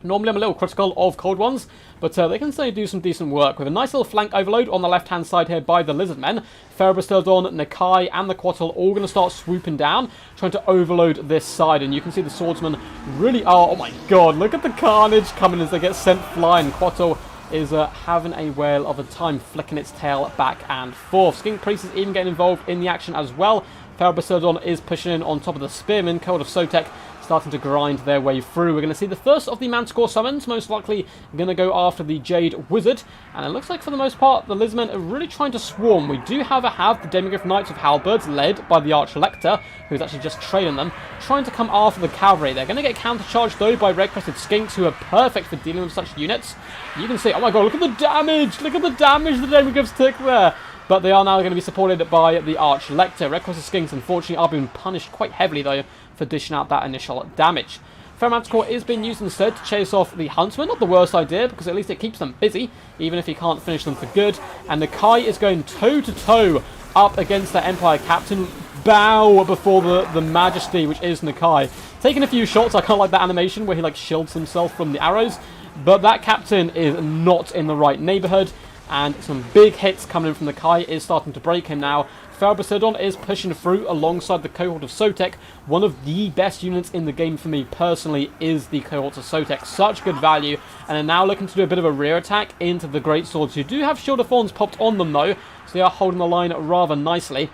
Normally I'm a little critical of Cold Ones, but they can certainly do some decent work with a nice little flank overload on the left-hand side here by the Lizardmen. Ferrobastildon, Nakai, and the Quattle all going to start swooping down, trying to overload this side, and you can see the Swordsmen really are... Oh my god, look at the carnage coming as they get sent flying. Quattle is having a whale of a time flicking its tail back and forth. Skink Priest is even getting involved in the action as well. Ferrobastildon is pushing in on top of the Spearmen. Cold of Sotek starting to grind their way through. We're going to see the first of the Manticore summons, most likely going to go after the Jade Wizard, and it looks like for the most part the Lizardmen are really trying to swarm. We do have the Demigryph Knights of Halberds, led by the Arch-Elector, who's actually just trailing them, trying to come after the cavalry. They're going to get countercharged though by red-crested Skinks, who are perfect for dealing with such units. You can see, oh my god, look at the damage! Look at the damage the Demigryphs took there! But they are now going to be supported by the Arch-Elector. Red-crested Skinks, unfortunately, are being punished quite heavily though for dishing out that initial damage. Ferromanticore is being used instead to chase off the Huntsman. Not the worst idea, because at least it keeps them busy, even if you can't finish them for good. And Nakai is going toe-to-toe up against the Empire Captain. Bow before the majesty, which is Nakai. Taking a few shots, I kind of like that animation where he like shields himself from the arrows. But that Captain is not in the right neighborhood. And some big hits coming in from Nakai is starting to break him now. Ferrobastildon is pushing through alongside the cohort of Sotek. One of the best units in the game for me personally is the cohort of Sotek. Such good value. And are now looking to do a bit of a rear attack into the Great Swords, who do have Shield of Thorns popped on them though. So they are holding the line rather nicely.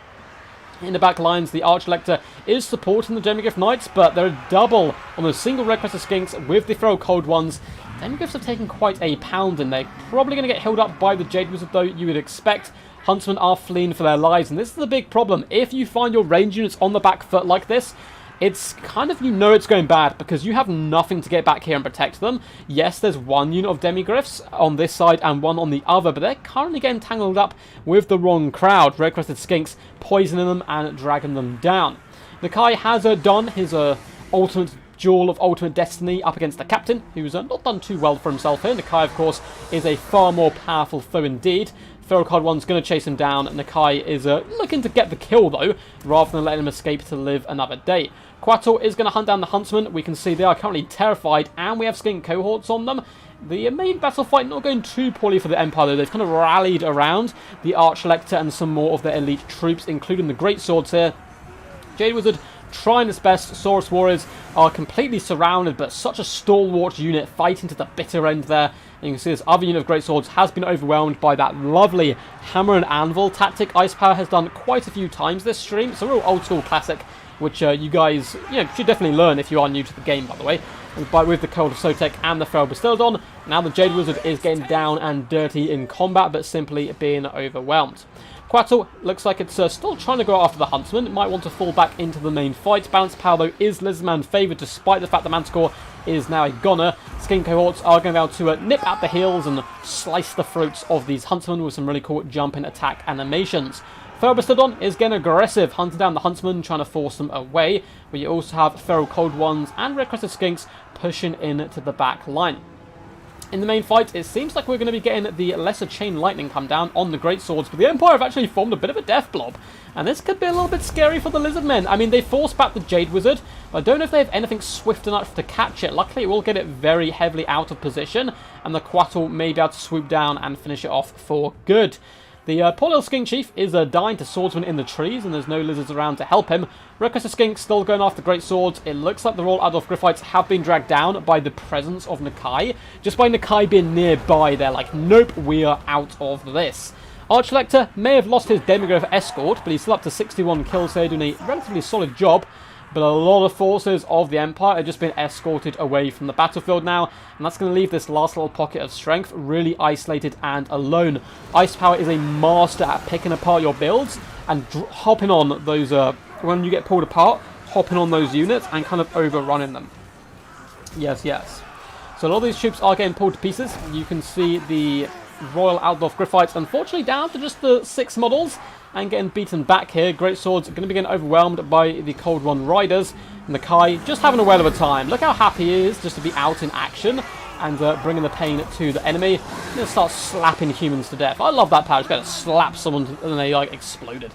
In the back lines, the Arch-Elector is supporting the Demigryph Knights, but they're double on the single red-crested Skinks with the Feral Cold Ones. Demigryphs have taken quite a pounding. They're probably going to get held up by the Jade Wizard, though, you would expect. Huntsmen are fleeing for their lives, and this is the big problem. If you find your range units on the back foot like this, it's kind of, you know it's going bad, because you have nothing to get back here and protect them. Yes, there's one unit of Demigryphs on this side and one on the other, but they're currently getting tangled up with the wrong crowd. Red-crested Skinks poisoning them and dragging them down. Nakai has done his ultimate duel of ultimate destiny up against the Captain, who's not done too well for himself here. Nakai, of course, is a far more powerful foe indeed. Feral Card 1's going to chase him down. Nakai is looking to get the kill, though, rather than letting him escape to live another day. Quattle is going to hunt down the Huntsman. We can see they are currently terrified, and we have Skink cohorts on them. The main battle fight not going too poorly for the Empire, though. They've kind of rallied around the Arch-Elector and some more of their elite troops, including the Great Swords here. Jade Wizard trying its best. Saurus Warriors are completely surrounded, but such a stalwart unit fighting to the bitter end there. And you can see this other unit of Great Swords has been overwhelmed by that lovely hammer and anvil tactic Ice Power has done quite a few times this stream. It's a real old school classic, which you guys should definitely learn if you are new to the game, by the way. But with the Cold of Sotek and the Ferrobastildon, now the Jade Wizard is getting down and dirty in combat, but simply being overwhelmed. Quattle looks like it's still trying to go after the Huntsman. It might want to fall back into the main fight. Balance Power, though, is Lizardman favoured, despite the fact that Manticore is now a goner. Skink cohorts are going to be able to nip at the heels and slice the throats of these Huntsmen with some really cool jumping attack animations. Ferrobastildon is getting aggressive, hunting down the Huntsman, trying to force them away. But you also have Feral Cold Ones and Red-Crested Skinks pushing into the back line. In the main fight, it seems like we're going to be getting the Lesser Chain Lightning come down on the Great Swords, but the Empire have actually formed a bit of a death blob, and this could be a little bit scary for the Lizardmen. I mean, they forced back the Jade Wizard, but I don't know if they have anything swift enough to catch it. Luckily, it will get it very heavily out of position, and the Quattle may be able to swoop down and finish it off for good. The poor little Skink Chief is dying to swordsmen in the trees, and there's no lizards around to help him. Red-crested Skink still going after Great Swords. It looks like the Royal Adolf Gryphites have been dragged down by the presence of Nakai. Just by Nakai being nearby, they're like, nope, we are out of this. Arch-Elector may have lost his Demigryph escort, but he's still up to 61 kills here, doing a relatively solid job. But a lot of forces of the Empire are just being escorted away from the battlefield now, and that's going to leave this last little pocket of strength really isolated and alone. Ice Power is a master at picking apart your builds and hopping on those, when you get pulled apart, hopping on those units and kind of overrunning them. Yes, yes. So a lot of these troops are getting pulled to pieces. You can see the Royal Adolf Gryphites, unfortunately, down to just the 6 models. And getting beaten back here. Great Swords are going to be getting overwhelmed by the Cold One Riders. And Nakai just having a whale of a time. Look how happy he is just to be out in action and bringing the pain to the enemy. He's going to start slapping humans to death. I love that power. He's going to slap someone and they like exploded.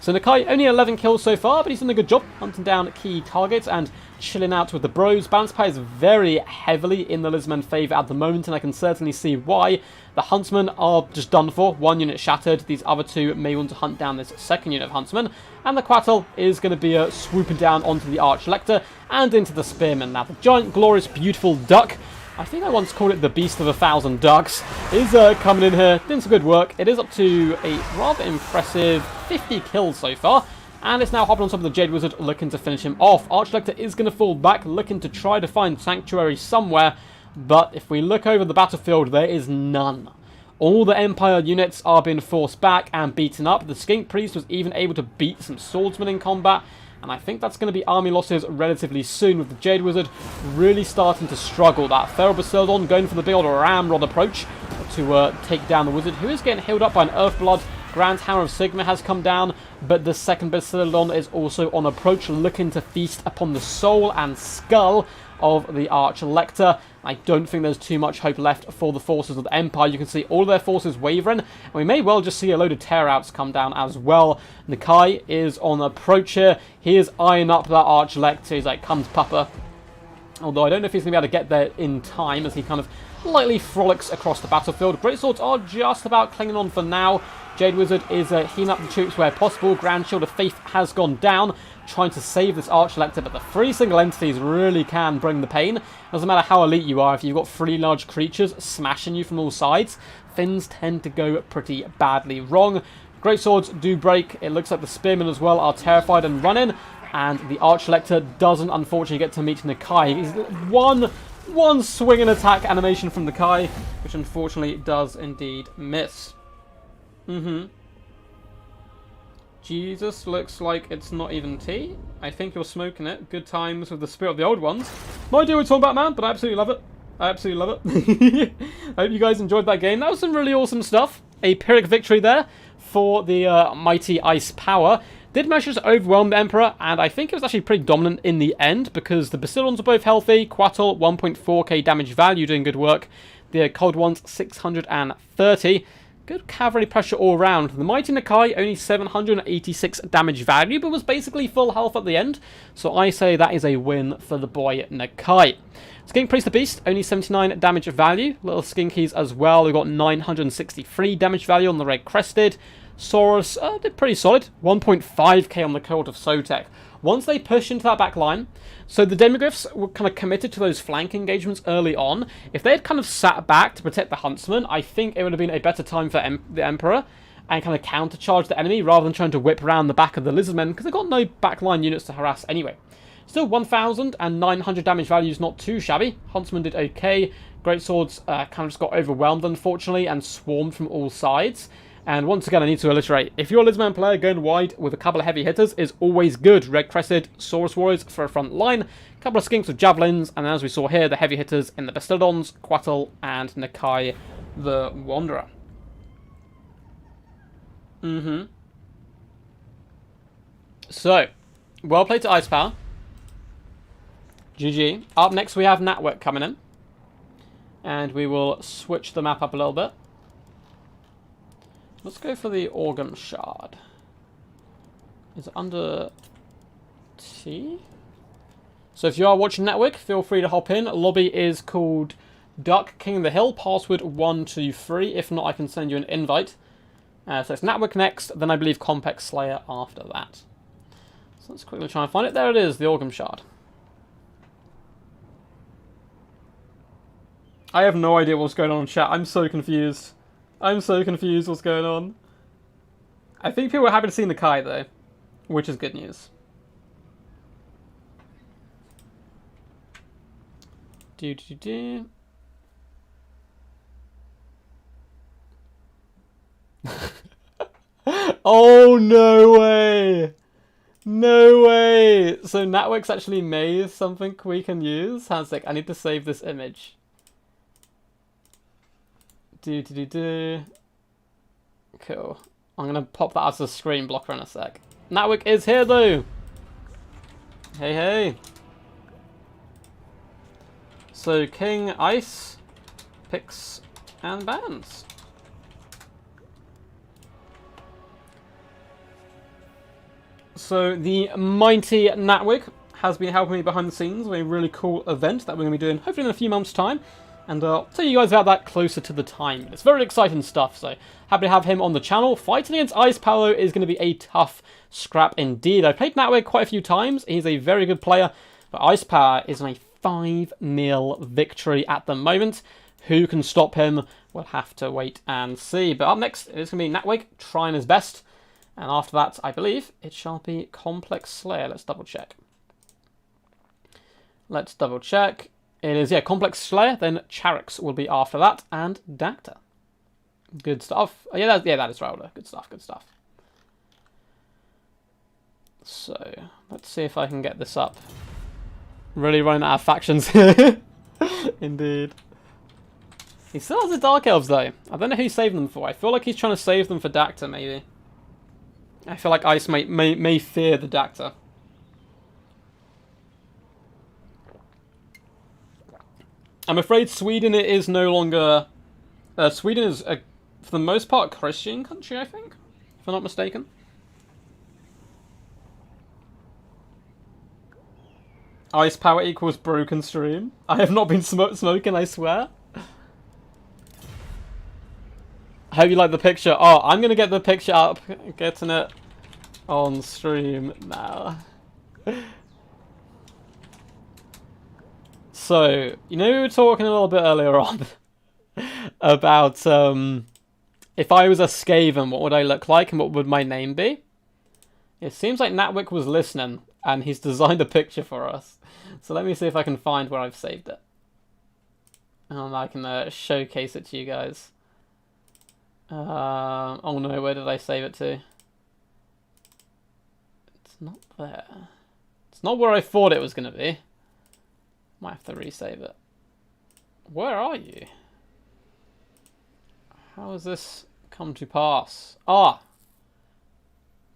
So Nakai, only 11 kills so far, but he's done a good job hunting down key targets and chilling out with the bros. Balance power is very heavily in the Lizardmen favour at the moment, and I can certainly see why. The Huntsmen are just done for. One unit shattered. These other two may want to hunt down this second unit of Huntsmen. And the Quattle is going to be swooping down onto the Archlector and into the Spearmen. Now, the giant, glorious, beautiful duck, I think I once called it the Beast of 1,000 Ducks, is coming in here, doing some good work. It is up to a rather impressive 50 kills so far. And it's now hopping on top of the Jade Wizard, looking to finish him off. Archlector is going to fall back, looking to try to find Sanctuary somewhere. But if we look over the battlefield, there is none. All the Empire units are being forced back and beaten up. The Skink Priest was even able to beat some swordsmen in combat. And I think that's going to be army losses relatively soon, with the Jade Wizard really starting to struggle. That Feral Bastiladon going for the big old ramrod approach to take down the Wizard, who is getting healed up by an Earthblood. Grand Hammer of Sigma has come down, but the second Bastiladon is also on approach, looking to feast upon the soul and skull of the Archlector. I don't think there's too much hope left for the forces of the Empire. You can see all their forces wavering, and we may well just see a load of tear-outs come down as well. Nakai is on approach here. He is eyeing up that Archlector. He's like, "Comes, Papa." Although I don't know if he's going to be able to get there in time, as he kind of lightly frolics across the battlefield. Greatswords are just about clinging on for now. Jade Wizard is healing up the troops where possible. Grand Shield of Faith has gone down, trying to save this Archlector, but the 3 single entities really can bring the pain. Doesn't matter how elite you are, if you've got 3 large creatures smashing you from all sides, things tend to go pretty badly wrong. Greatswords do break. It looks like the Spearmen as well are terrified and running, and the Archlector doesn't unfortunately get to meet Nakai. He's one swing and attack animation from Nakai, which unfortunately does indeed miss. Jesus, looks like it's not even tea. I think you're smoking it. Good times with the spirit of the old ones. No idea what we're talking about, man, but I absolutely love it. I absolutely love it. I hope you guys enjoyed that game. That was some really awesome stuff. A Pyrrhic victory there for the mighty Ice Power. Did manage to overwhelm the Emperor, and I think it was actually pretty dominant in the end, because the Bastiladons are both healthy. Quattle, 1.4k damage value, doing good work. The Cold Ones, 630. Good cavalry pressure all around. The mighty Nakai, only 786 damage value, but was basically full health at the end. So I say that is a win for the boy Nakai. Skink Priest the Beast, only 79 damage value. Little Skinkies as well. We've got 963 damage value on the Red Crested. Saurus did pretty solid. 1.5k on the Court of Sotek. Once they pushed into that back line, so the Demigryphs were kind of committed to those flank engagements early on. If they had kind of sat back to protect the Huntsman, I think it would have been a better time for the Emperor and kind of countercharge the enemy rather than trying to whip around the back of the Lizardmen, because they've got no backline units to harass anyway. Still, 1,900 damage value is not too shabby. Huntsman did okay. Greatswords kind of just got overwhelmed, unfortunately, and swarmed from all sides. And once again, I need to illustrate, if you're a Lizardman player, going wide with a couple of heavy hitters is always good. Red Crested, Saurus Warriors for a front line, a couple of Skinks with Javelins, and as we saw here, the heavy hitters in the Bastiladons, Quattle, and Nakai the Wanderer. So, well played to Ice Power. GG. Up next, we have Network coming in. And we will switch the map up a little bit. Let's go for the Organ Shard. Is it under T? So if you are watching Network, feel free to hop in. Lobby is called Duck King of the Hill, password 123. If not, I can send you an invite. So it's Network next, then I believe Complex Slayer after that. So let's quickly try and find it. There it is, the Organ Shard. I have no idea what's going on in chat. I'm so confused. I'm so confused what's going on. I think people are happy to see Nakai, though, which is good news. Oh, no way! No way! So Network's actually made something we can use? Hansik, I need to save this image. Cool. I'm gonna pop that as a screen blocker in a sec. Network is here though! Hey, hey! So, King, Ice, picks, and bans. So the mighty Natwig has been helping me behind the scenes with a really cool event that we're going to be doing hopefully in a few months' time. And I'll tell you guys about that closer to the time. It's very exciting stuff, so happy to have him on the channel. Fighting against Ice Power is going to be a tough scrap indeed. I've played Natwig quite a few times. He's a very good player, but Ice Power is on a 5-0 victory at the moment. Who can stop him? We'll have to wait and see. But up next, it's going to be Natwig trying his best. And after that, I believe, it shall be Complex Slayer. Let's double check. Let's double check. It is, yeah, Complex Slayer, then Charix will be after that, and Dacta. Good stuff. Oh, yeah, that is Rowler. Good stuff, good stuff. So, let's see if I can get this up. Really running out of factions here. Indeed. He still has the Dark Elves, though. I don't know who he's saving them for. I feel like he's trying to save them for Dacta, maybe. I feel like Ice may fear the Dacta. I'm afraid Sweden is no longer... Sweden is, for the most part, a Christian country, I think, if I'm not mistaken. Ice Power equals broken stream. I have not been smoking, I swear. I hope you like the picture. Oh, I'm going to get the picture up. Getting it on stream now. So, you know, we were talking a little bit earlier on about if I was a Skaven, what would I look like and what would my name be? It seems like Natwig was listening and he's designed a picture for us. So let me see if I can find where I've saved it. And I can showcase it to you guys. Oh no, where did I save it to? It's not there. It's not where I thought it was going to be. Might have to resave it. Where are you? How has this come to pass? Ah!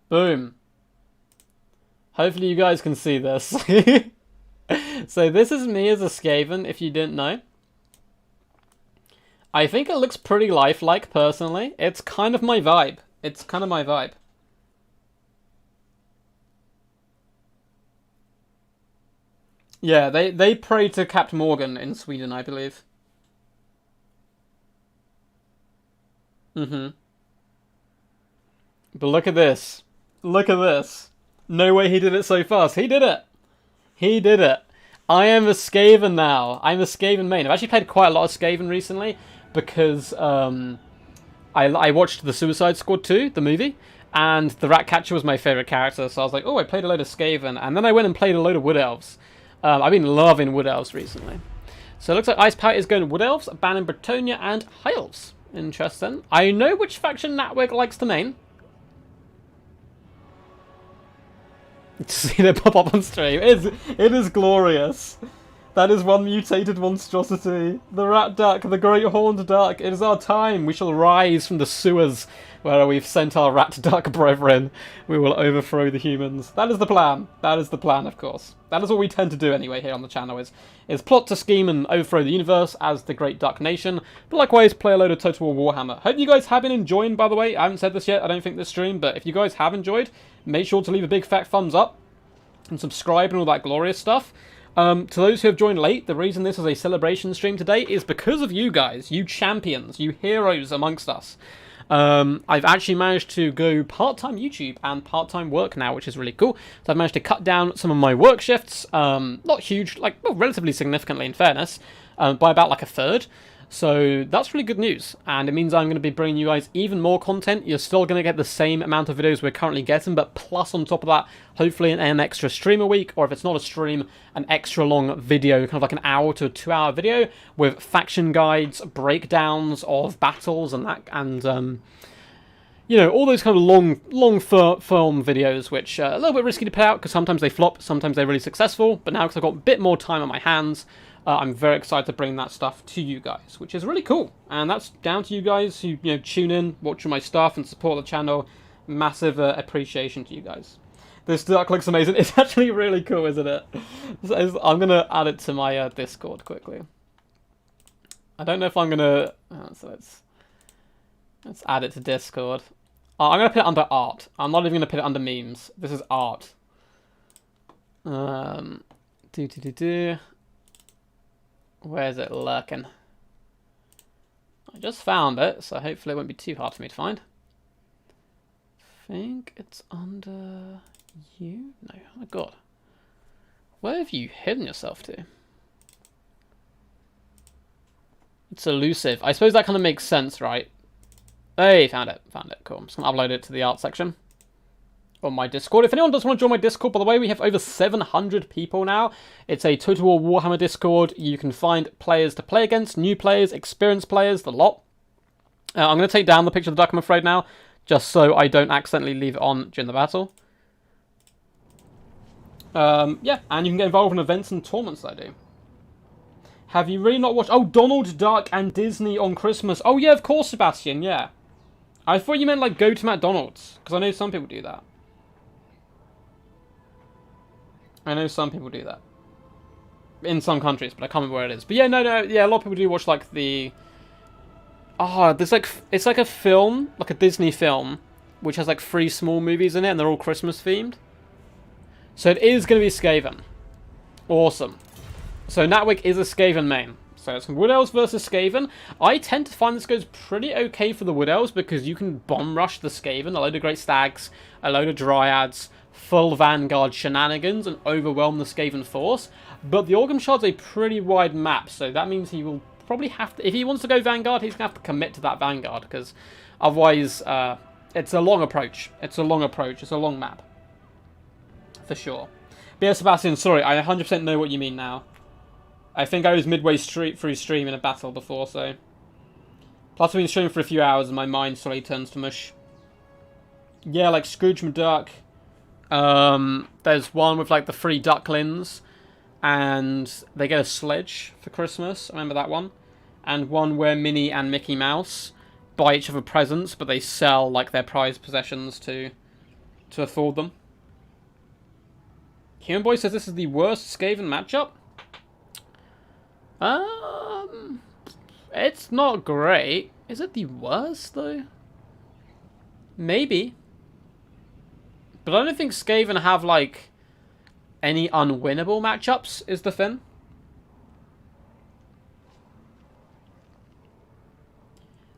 Boom. Hopefully you guys can see this. So this is me as a Skaven, if you didn't know. I think it looks pretty lifelike, personally. It's kind of my vibe. It's kind of my vibe. Yeah, they pray to Captain Morgan in Sweden, I believe. But look at this. Look at this. No way he did it so fast. He did it. He did it. I am a Skaven now. I'm a Skaven main. I've actually played quite a lot of Skaven recently because I watched the Suicide Squad 2, the movie, and the Ratcatcher was my favourite character, so I was like, oh, I played a load of Skaven, and then I went and played a load of Wood Elves. I've been loving Wood Elves recently. So it looks like Ice Power is going to Wood Elves, banning Bretonia and High Elves. Interesting. I know which faction Natwig likes to main. See them pop up on stream. It is glorious. That is one mutated monstrosity. The Rat Duck, the Great Horned Duck. It is our time. We shall rise from the sewers where we've sent our Rat Duck brethren. We will overthrow the humans. That is the plan. That is the plan, of course. That is what we tend to do anyway here on the channel, is plot to scheme and overthrow the universe as the Great Duck Nation, but likewise play a load of Total War Warhammer. Hope you guys have been enjoying, by the way. I haven't said this yet, I don't think, this stream, but if you guys have enjoyed, make sure to leave a big fat thumbs up and subscribe and all that glorious stuff. To those who have joined late, the reason this is a celebration stream today is because of you guys, you champions, you heroes amongst us. I've actually managed to go part-time YouTube and part-time work now, which is really cool. So I've managed to cut down some of my work shifts, not huge, like, well, relatively significantly in fairness, by about like a third. So that's really good news, and it means I'm going to be bringing you guys even more content. You're still going to get the same amount of videos we're currently getting, but plus on top of that, hopefully an extra stream a week, or if it's not a stream, an extra long video, kind of like an hour to a 2-hour video with faction guides, breakdowns of battles, and that, and you know, all those kind of long film videos, which are a little bit risky to put out because sometimes they flop, sometimes they're really successful. But now, because I've got a bit more time on my hands, I'm very excited to bring that stuff to you guys, which is really cool. And that's down to you guys who, you know, tune in, watch my stuff, and support the channel. Massive appreciation to you guys. This duck looks amazing. It's actually really cool, isn't it? I'm gonna add it to my Discord quickly. I don't know if I'm gonna. So let's add it to Discord. I'm going to put it under art. I'm not even going to put it under memes. This is art. Where's it lurking? I just found it, so hopefully it won't be too hard for me to find. I think it's under you? No, oh god. Where have you hidden yourself to? It's elusive. I suppose that kind of makes sense, right? Hey, found it. Found it. Cool. I'm just going to upload it to the art section on my Discord. If anyone does want to join my Discord, by the way, we have over 700 people now. It's a Total War Warhammer Discord. You can find players to play against, new players, experienced players, the lot. I'm going to take down the picture of the duck, I'm afraid, now, just so I don't accidentally leave it on during the battle. Yeah, and you can get involved in events and tournaments that I do. Have you really not watched... Oh, Donald Duck and Disney on Christmas. Oh, yeah, of course, Sebastian, yeah. I thought you meant, like, go to McDonald's, because I know some people do that. I know some people do that. In some countries, but I can't remember where it is. But yeah, no, yeah, a lot of people do watch, like, the... Oh, there's, like, it's like a film, like a Disney film, which has, like, 3 small movies in it, and they're all Christmas-themed. So it is going to be Skaven. Awesome. So Natwick is a Skaven main. So it's Wood Elves versus Skaven. I tend to find this goes pretty okay for the Wood Elves because you can bomb rush the Skaven, a load of Great Stags, a load of Dryads, full Vanguard shenanigans, and overwhelm the Skaven force. But the Orgrim Shard's a pretty wide map, so that means he will probably have to... If he wants to go Vanguard, he's going to have to commit to that Vanguard, because otherwise it's a long approach. It's a long approach. It's a long map. For sure. But yeah, Sebastian, sorry, I 100% know what you mean now. I think I was midway through stream in a battle before, so... Plus I've been streaming for a few hours and my mind slowly turns to mush. Yeah, like Scrooge McDuck. There's one with like the 3 ducklings. And they get a sledge for Christmas. I remember that one. And one where Minnie and Mickey Mouse buy each other presents, but they sell like their prized possessions to afford them. Human Boy says this is the worst Skaven matchup. It's not great. Is it the worst, though? Maybe. But I don't think Skaven have, like, any unwinnable matchups, is the thing.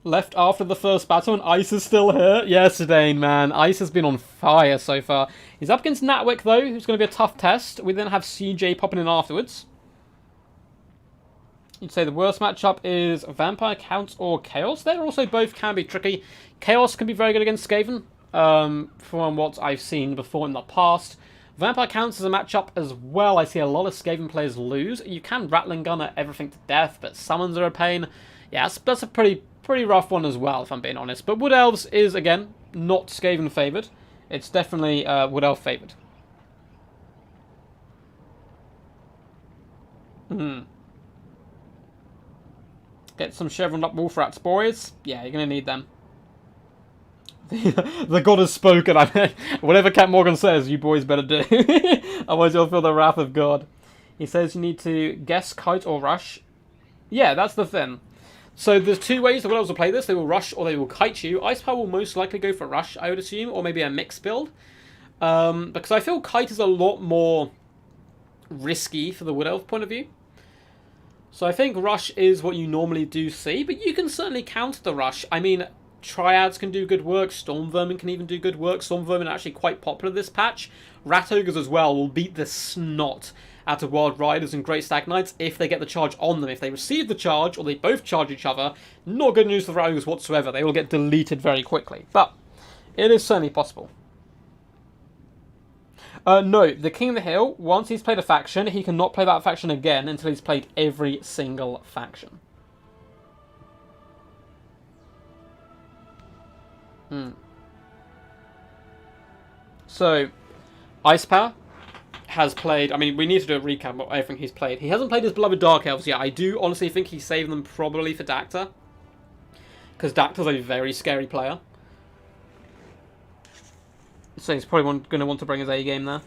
Left after the first battle and Ice is still here. Yeah, Sedaine, man. Ice has been on fire so far. He's up against Natwick, though, who's going to be a tough test. We then have CJ popping in afterwards. You'd say the worst matchup is Vampire Counts or Chaos. They also both can be tricky. Chaos can be very good against Skaven, from what I've seen before in the past. Vampire Counts is a matchup as well. I see a lot of Skaven players lose. You can Rattling Gunner everything to death, but summons are a pain. Yeah, that's a pretty rough one as well, if I'm being honest. But Wood Elves is, again, not Skaven favoured. It's definitely Wood Elf favoured. Get some chevroned up wolf rats, boys. Yeah, you're going to need them. The god has spoken. I mean, whatever Cat Morgan says, you boys better do. Otherwise you'll feel the wrath of God. He says you need to guess, kite, or rush. Yeah, that's the thing. So there's 2 ways the Wood Elves will play this. They will rush or they will kite you. Icepower will most likely go for rush, I would assume, or maybe a mixed build. Because I feel kite is a lot more risky for the Wood Elf point of view. So I think rush is what you normally do see, but you can certainly counter the rush. I mean, Triads can do good work, Storm Vermin can even do good work. Storm Vermin are actually quite popular this patch. Rat Ogres as well will beat the snot out of Wild Riders and Great Stag Knights if they get the charge on them. If they receive the charge, or they both charge each other, not good news for the Rat Ogres whatsoever. They will get deleted very quickly. But it is certainly possible. No, the King of the Hill, once he's played a faction, he cannot play that faction again until he's played every single faction. So, Icepower has played... I mean, we need to do a recap of everything he's played. He hasn't played his beloved Dark Elves yet. I do honestly think he's saving them probably for Dactyr. Because Dactyr's a very scary player. So he's probably going to want to bring his A-game there.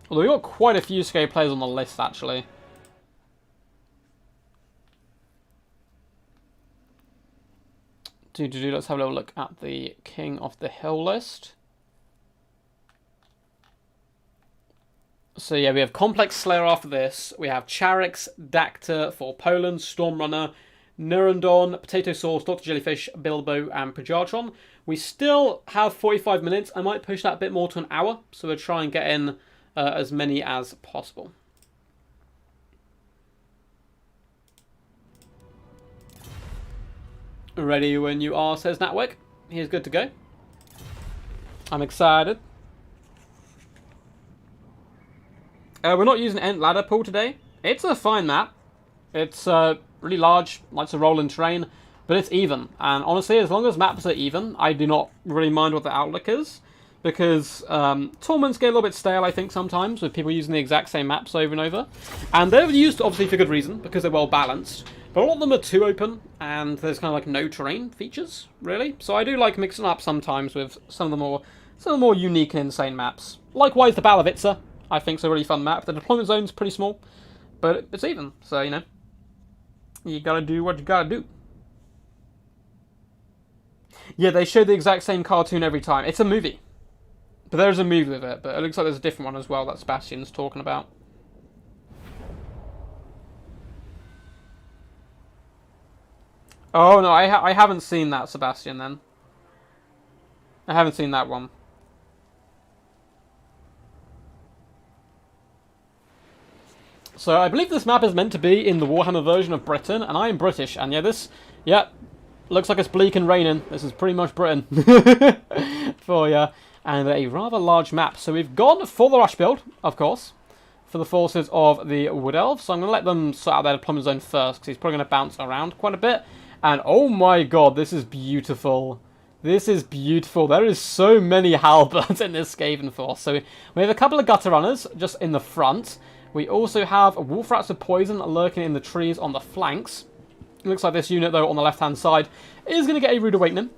Although we've got quite a few scary players on the list, actually. Let's have a little look at the King of the Hill list. So yeah, we have Complex Slayer after this. We have Charix, Dactyr for Poland, Stormrunner, Nurendon, Potato Sauce, Dr. Jellyfish, Bilbo, and Prajartron. We still have 45 minutes. I might push that a bit more to an hour, so we'll try and get in as many as possible. Ready when you are, says Natwick. He's good to go. I'm excited. We're not using Ent Ladder Pool today. It's a fine map. It's really large, likes to roll in terrain, but it's even. And honestly, as long as maps are even, I do not really mind what the outlook is. Because tournaments get a little bit stale, I think, sometimes, with people using the exact same maps over and over. And they're used, obviously, for good reason, because they're well balanced. But a lot of them are too open, and there's kind of like no terrain features, really. So I do like mixing up sometimes with some of the more unique and insane maps. Likewise, the Balavitsa, I think, is a really fun map. The deployment zone's pretty small, but it's even. So, you know, you gotta do what you gotta do. Yeah, they show the exact same cartoon every time. It's a movie. But there's a movie with it, but it looks like there's a different one as well that Sebastian's talking about. Oh, no, I haven't seen that, Sebastian, then. I haven't seen that one. So, I believe this map is meant to be in the Warhammer version of Britain, and I am British, and yeah, looks like it's bleak and raining. This is pretty much Britain. For you. And a rather large map. So we've gone for the rush build, of course, for the forces of the Wood Elves. So I'm going to let them sort out their deployment zone first, because he's probably going to bounce around quite a bit. And oh my god, this is beautiful. This is beautiful. There is so many halberds in this Skaven force. So we have a couple of gutter runners just in the front. We also have wolf rats of poison lurking in the trees on the flanks. It looks like this unit, though, on the left-hand side is going to get a rude awakening.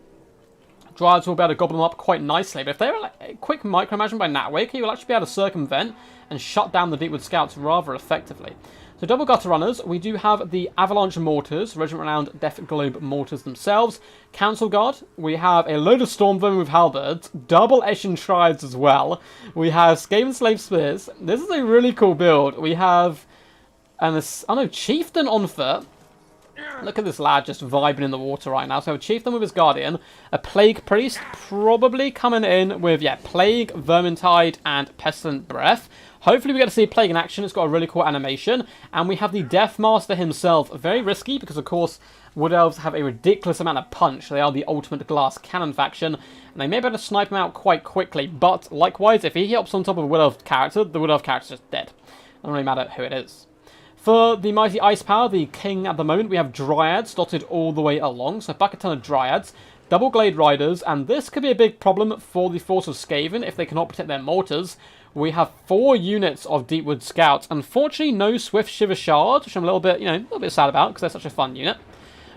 Dryads will be able to gobble them up quite nicely, but if they're like a quick micromanagement by Natwick, he will actually be able to circumvent and shut down the Deepwood Scouts rather effectively. So double gutter runners, we do have the Avalanche Mortars, regiment-renowned Death Globe Mortars themselves. Council Guard, we have a load of Storm Vermin with halberds, double Eshin Triads as well. We have Skaven Slave Spears. This is a really cool build. We have Chieftain on foot. Look at this lad just vibing in the water right now. So a Chieftain with his Guardian, a Plague Priest, probably coming in with, Plague, Vermintide, and Pestilent Breath. Hopefully we get to see Plague in action. It's got a really cool animation. And we have the Death Master himself. Very risky because, of course, Wood Elves have a ridiculous amount of punch. They are the ultimate glass cannon faction. And they may be able to snipe him out quite quickly. But, likewise, if he hops on top of a Wood Elf character, the Wood Elf character is just dead. Doesn't really matter who it is. For the Mighty Ice Power, the King at the moment, we have Dryads dotted all the way along. So back a ton of Dryads, double Glade Riders, and this could be a big problem for the force of Skaven if they cannot protect their mortars. We have 4 units of Deepwood Scouts. Unfortunately, no Swift Shiver Shard, which I'm a little bit sad about because they're such a fun unit.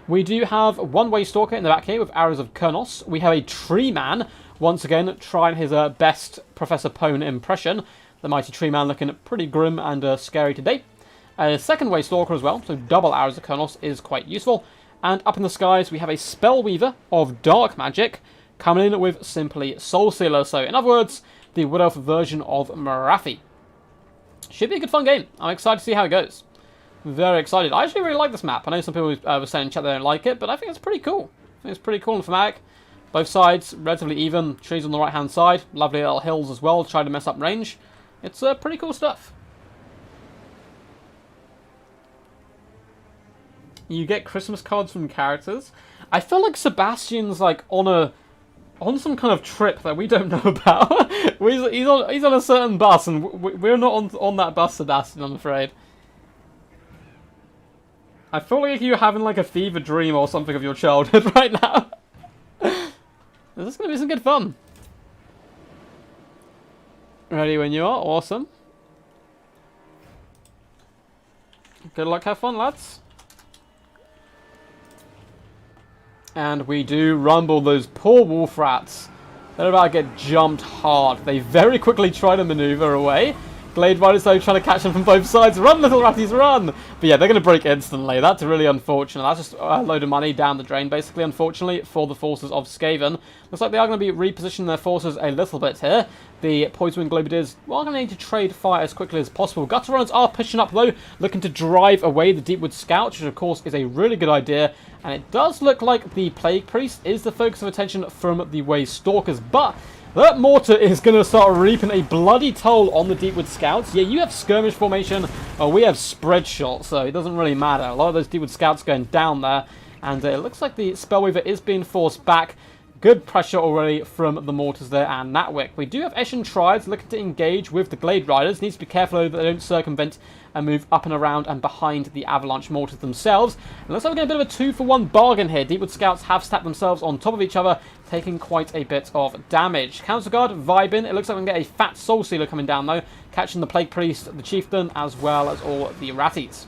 We do have 1 Waystalker in the back here with Arrows of Kurnos. We have a Tree Man, once again trying his best Professor Pone impression. The Mighty Tree Man looking pretty grim and scary today. A second Waystalker as well, so double Arrows of Kurnos is quite useful. And up in the skies, we have a Spellweaver of Dark Magic coming in with simply Soul Sealer. So, in other words, the Wood Elf version of Marathi. Should be a good fun game. I'm excited to see how it goes. Very excited. I actually really like this map. I know some people were saying in chat they don't like it, but I think it's pretty cool. I think it's pretty cool and thematic. Both sides, relatively even. Trees on the right-hand side. Lovely little hills as well, trying to mess up range. It's pretty cool stuff. You get Christmas cards from characters. I feel like Sebastian's like on some kind of trip that we don't know about. he's on a certain bus, and we're not on that bus, Sebastian, I'm afraid. I feel like you're having like a fever dream or something of your childhood right now. This is going to be some good fun. Ready when you are. Awesome. Good luck, have fun, lads. And we do rumble those poor wolf rats. They're about to get jumped hard. They very quickly try to maneuver away. Glade Riders, though, trying to catch them from both sides. Run, little ratties, run! But yeah, they're going to break instantly. That's really unfortunate. That's just a load of money down the drain, basically, unfortunately, for the forces of Skaven. Looks like they are going to be repositioning their forces a little bit here. The Poison Wing Globadiers are going to need to trade fire as quickly as possible. Gutter Runners are pushing up, though, looking to drive away the Deepwood Scouts, which, of course, is a really good idea. And it does look like the Plague Priest is the focus of attention from the Way Stalkers, but that mortar is going to start reaping a bloody toll on the Deepwood Scouts. Yeah, you have skirmish formation, we have spread shot, so it doesn't really matter. A lot of those Deepwood Scouts going down there, and it looks like the Spellweaver is being forced back. Good pressure already from the mortars there and Natwick. We do have Eshin Triads looking to engage with the Glade Riders. Needs to be careful though that they don't circumvent and move up and around and behind the Avalanche mortars themselves. And looks like we're getting a bit of a 2-for-1 bargain here. Deepwood Scouts have stacked themselves on top of each other, taking quite a bit of damage. Council Guard vibing. It looks like we can get a fat Soul Sealer coming down though, catching the Plague Priest, the Chieftain, as well as all the Ratties.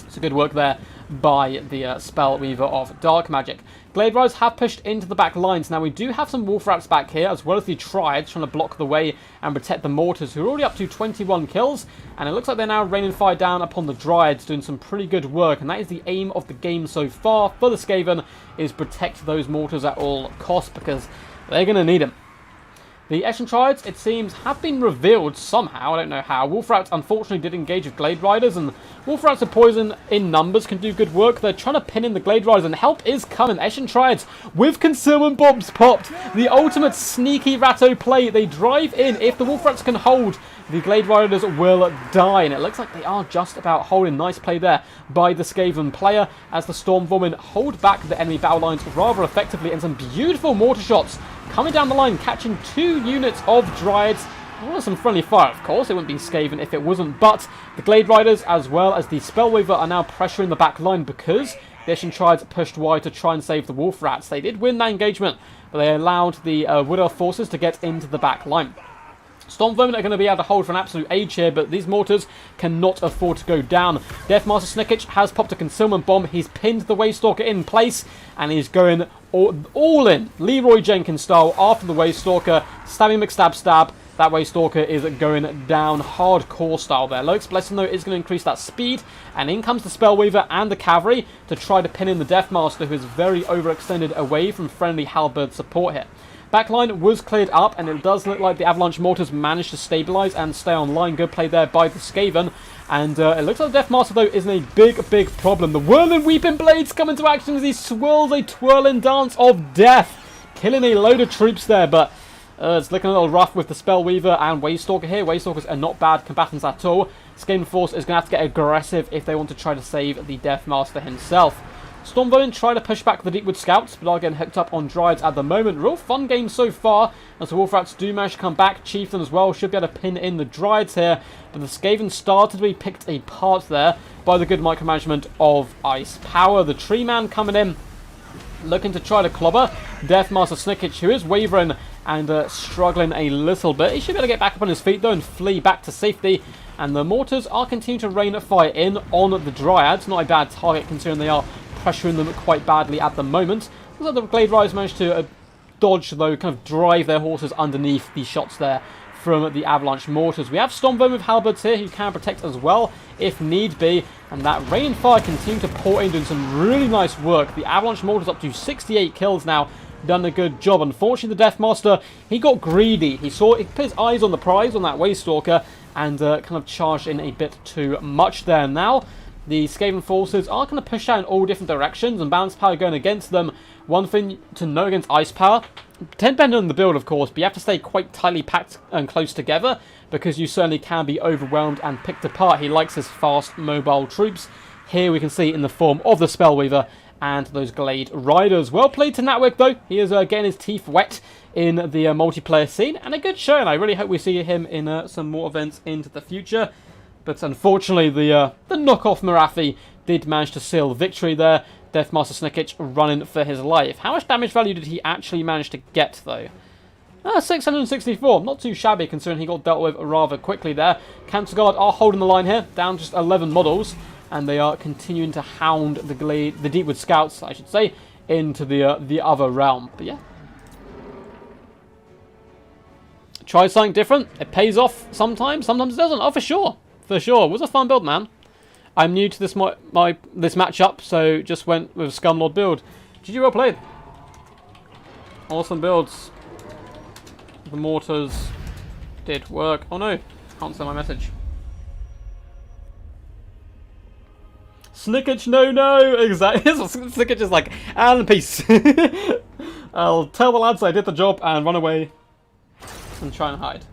So good work there by the Spellweaver of Dark Magic. Glade Riders have pushed into the back lines. Now we do have some Wolf Rats back here, as well as the Triads trying to block the way and protect the Mortars, who are already up to 21 kills. And it looks like they're now raining fire down upon the Dryads, doing some pretty good work. And that is the aim of the game so far for the Skaven, is protect those Mortars at all costs, because they're going to need them. The Eshin Triads, it seems, have been revealed somehow. I don't know how. Wolf Rats, unfortunately, did engage with Glade Riders, and Wolf Rats of Poison in numbers can do good work. They're trying to pin in the Glade Riders, and help is coming. Eshin Triads with concealment bombs popped. The ultimate sneaky Ratto play. They drive in. If the Wolf Rats can hold, the Glade Riders will die, and it looks like they are just about holding. Nice play there by the Skaven player as the Storm Vermin hold back the enemy battle lines rather effectively, and some beautiful mortar shots coming down the line, catching 2 units of Dryads. Well, some friendly fire, of course. It wouldn't be Skaven if it wasn't, but the Glade Riders as well as the Spellweaver are now pressuring the back line because the Eshin Triads pushed wide to try and save the Wolf Rats. They did win that engagement, but they allowed the Wood Elf forces to get into the back line. Storm Vermin are going to be able to hold for an absolute age here, but these mortars cannot afford to go down. Deathmaster Snickich has popped a concealment bomb. He's pinned the Waystalker in place, and he's going all in, Leroy Jenkins style, after the Waystalker. Stabby McStab stab. That Waystalker is going down hardcore style there. Loke's Blessing, though, is going to increase that speed, and in comes the Spellweaver and the Cavalry to try to pin in the Deathmaster, who is very overextended away from friendly Halberd support here. Backline was cleared up, and it does look like the Avalanche Mortars managed to stabilise and stay online. Good play there by the Skaven. And it looks like the Deathmaster, though, isn't a big problem. The Whirling Weeping Blades come into action as he swirls a twirling dance of death, killing a load of troops there, but it's looking a little rough with the Spellweaver and Waystalker here. Waystalkers are not bad combatants at all. Skaven Force is going to have to get aggressive if they want to try to save the Deathmaster himself. Storm Vermin try to push back the Deepwood Scouts, but are getting hooked up on Dryads at the moment. Real fun game so far, as the Wolf Rats do manage to come back. Chieftain as well should be able to pin in the Dryads here, but the Skaven started to be picked apart there by the good micromanagement of Ice Power. The Tree Man coming in, looking to try to clobber Deathmaster Snickich, who is wavering and struggling a little bit. He should be able to get back up on his feet though and flee back to safety. And the Mortars are continuing to rain fire in on the Dryads. Not a bad target considering they are pressuring them quite badly at the moment. Looks like the Glade Riders managed to dodge, though, kind of drive their horses underneath the shots there from the Avalanche Mortars. We have Storm Vermin with Halberds here who can protect as well if need be, and that rain and fire continue to pour in, doing some really nice work. The Avalanche Mortars up to 68 kills now, done a good job. Unfortunately, the Deathmaster, he got greedy. He put his eyes on the prize on that Waystalker and kind of charged in a bit too much there. Now the Skaven forces are going to push out in all different directions, and Balance Power going against them. One thing to know against Ice Power, depending on the build of course, but you have to stay quite tightly packed and close together, because you certainly can be overwhelmed and picked apart. He likes his fast mobile troops. Here we can see in the form of the Spellweaver and those Glade Riders. Well played to Natwick though. He is getting his teeth wet in the multiplayer scene, and a good show, and I really hope we see him in some more events into the future. But unfortunately, the knockoff Marathi did manage to seal the victory there. Deathmaster Snickich running for his life. How much damage value did he actually manage to get, though? 664. Not too shabby, considering he got dealt with rather quickly there. Cancer Guard are holding the line here, down just 11 models, and they are continuing to hound the Deepwood Scouts, I should say, into the other realm. But yeah. Try something different. It pays off sometimes. Sometimes it doesn't. Oh, for sure. For sure. It was a fun build, man. I'm new to this this matchup, so just went with Scumlord build. GG, well played. Awesome builds. The mortars did work. Oh no, can't send my message. Snickage, no, exactly. Snickage is like, and peace. I'll tell the lads I did the job and run away and try and hide.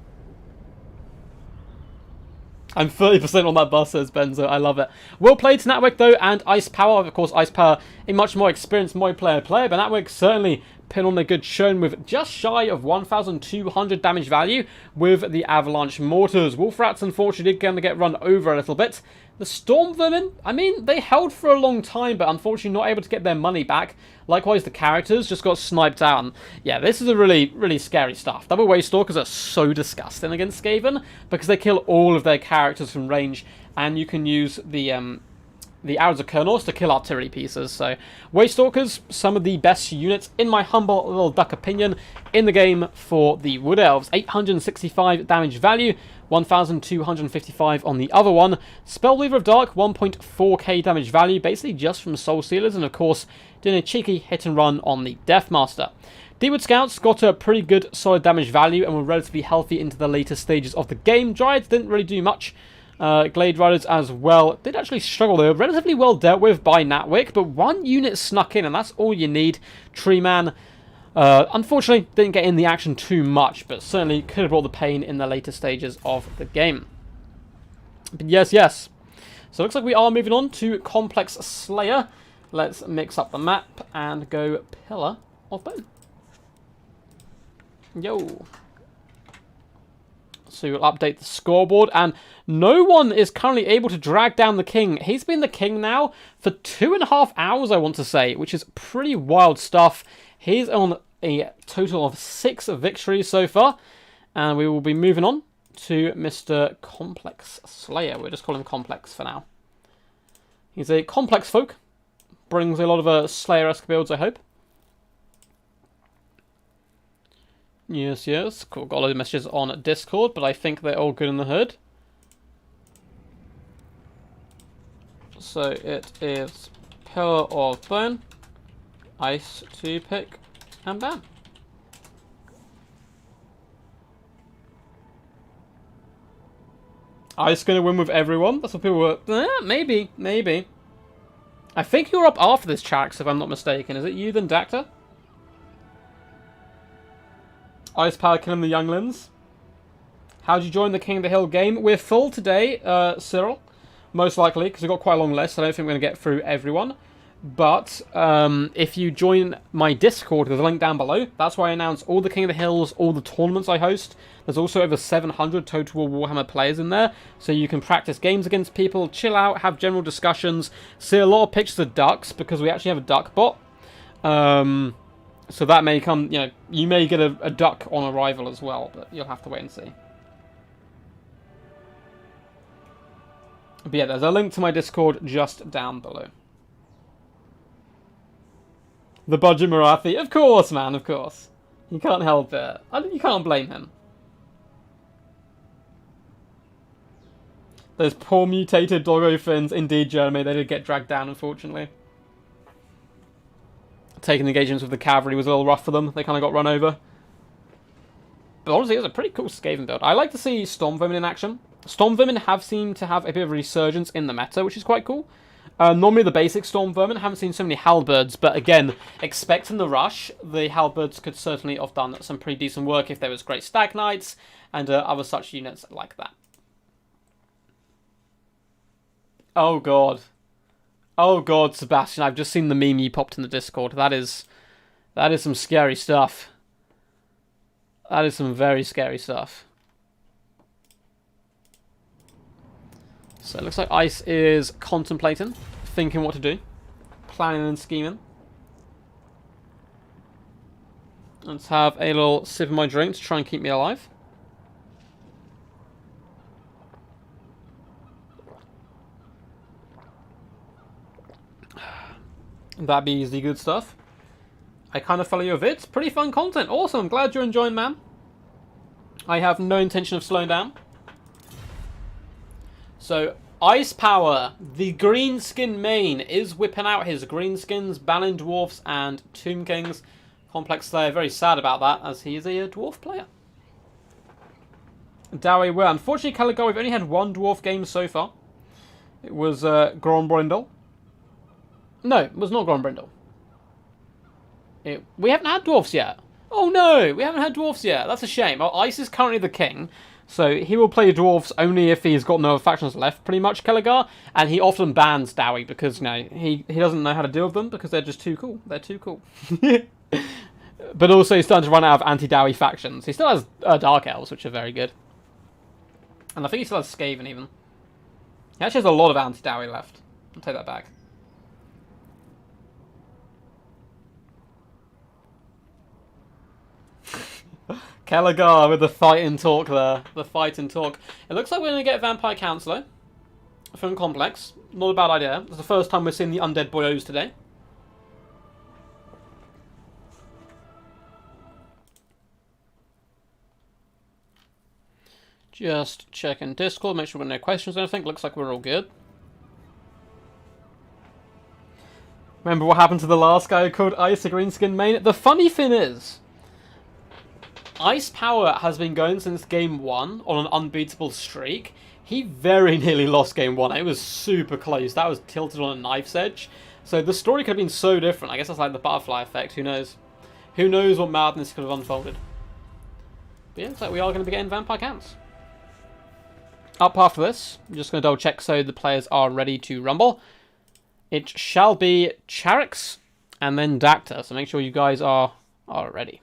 I'm 30% on that bus, says Benzo. I love it. Well played to Natwick, though, and Ice Power. Of course, Ice Power, a much more experienced player, but Natwick certainly pin on a good showing with just shy of 1,200 damage value with the Avalanche Mortars. Wolf Rats, unfortunately, going to get run over a little bit. The Storm Vermin, I mean, they held for a long time, but unfortunately not able to get their money back. Likewise, the characters just got sniped out. And yeah, this is a really, really scary stuff. Double Wave Stalkers are so disgusting against Skaven because they kill all of their characters from range, and you can use the Arrows of Kernos to kill artillery pieces. So, Wave Stalkers, some of the best units, in my humble little duck opinion, in the game for the Wood Elves. 865 damage value, 1,255 on the other one. Spellweaver of Dark, 1.4k damage value, basically just from Soul Stealers, and of course, doing a cheeky hit and run on the Deathmaster. Deepwood Scouts got a pretty good solid damage value and were relatively healthy into the later stages of the game. Dryads didn't really do much. Glade Riders as well did actually struggle. They were relatively well dealt with by Natwick, but one unit snuck in, and that's all you need. Tree Man, unfortunately, didn't get in the action too much, but certainly could have brought the pain in the later stages of the game. But yes. So it looks like we are moving on to Complex Slayer. Let's mix up the map and go Pillar of Bone. Yo. So we'll update the scoreboard, and no one is currently able to drag down the king. He's been the king now for 2.5 hours, I want to say, which is pretty wild stuff. He's on a total of 6 victories so far, and we will be moving on to Mr. Complex Slayer. We'll just call him Complex for now. He's a complex folk, brings a lot of Slayer-esque builds, I hope. Yes. Cool. Got a lot of messages on Discord, but I think they're all good in the hood. So it is Pillar of Bone, Ice to pick, and bam. Ice gonna win with everyone? That's what people were... maybe. I think you're up after this, Chax, if I'm not mistaken. Is it you then, Dacta? Ice Power killing the younglings. How'd you join the King of the Hill game? We're full today, Cyril. Most likely, because we've got quite a long list. I don't think we're going to get through everyone. But if you join my Discord, there's a link down below. That's where I announce all the King of the Hills, all the tournaments I host. There's also over 700 total Warhammer players in there. So you can practice games against people, chill out, have general discussions. See a lot of pictures of ducks, because we actually have a duck bot. So that may come, you may get a duck on arrival as well, but you'll have to wait and see. But yeah, there's a link to my Discord just down below. The budget Marathi, of course, man, of course. You can't help it. You can't blame him. Those poor mutated doggo fins, indeed, Jeremy, they did get dragged down, unfortunately. Taking engagements with the cavalry was a little rough for them. They kind of got run over. But honestly, it was a pretty cool Skaven build. I like to see Storm Vermin in action. Storm Vermin have seemed to have a bit of a resurgence in the meta, which is quite cool. Normally the basic Storm Vermin, haven't seen so many Halberds, but again, expecting the rush, the Halberds could certainly have done some pretty decent work if there was great Stag Knights and other such units like that. Oh god. Oh god, Sebastian, I've just seen the meme you popped in the Discord. That is some scary stuff. That is some very scary stuff. So it looks like Ice is contemplating, thinking what to do, planning and scheming. Let's have a little sip of my drink to try and keep me alive. That be the good stuff. I kind of follow your vids. Pretty fun content. Awesome. Glad you're enjoying, man. I have no intention of slowing down. So, Ice Power, the green skin main, is whipping out his green skins, banning dwarfs and Tomb Kings. Complex Slayer, very sad about that, as he is a dwarf player. Dowie, well, unfortunately, Caligar, we've only had one dwarf game so far. It was Grombrindle. No, it was not Grombrindle. We haven't had dwarfs yet. Oh no, we haven't had dwarfs yet. That's a shame. Well, Ice is currently the king, so he will play dwarfs only if he's got no factions left, pretty much, Caligar. And he often bans Dowie because, you know, he doesn't know how to deal with them because they're just too cool. They're too cool. But also, he's starting to run out of anti-Dowie factions. He still has Dark Elves, which are very good. And I think he still has Skaven, even. He actually has a lot of anti-Dowie left. I'll take that back. Caligar with the fight and talk there. The fight and talk. It looks like we're going to get a Vampire Counsellor from Complex. Not a bad idea. It's the first time we're seeing the Undead Boyos today. Just checking Discord, make sure we've got no questions or anything. Looks like we're all good. Remember what happened to the last guy who called Ice a greenskin main? The funny thing is, Ice Power has been going since game 1 on an unbeatable streak. He very nearly lost game 1. It was super close. That was tilted on a knife's edge. So the story could have been so different. I guess that's like the butterfly effect. Who knows? Who knows what madness could have unfolded. But yeah, looks like we are going to be getting Vampire Counts. Up after this, I'm just going to double check so the players are ready to rumble. It shall be Charix and then Dacta. So make sure you guys are ready.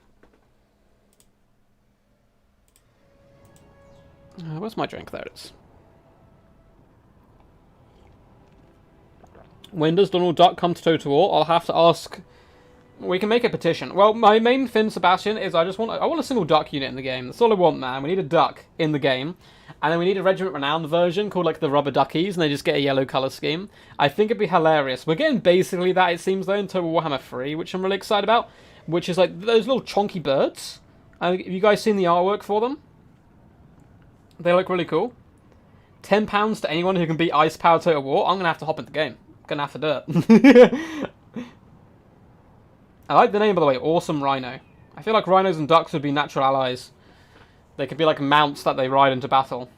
Where's my drink? There it is. When does Donald Duck come to Total War? I'll have to ask. We can make a petition. Well, my main thing, Sebastian, is I want a single duck unit in the game. That's all I want, man. We need a duck in the game. And then we need a Regiment Renowned version called like the Rubber Duckies, and they just get a yellow colour scheme. I think it'd be hilarious. We're getting basically that, it seems, though, in Total Warhammer 3, which I'm really excited about. Which is like those little chonky birds. Have you guys seen the artwork for them? They look really cool. £10 to anyone who can beat Ice Power Total War. I'm going to have to hop into the game. I'm going to have to do it. I like the name, by the way. Awesome Rhino. I feel like rhinos and ducks would be natural allies. They could be like mounts that they ride into battle.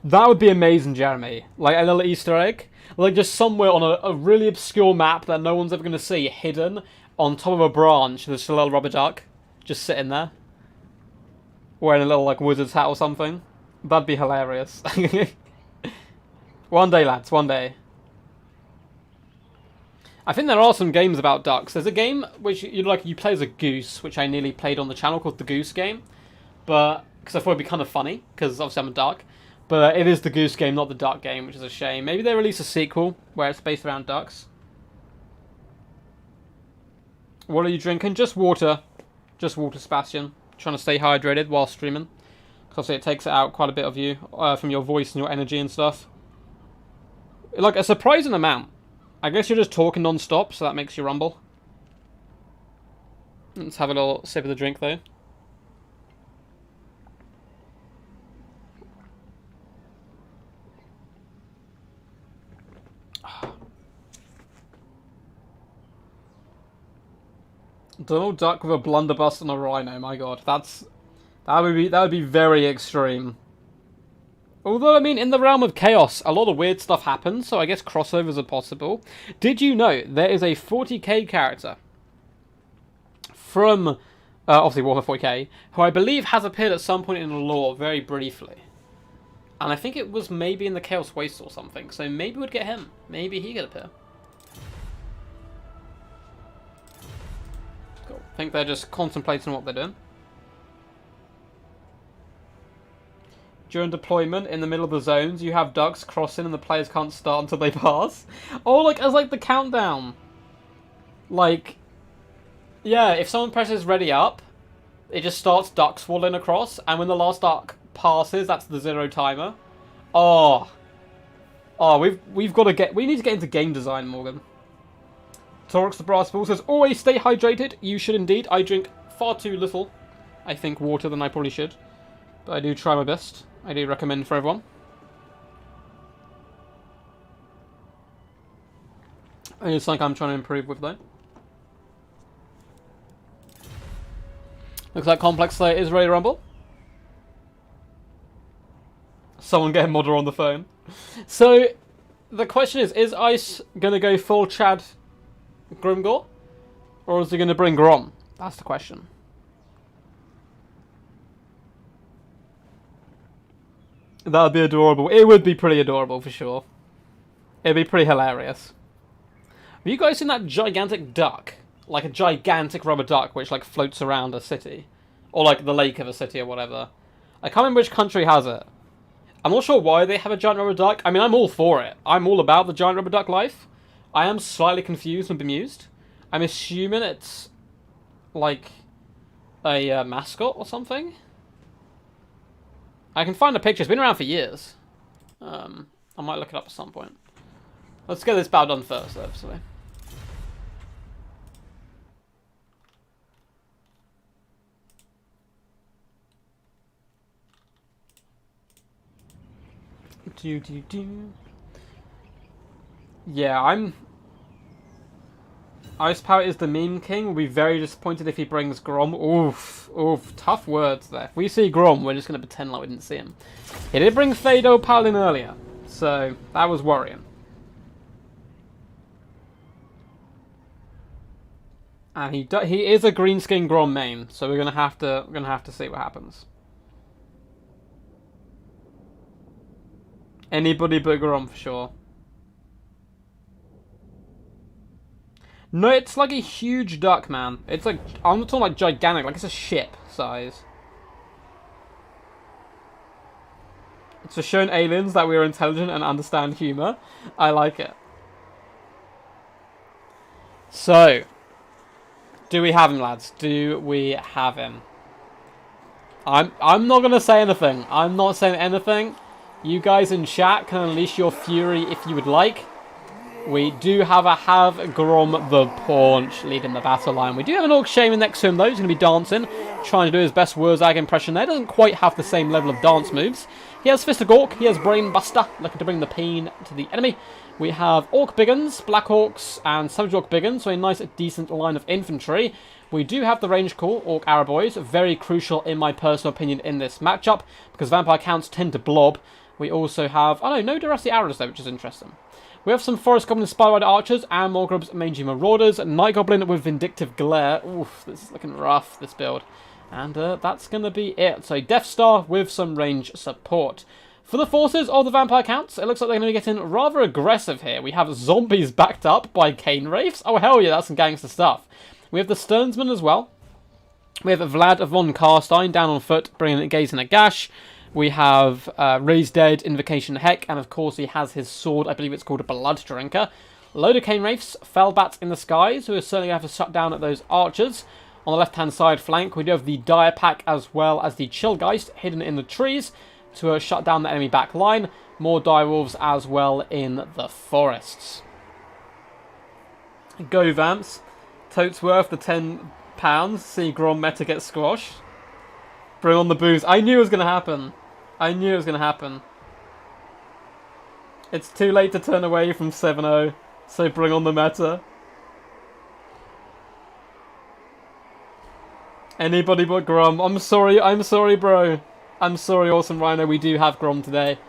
That would be amazing, Jeremy. Like a little Easter egg. Like just somewhere on a really obscure map that no one's ever going to see, hidden on top of a branch. There's just a little rubber duck just sitting there. Wearing a little like wizard's hat or something. That'd be hilarious. One day, lads, one day. I think there are some games about ducks. There's a game which you play as a goose, which I nearly played on the channel, called the Goose Game, but because I thought it'd be kind of funny, because obviously I'm a duck. But it is the Goose Game, not the Duck Game, which is a shame. Maybe they release a sequel where it's based around ducks. What are you drinking? Just water. Just water, Sebastian. Trying to stay hydrated while streaming. Because obviously it takes out quite a bit of you from your voice and your energy and stuff. Like a surprising amount. I guess you're just talking non-stop, so that makes you rumble. Let's have a little sip of the drink, though. Donald Duck with a blunderbuss and a rhino. My God, that would be very extreme. Although, I mean, in the realm of chaos, a lot of weird stuff happens, so I guess crossovers are possible. Did you know there is a 40k character from, obviously, Warhammer 40k, who I believe has appeared at some point in the lore very briefly. And I think it was maybe in the Chaos Waste or something, so maybe we'd get him. Maybe he could appear. Cool. I think they're just contemplating what they're doing. During deployment, in the middle of the zones, you have ducks crossing and the players can't start until they pass. Oh, like, as like the countdown. Like, yeah, if someone presses ready up, it just starts ducks falling across, and when the last duck passes, that's the 0 timer. Oh. Oh, we need to get into game design, Morgan. Torx the Brass Ball says, always stay hydrated. You should indeed. I drink far too little, I think, water than I probably should. But I do try my best. I do recommend for everyone. It's something I'm trying to improve with, though. Looks like Complex Slayer is ready to rumble. Someone get Modder on the phone. So, the question is Ice going to go full Chad Grimgore? Or is he going to bring Grom? That's the question. That would be adorable. It would be pretty adorable, for sure. It'd be pretty hilarious. Have you guys seen that gigantic duck? Like a gigantic rubber duck which like floats around a city. Or like the lake of a city or whatever. I can't remember which country has it. I'm not sure why they have a giant rubber duck. I mean, I'm all for it. I'm all about the giant rubber duck life. I am slightly confused and bemused. I'm assuming it's like a mascot or something. I can find a picture. It's been around for years. I might look it up at some point. Let's get this battle done first, obviously. Yeah, Ice Power is the meme king. We'll be very disappointed if he brings Grom. Oof. Oof. Tough words there. If we see Grom, we're just going to pretend like we didn't see him. He did bring Fado Paladin earlier, so that was worrying. And he is a greenskin Grom main, so we're gonna have to see what happens. Anybody but Grom for sure. No, it's like a huge duck, man. It's like, I'm not talking like gigantic, like it's a ship size. It's for showing aliens that we are intelligent and understand humor. I like it. So, do we have him, lads? Do we have him? I'm not gonna say anything. I'm not saying anything. You guys in chat can unleash your fury if you would like. We do have Grom the Paunch leading the battle line. We do have an Orc Shaman next to him, though. He's going to be dancing, trying to do his best Wurzag impression there. Doesn't quite have the same level of dance moves. He has Fist of Gork. He has Brain Buster, looking to bring the pain to the enemy. We have Orc Biggins, Black Orcs, and Savage Orc Biggins, so a nice, decent line of infantry. We do have the range call, Orc Arrow Boys, very crucial in my personal opinion in this matchup, because vampire counts tend to blob. We also have, oh no Durasti Arrows though, which is interesting. We have some Forest Goblin Spy Rider Archers and Morgrub's Mangy Marauders, Night Goblin with Vindictive Glare. Oof, this is looking rough, this build. And that's going to be it. So Death Star with some range support. For the forces of the Vampire Counts, it looks like they're going to be getting rather aggressive here. We have zombies backed up by Cane Wraiths. Oh hell yeah, that's some gangster stuff. We have the Sternsman as well. We have Vlad von Karstein down on foot, bringing a Gaze and a Gash. We have Raised Dead, Invocation Heck, and of course he has his sword, I believe it's called a Blood Drinker. Load of Cane Wraiths, Fellbats in the skies, who are certainly going to have to shut down at those archers. On the left-hand side flank, we do have the Dire Pack as well as the Chillgeist hidden in the trees to shut down the enemy back line. More Direwolves as well in the forests. Go Vamps. Totes worth the £10. See Grom meta get squashed. Bring on the booze. I knew it was going to happen. I knew it was going to happen. It's too late to turn away from 7-0, so bring on the meta. Anybody but Grom. I'm sorry, bro. I'm sorry, Awesome Rhino, we do have Grom today.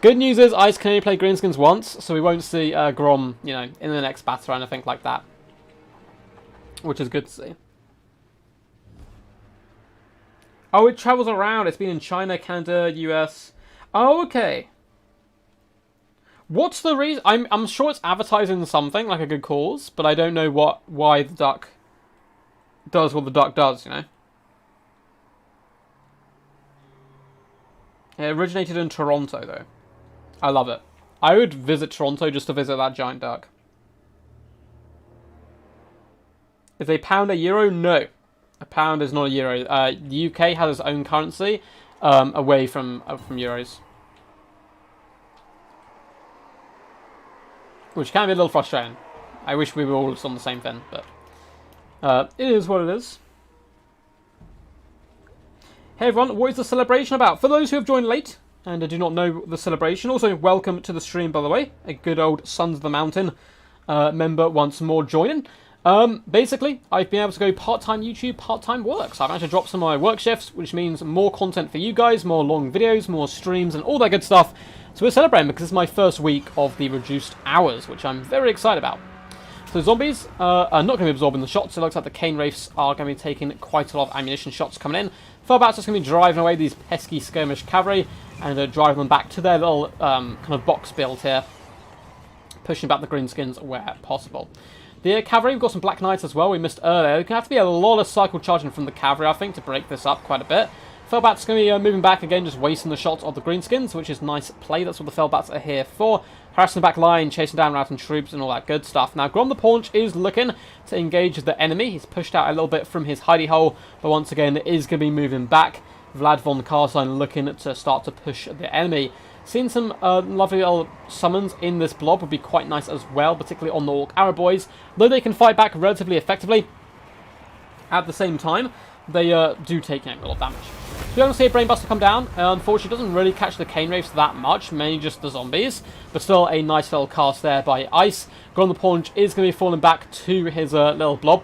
Good news is Ice can only play Greenskins once, so we won't see Grom, you know, in the next battle or anything like that. Which is good to see. Oh, it travels around. It's been in China, Canada, US. Oh, okay. What's the reason? I'm sure it's advertising something, like a good cause, but I don't know why the duck does what the duck does, you know? It originated in Toronto, though. I love it. I would visit Toronto just to visit that giant duck. Is a pound a euro? No. A pound is not a euro. The UK has its own currency away from euros. Which can be a little frustrating. I wish we were all on the same thing, but it is what it is. Hey everyone, what is the celebration about? For those who have joined late and do not know the celebration, also welcome to the stream, by the way. A good old Sons of the Mountain member once more joining. Basically, I've been able to go part-time YouTube, part-time work. So I've managed to drop some of my work shifts, which means more content for you guys, more long videos, more streams, and all that good stuff. So we're celebrating because it's my first week of the reduced hours, which I'm very excited about. So zombies are not going to be absorbing the shots. It looks like the Cane Wraiths are going to be taking quite a lot of ammunition shots coming in. Felbats just going to be driving away these pesky skirmish cavalry and driving them back to their little kind of box build here, pushing back the greenskins where possible. The cavalry, we've got some Black Knights as well. We missed earlier. There's going to have to be a lot of cycle charging from the cavalry, I think, to break this up quite a bit. Felbats going to be moving back again, just wasting the shots of the greenskins, which is nice play. That's what the Felbats are here for. Harassing the back line, chasing down routing troops and all that good stuff. Now, Grom the Paunch is looking to engage the enemy. He's pushed out a little bit from his hidey hole, but once again, it is going to be moving back. Vlad von Carstein looking to start to push the enemy. Seeing some lovely little summons in this blob would be quite nice as well, particularly on the Orc Arrow Boys. Though they can fight back relatively effectively, at the same time, they do take a lot of damage. So we're going to see a Brainbuster come down. Unfortunately, it doesn't really catch the Cane Wraiths that much, mainly just the zombies. But still a nice little cast there by Ice. Grom the Paunch is going to be falling back to his little blob.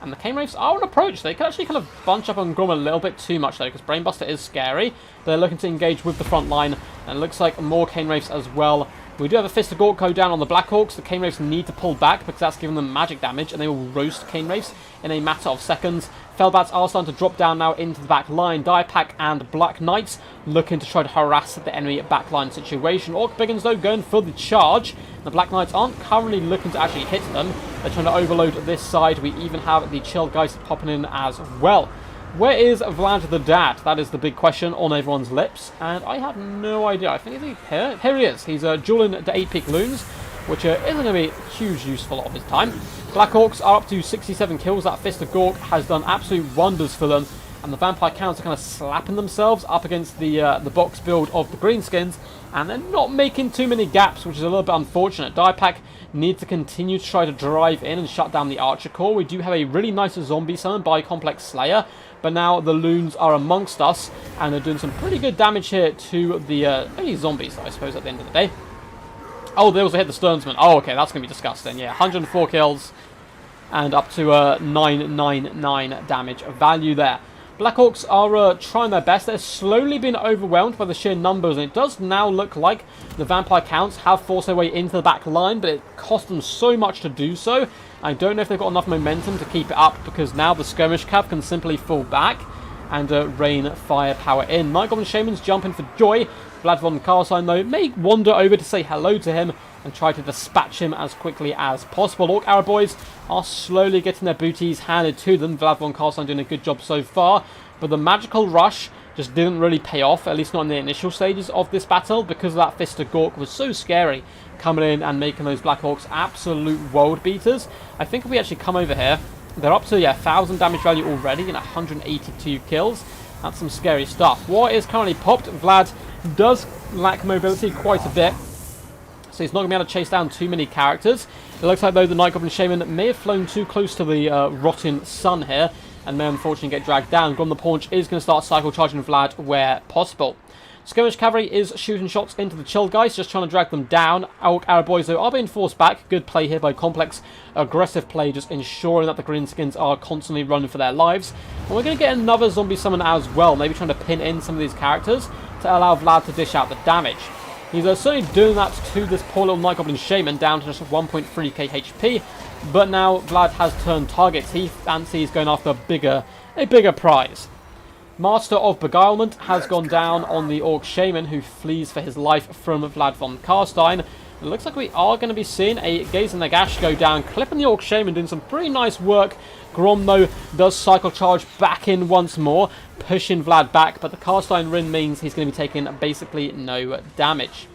And the Cane Wraiths are on approach. They can actually kind of bunch up on Grom a little bit too much, though, because Brainbuster is scary. They're looking to engage with the front line, and it looks like more Cane Wraiths as well. We do have a Fist of Gork go down on the Black Hawks. The Cane Wraiths need to pull back, because that's giving them magic damage, and they will roast Cane Wraiths in a matter of seconds. Felbats are starting to drop down now into the back line. Direpack and Black Knights looking to try to harass the enemy backline situation. Orc Biggins, though, going for the charge. The Black Knights aren't currently looking to actually hit them. They're trying to overload this side. We even have the Chill Geist popping in as well. Where is Vlad the Dad? That is the big question on everyone's lips. And I have no idea. I think he's here. Here he is. He's dueling the 8-peak loons, which isn't going to be huge useful of his time. Black Orcs are up to 67 kills. That Fist of Gork has done absolute wonders for them. And the Vampire Counts are kind of slapping themselves up against the box build of the Greenskins. And they're not making too many gaps, which is a little bit unfortunate. Direpack needs to continue to try to drive in and shut down the Archer Corps. We do have a really nice zombie summon by Complex Slayer. But now the loons are amongst us. And they're doing some pretty good damage here to the only zombies, I suppose, at the end of the day. Oh, they also hit the Sternsman. Oh, okay, that's going to be disgusting. Yeah, 104 kills and up to 999 damage value there. Blackhawks are trying their best. They're slowly being overwhelmed by the sheer numbers, and it does now look like the Vampire Counts have forced their way into the back line, but it cost them so much to do so. I don't know if they've got enough momentum to keep it up, because now the Skirmish Cav can simply fall back and rain firepower in. Night Goblin Shaman's jumping for joy. Vlad von Carstein, though, may wander over to say hello to him and try to dispatch him as quickly as possible. Orc Arrow Boys are slowly getting their booties handed to them. Vlad von Carstein doing a good job so far, but the magical rush just didn't really pay off, at least not in the initial stages of this battle, because that Fist of Gork was so scary coming in and making those Black Hawks absolute world beaters. I think if we actually come over here, they're up to 1,000 damage value already and 182 kills. That's some scary stuff. War is currently popped. Vlad does lack mobility quite a bit, so he's not going to be able to chase down too many characters. It looks like, though, the Night Goblin Shaman may have flown too close to the rotten sun here and may unfortunately get dragged down. Grom the Paunch is going to start cycle charging Vlad where possible. Skirmish Cavalry is shooting shots into the Chill Geist, just trying to drag them down. Orc Arrow Boys, though, are being forced back. Good play here by Complex. Aggressive play, just ensuring that the Greenskins are constantly running for their lives. And we're going to get another zombie summon as well, maybe trying to pin in some of these characters to allow Vlad to dish out the damage. He's certainly doing that to this poor little Night Goblin Shaman, down to just 1.3k HP. But now Vlad has turned targets. He fancies going after a bigger prize. Master of Beguilement has gone down on the Orc Shaman, who flees for his life from Vlad von Carstein. It looks like we are going to be seeing a Gaze and Nagash go down, clipping the Orc Shaman, doing some pretty nice work. Grom, though, does cycle charge back in once more, pushing Vlad back, but the Carstein Rin means he's going to be taking basically no damage.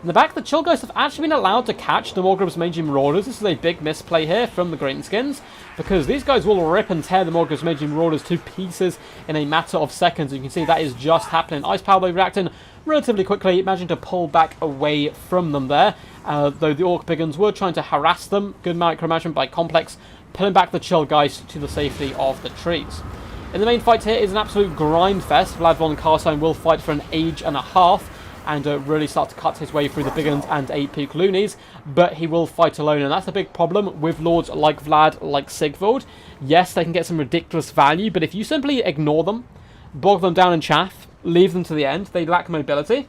In the back, the Chillgeists have actually been allowed to catch the Morgrub's Mage Marauders. This is a big misplay here from the Greenskins, because these guys will rip and tear the Morgrub's Mage Marauders to pieces in a matter of seconds. You can see that is just happening. Ice Power, though, reacting relatively quickly, managing to pull back away from them there, though the Orc Biggins were trying to harass them. Good micromanagement by Complex, pulling back the Chillgeist to the safety of the trees. In the main fight here is an absolute grind fest. Vlad von Carstein will fight for an age and a half, and really start to cut his way through the Biggins and 8-Peak Loonies, but he will fight alone, and that's a big problem with Lords like Vlad, like Sigvald. Yes, they can get some ridiculous value, but if you simply ignore them, bog them down in chaff, leave them to the end, they lack mobility,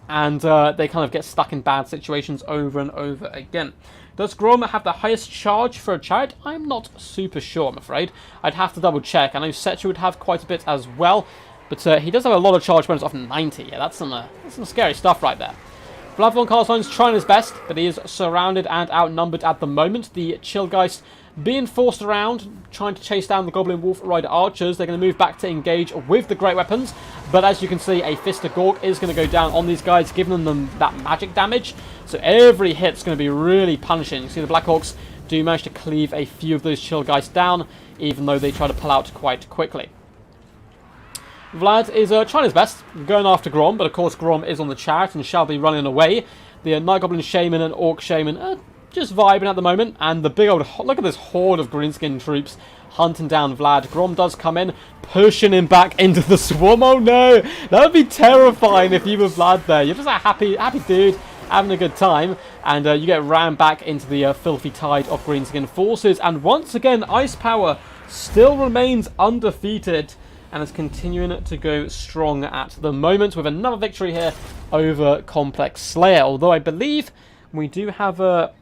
and they kind of get stuck in bad situations over and over again. Does Grom have the highest charge for a chariot? I'm not super sure, I'm afraid. I'd have to double check. I know Setcha would have quite a bit as well, but he does have a lot of charge bonus off 90. Yeah, that's some scary stuff right there. Vlad von Carstein's trying his best, but he is surrounded and outnumbered at the moment. The Chillgeist being forced around, trying to chase down the Goblin Wolf Rider Archers. They're going to move back to engage with the Great Weapons, but as you can see, a Fist of Gork is going to go down on these guys, giving them that magic damage. So every hit's going to be really punishing. You see the Black Orcs do manage to cleave a few of those Chillgeists down, even though they try to pull out quite quickly. Vlad is trying his best, going after Grom, but of course Grom is on the chariot and shall be running away. The Night Goblin Shaman and Orc Shaman are just vibing at the moment, and the big old... Look at this horde of Greenskin troops hunting down Vlad. Grom does come in, pushing him back into the swarm. Oh no! That would be terrifying if you were Vlad there. You're just a happy dude, having a good time, and you get rammed back into the filthy tide of Greenskin forces. And once again, Ice Power still remains undefeated, and is continuing to go strong at the moment with another victory here over Complex Slayer. Although I believe we do have a...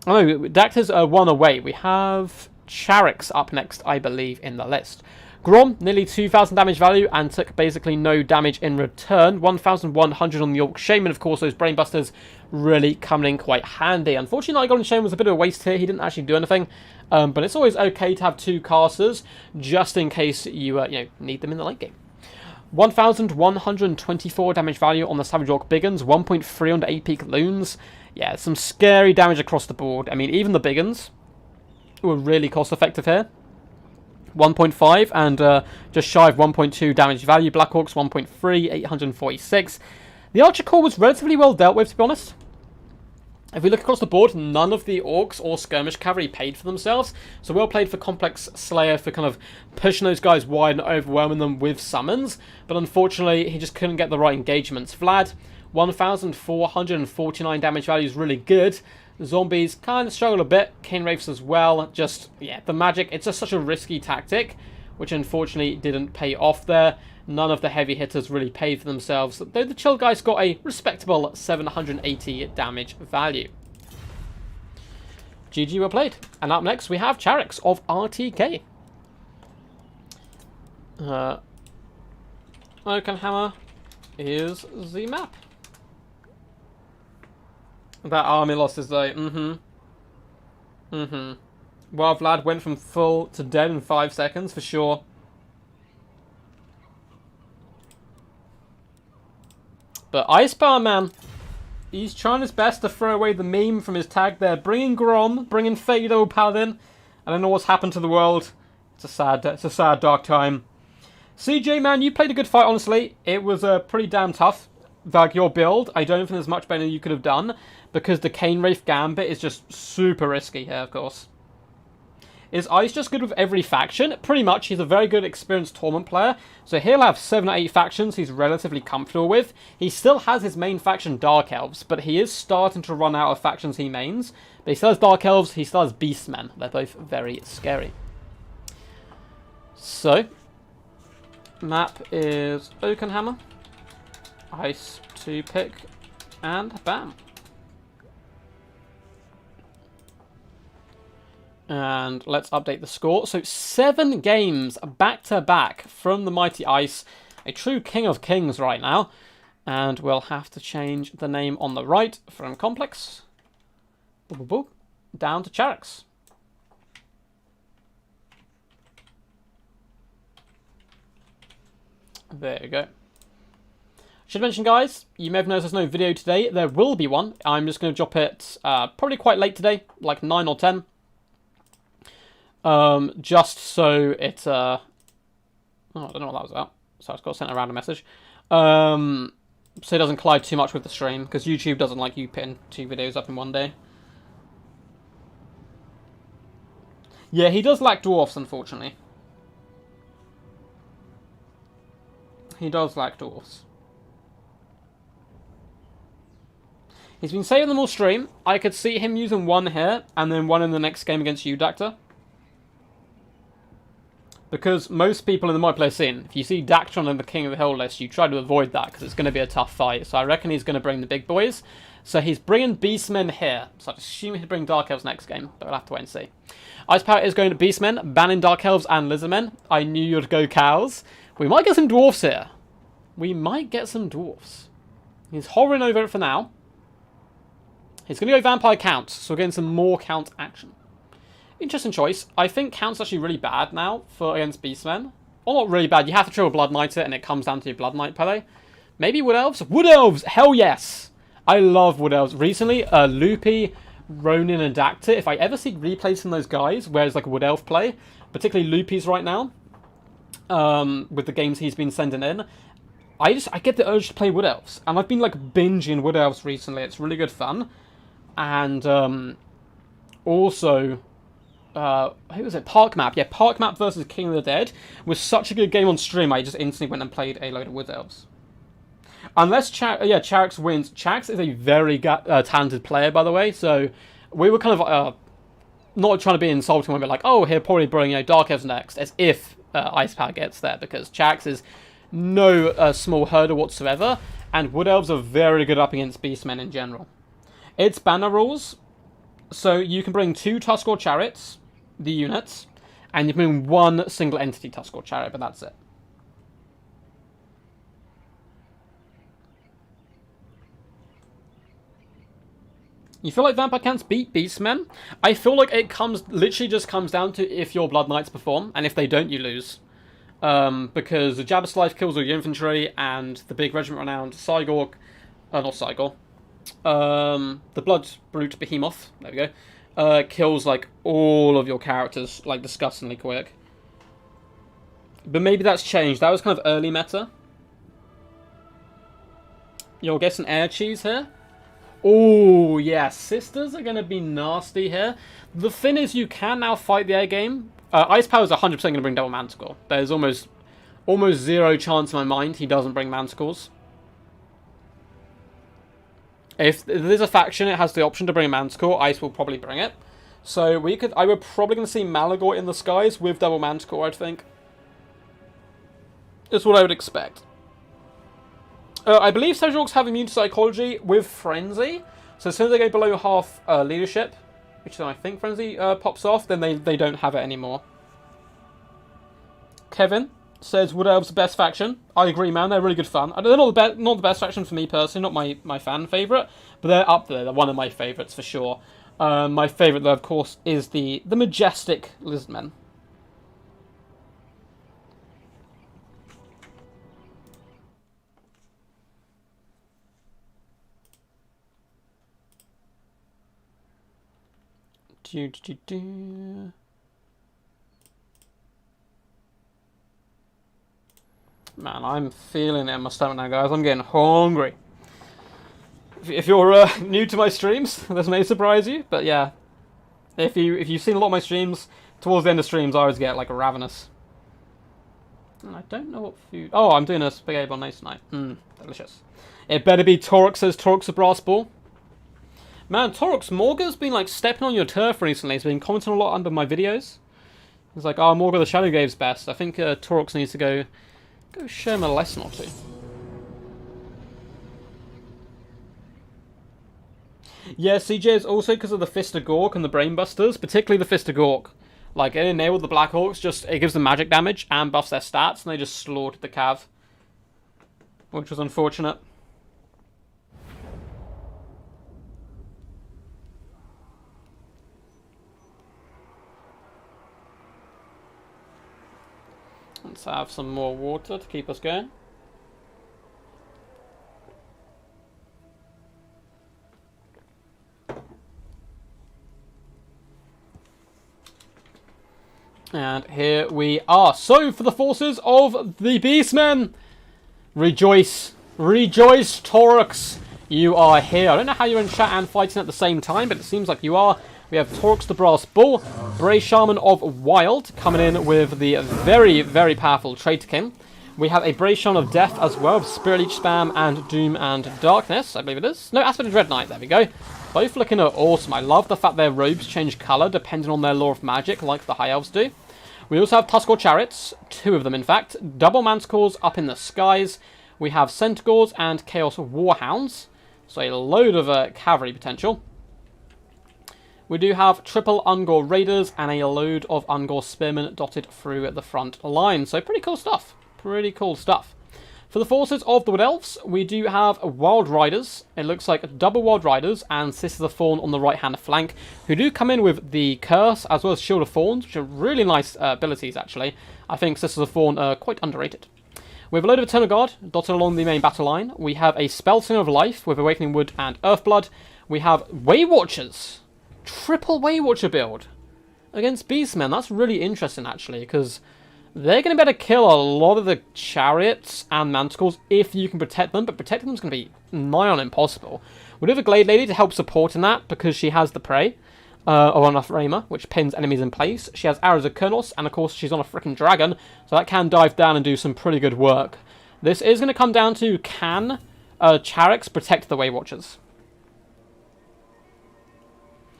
Oh no, Dactyr's one away. We have Charix up next, I believe, in the list. Grom, nearly 2,000 damage value and took basically no damage in return. 1,100 on the Orc Shaman. Of course, those Brainbusters really coming in quite handy. Unfortunately, Night Goblin Shaman was a bit of a waste here. He didn't actually do anything. But it's always okay to have two casters, just in case you, need them in the late game. 1,124 damage value on the Savage Orc Biggins. 1.3 on the 8-Peak Loons. Yeah, some scary damage across the board. I mean, even the Biggins were really cost-effective here. 1.5 and just shy of 1.2 damage value. Black Orcs 1.3, 846. The Archer Corps was relatively well dealt with, to be honest. If we look across the board, none of the Orcs or Skirmish Cavalry paid for themselves. So well played for Complex Slayer for kind of pushing those guys wide and overwhelming them with summons. But unfortunately, he just couldn't get the right engagements. Vlad, 1,449 damage value is really good. Zombies kind of struggle a bit. Cane Wraiths as well. Just, yeah, the magic. It's just such a risky tactic, which unfortunately didn't pay off there. None of the heavy hitters really paid for themselves, though the Chill guys got a respectable 780 damage value. GG, well played. And up next we have Charix of RTK. Oakenhammer is the map. That army losses though, Well, Vlad went from full to dead in 5 seconds, for sure. But Ice Power, man, he's trying his best to throw away the meme from his tag there. Bringing Grom, bringing Fado Paladin. I don't know what's happened to the world. It's a sad, dark time. CJ, man, you played a good fight, honestly. It was pretty damn tough. Like, your build, I don't think there's much better you could have done, because the Cane Wraith Gambit is just super risky here, of course. Is Ice just good with every faction? Pretty much. He's a very good experienced tournament player, so he'll have 7 or 8 factions he's relatively comfortable with. He still has his main faction, Dark Elves, but he is starting to run out of factions he mains. But he still has Dark Elves, he still has Beastmen. They're both very scary. So, map is Oakenhammer. Ice to pick, and bam. And let's update the score. So 7 games back-to-back from the Mighty Ice. A true king of kings right now. And we'll have to change the name on the right from Complex down to Charix. There you go. Should mention, guys, you may have noticed there's no video today. There will be one. I'm just going to drop it probably quite late today, like 9 or 10. Just so it... oh, I don't know what that was about. So I just got sent a random message. So it doesn't collide too much with the stream, because YouTube doesn't like you putting 2 videos up in one day. Yeah, he does lack dwarfs, unfortunately. He does lack dwarfs. He's been saving them all stream. I could see him using one here, and then one in the next game against you, Dacta. Because most people in the multiplayer scene, if you see Dactron in the King of the Hill list, you try to avoid that, because it's going to be a tough fight. So I reckon he's going to bring the big boys. So he's bringing Beastmen here. So I assume he'll bring Dark Elves next game, but we'll have to wait and see. Ice Power is going to Beastmen, banning Dark Elves and Lizardmen. I knew you'd go cows. We might get some dwarfs here. We might get some dwarfs. He's hovering over it for now. He's going to go Vampire Count, so we're getting some more Count action. Interesting choice. I think Count's actually really bad now for against Beastmen. Well, not really bad. You have to triple Blood Knight it, and it comes down to your Blood Knight play. Maybe Wood Elves? Wood Elves! Hell yes! I love Wood Elves. Recently, Loopy, Ronin, and Dacta, if I ever see replays from those guys, where it's like a Wood Elf play, particularly Loopy's right now, with the games he's been sending in, I get the urge to play Wood Elves. And I've been like binging Wood Elves recently. It's really good fun. And also, who was it? Park Map. Yeah, Park Map versus King of the Dead was such a good game on stream. I just instantly went and played a load of Wood Elves. Unless Charax wins. Charax is a very talented player, by the way. So we were kind of not trying to be insulting when we're like, oh, he'll probably bring Dark Elves next, as if Ice Power gets there, because Charax is no small hurdle whatsoever, and Wood Elves are very good up against Beastmen in general. It's banner rules, so you can bring 2 Tuskor Chariots, the units, and you can bring 1 single entity Tuskor Chariot, but that's it. You feel like Vampire Counts beat Beastmen? I feel like it literally just comes down to if your Blood Knights perform, and if they don't, you lose. Because the Jabber's Life kills all your infantry, and the big regiment renowned Cygor, not Cygor, the Blood Brute Behemoth, there we go, kills like all of your characters, like disgustingly quick. But maybe that's changed. That was kind of early meta. You'll get some air cheese here. Oh, yeah, Sisters are going to be nasty here. The thing is, you can now fight the air game. Ice Power is 100% going to bring double Manticore. There's almost zero chance in my mind he doesn't bring Manticores. If there's a faction it has the option to bring a Manticore, Ice will probably bring it. So we're probably going to see Malagor in the skies with double Manticore, I think. That's what I would expect. I believe Sedge Orcs have immune to psychology with Frenzy. So as soon as they go below half leadership, which then I think Frenzy pops off, then they don't have it anymore. Kevin says Wood Elves the best faction. I agree, man. They're really good fun. They're not the best faction for me personally, not my fan favourite, but they're up there. They're one of my favourites for sure. My favourite, though, of course, is the majestic Lizardmen. Man, I'm feeling it in my stomach now, guys. I'm getting hungry. If you're new to my streams, this may surprise you, but yeah. If you've seen a lot of my streams, towards the end of streams, I always get like ravenous. And I don't know what food. Oh, I'm doing a spaghetti bolognese tonight. Delicious. It better be Torx, says Torx a brass ball. Man, Torx, Morga's been like stepping on your turf recently. He's been commenting a lot under my videos. He's like, oh, Morga the Shadow Game's best. I think Torx needs to go show him a lesson or two. Yeah, CJ is also because of the Fist of Gork and the Brainbusters, particularly the Fist of Gork. Like, it enabled the Black Orcs, it gives them magic damage and buffs their stats, and they just slaughtered the Cav. Which was unfortunate. Let's have some more water to keep us going. And here we are. So, for the forces of the Beastmen, rejoice. Rejoice, Taurox. You are here. I don't know how you're in chat and fighting at the same time, but it seems like you are. We have Taurox the Brass Bull, Bray Shaman of Wild, coming in with the very, very powerful Traitor King. We have a Bray Shaman of Death as well, with Spirit Leech Spam and Doom and Darkness, I believe it is. No, Aspect of Dread Knight, there we go. Both looking awesome. I love the fact their robes change colour depending on their lore of magic, like the High Elves do. We also have Tuskor Chariots, 2 of them in fact, double Manticores up in the skies. We have Centaurs and Chaos Warhounds, so a load of cavalry potential. We do have triple Ungor Raiders and a load of Ungor Spearmen dotted through the front line, so pretty cool stuff. Pretty cool stuff. For the forces of the Wood Elves, we do have Wild Riders. It looks like double Wild Riders and Sisters of Thorn on the right-hand flank, who do come in with the Curse as well as Shield of Thorns, which are really nice abilities, actually. I think Sisters of Thorn are quite underrated. We have a load of Eternal Guard dotted along the main battle line. We have a Spellslinger of Life with Awakening Wood and Earthblood. We have Way Watchers. Triple Way Watcher build against Beastmen. That's really interesting, actually, because they're going to be able to kill a lot of the chariots and manticores if you can protect them, but protecting them is going to be nigh on impossible. We do have a Glade Lady to help support in that because she has the prey on a framer, which pins enemies in place. She has Arrows of Kurnos, and of course she's on a freaking dragon, so that can dive down and do some pretty good work. This is going to come down to, can Chariots protect the Way Watchers?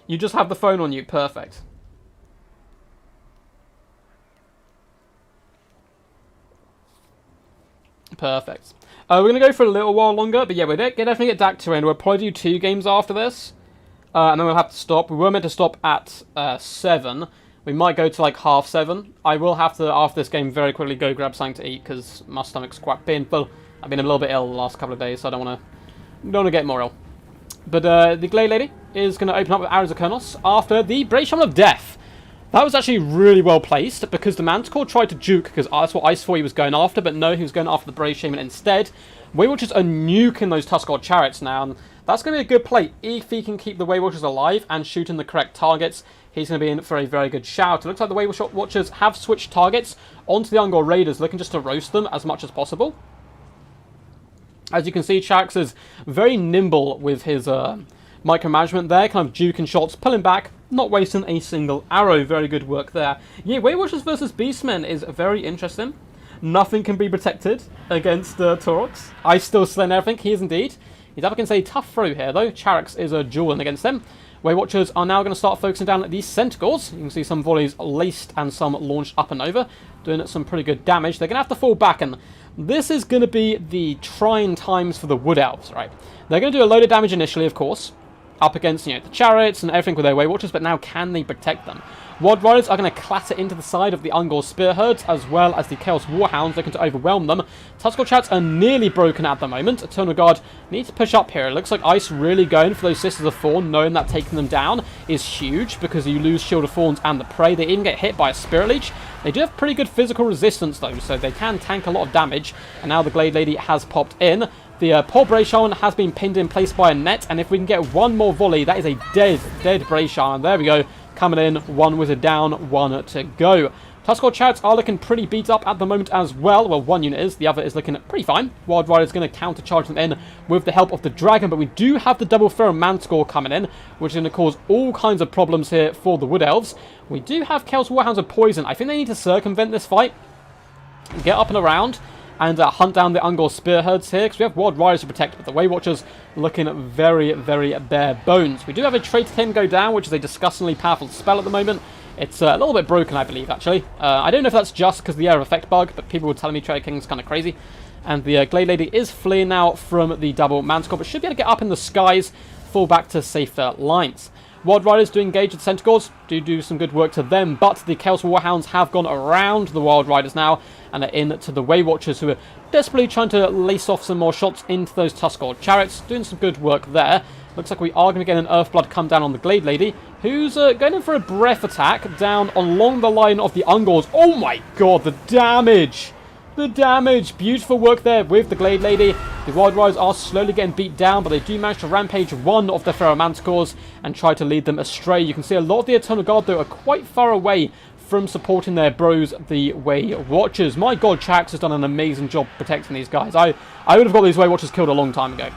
You just have the phone on you, perfect. Perfect. We're going to go for a little while longer, but yeah, we'll definitely get Dak Terrain. We'll probably do 2 games after this, and then we'll have to stop. We were meant to stop at 7. We might go to like 7:30. I will have to, after this game, very quickly go grab something to eat, because my stomach's quite painful. I've been a little bit ill the last couple of days, so I don't want to get more ill. But the Glade Lady is going to open up with Arrows of Kurnos after the Bray Shaman of Death. That was actually really well placed, because the Manticore tried to juke, because that's what I thought he was going after, but no, he was going after the Bray Shaman instead. Way Watchers are nuking those Tuskor Chariots now, and that's going to be a good play. If he can keep the Way Watchers alive and shooting the correct targets, he's going to be in for a very good shout. It looks like the Way Watchers have switched targets onto the Ungor Raiders, looking just to roast them as much as possible. As you can see, Charax is very nimble with his micromanagement there, kind of juking shots, pulling back, not wasting a single arrow. Very good work there. Yeah, Way Watchers versus Beastmen is very interesting. Nothing can be protected against Taurox. I still slay everything. He is indeed. He's up against a tough throw here, though. Charax is dueling against them. Way Watchers are now going to start focusing down at these Centaurs. You can see some volleys laced and some launched up and over, doing some pretty good damage. They're going to have to fall back, and this is going to be the trying times for the Wood Elves, right? They're going to do a load of damage initially, of course, up against, the chariots and everything with their Way Watchers, but now can they protect them? Wild Riders are going to clatter into the side of the Ungor Spear Herds, as well as the Chaos Warhounds looking to overwhelm them. Tuskor Chariots are nearly broken at the moment. Eternal Guard need to push up here. It looks like Ice really going for those Sisters of Thorn, knowing that taking them down is huge, because you lose Shield of Thorns and the prey. They even get hit by a Spirit Leech. They do have pretty good physical resistance, though, so they can tank a lot of damage, and now the Glade Lady has popped in. The poor Bray Shaman has been pinned in place by a net, and if we can get one more volley, that is a dead Bray Shaman. There we go. Coming in, 1 wizard down, 1 to go. Tuskor Chariots are looking pretty beat up at the moment as well. Well, 1 unit is, the other is looking pretty fine. Wild Rider is going to countercharge them in with the help of the Dragon, but we do have the double Feral Manticore coming in, which is going to cause all kinds of problems here for the Wood Elves. We do have Chaos Warhounds of Poison. I think they need to circumvent this fight, get up and around, and hunt down the Ungor Spear Herds here, because we have Wild Riders to protect, but the Way Watchers looking very, very bare bones. We do have a Traitor King go down, which is a disgustingly powerful spell at the moment. It's a little bit broken, I believe, actually. I don't know if that's just because of the Air of Effect bug, but people were telling me Traitor King's kind of crazy. And the Glade Lady is fleeing now from the double Manticore, but should be able to get up in the skies, fall back to safer lines. Wild Riders do engage with Centaurs, do some good work to them, but the Chaos Warhounds have gone around the Wild Riders now, and are in to the Way Watchers, who are desperately trying to lace off some more shots into those Tuskor Chariots, doing some good work there. Looks like we are going to get an Earthblood come down on the Glade Lady, who's going in for a breath attack down along the line of the Ungors. Oh my god, the damage! The damage! Beautiful work there with the Glade Lady. The Wild Riders are slowly getting beat down, but they do manage to rampage 1 of the Feral Manticores and try to lead them astray. You can see a lot of the Eternal Guard, though, are quite far away from supporting their bros, the Way Watchers. My god, Chax has done an amazing job protecting these guys. I would have got these Way Watchers killed a long time ago.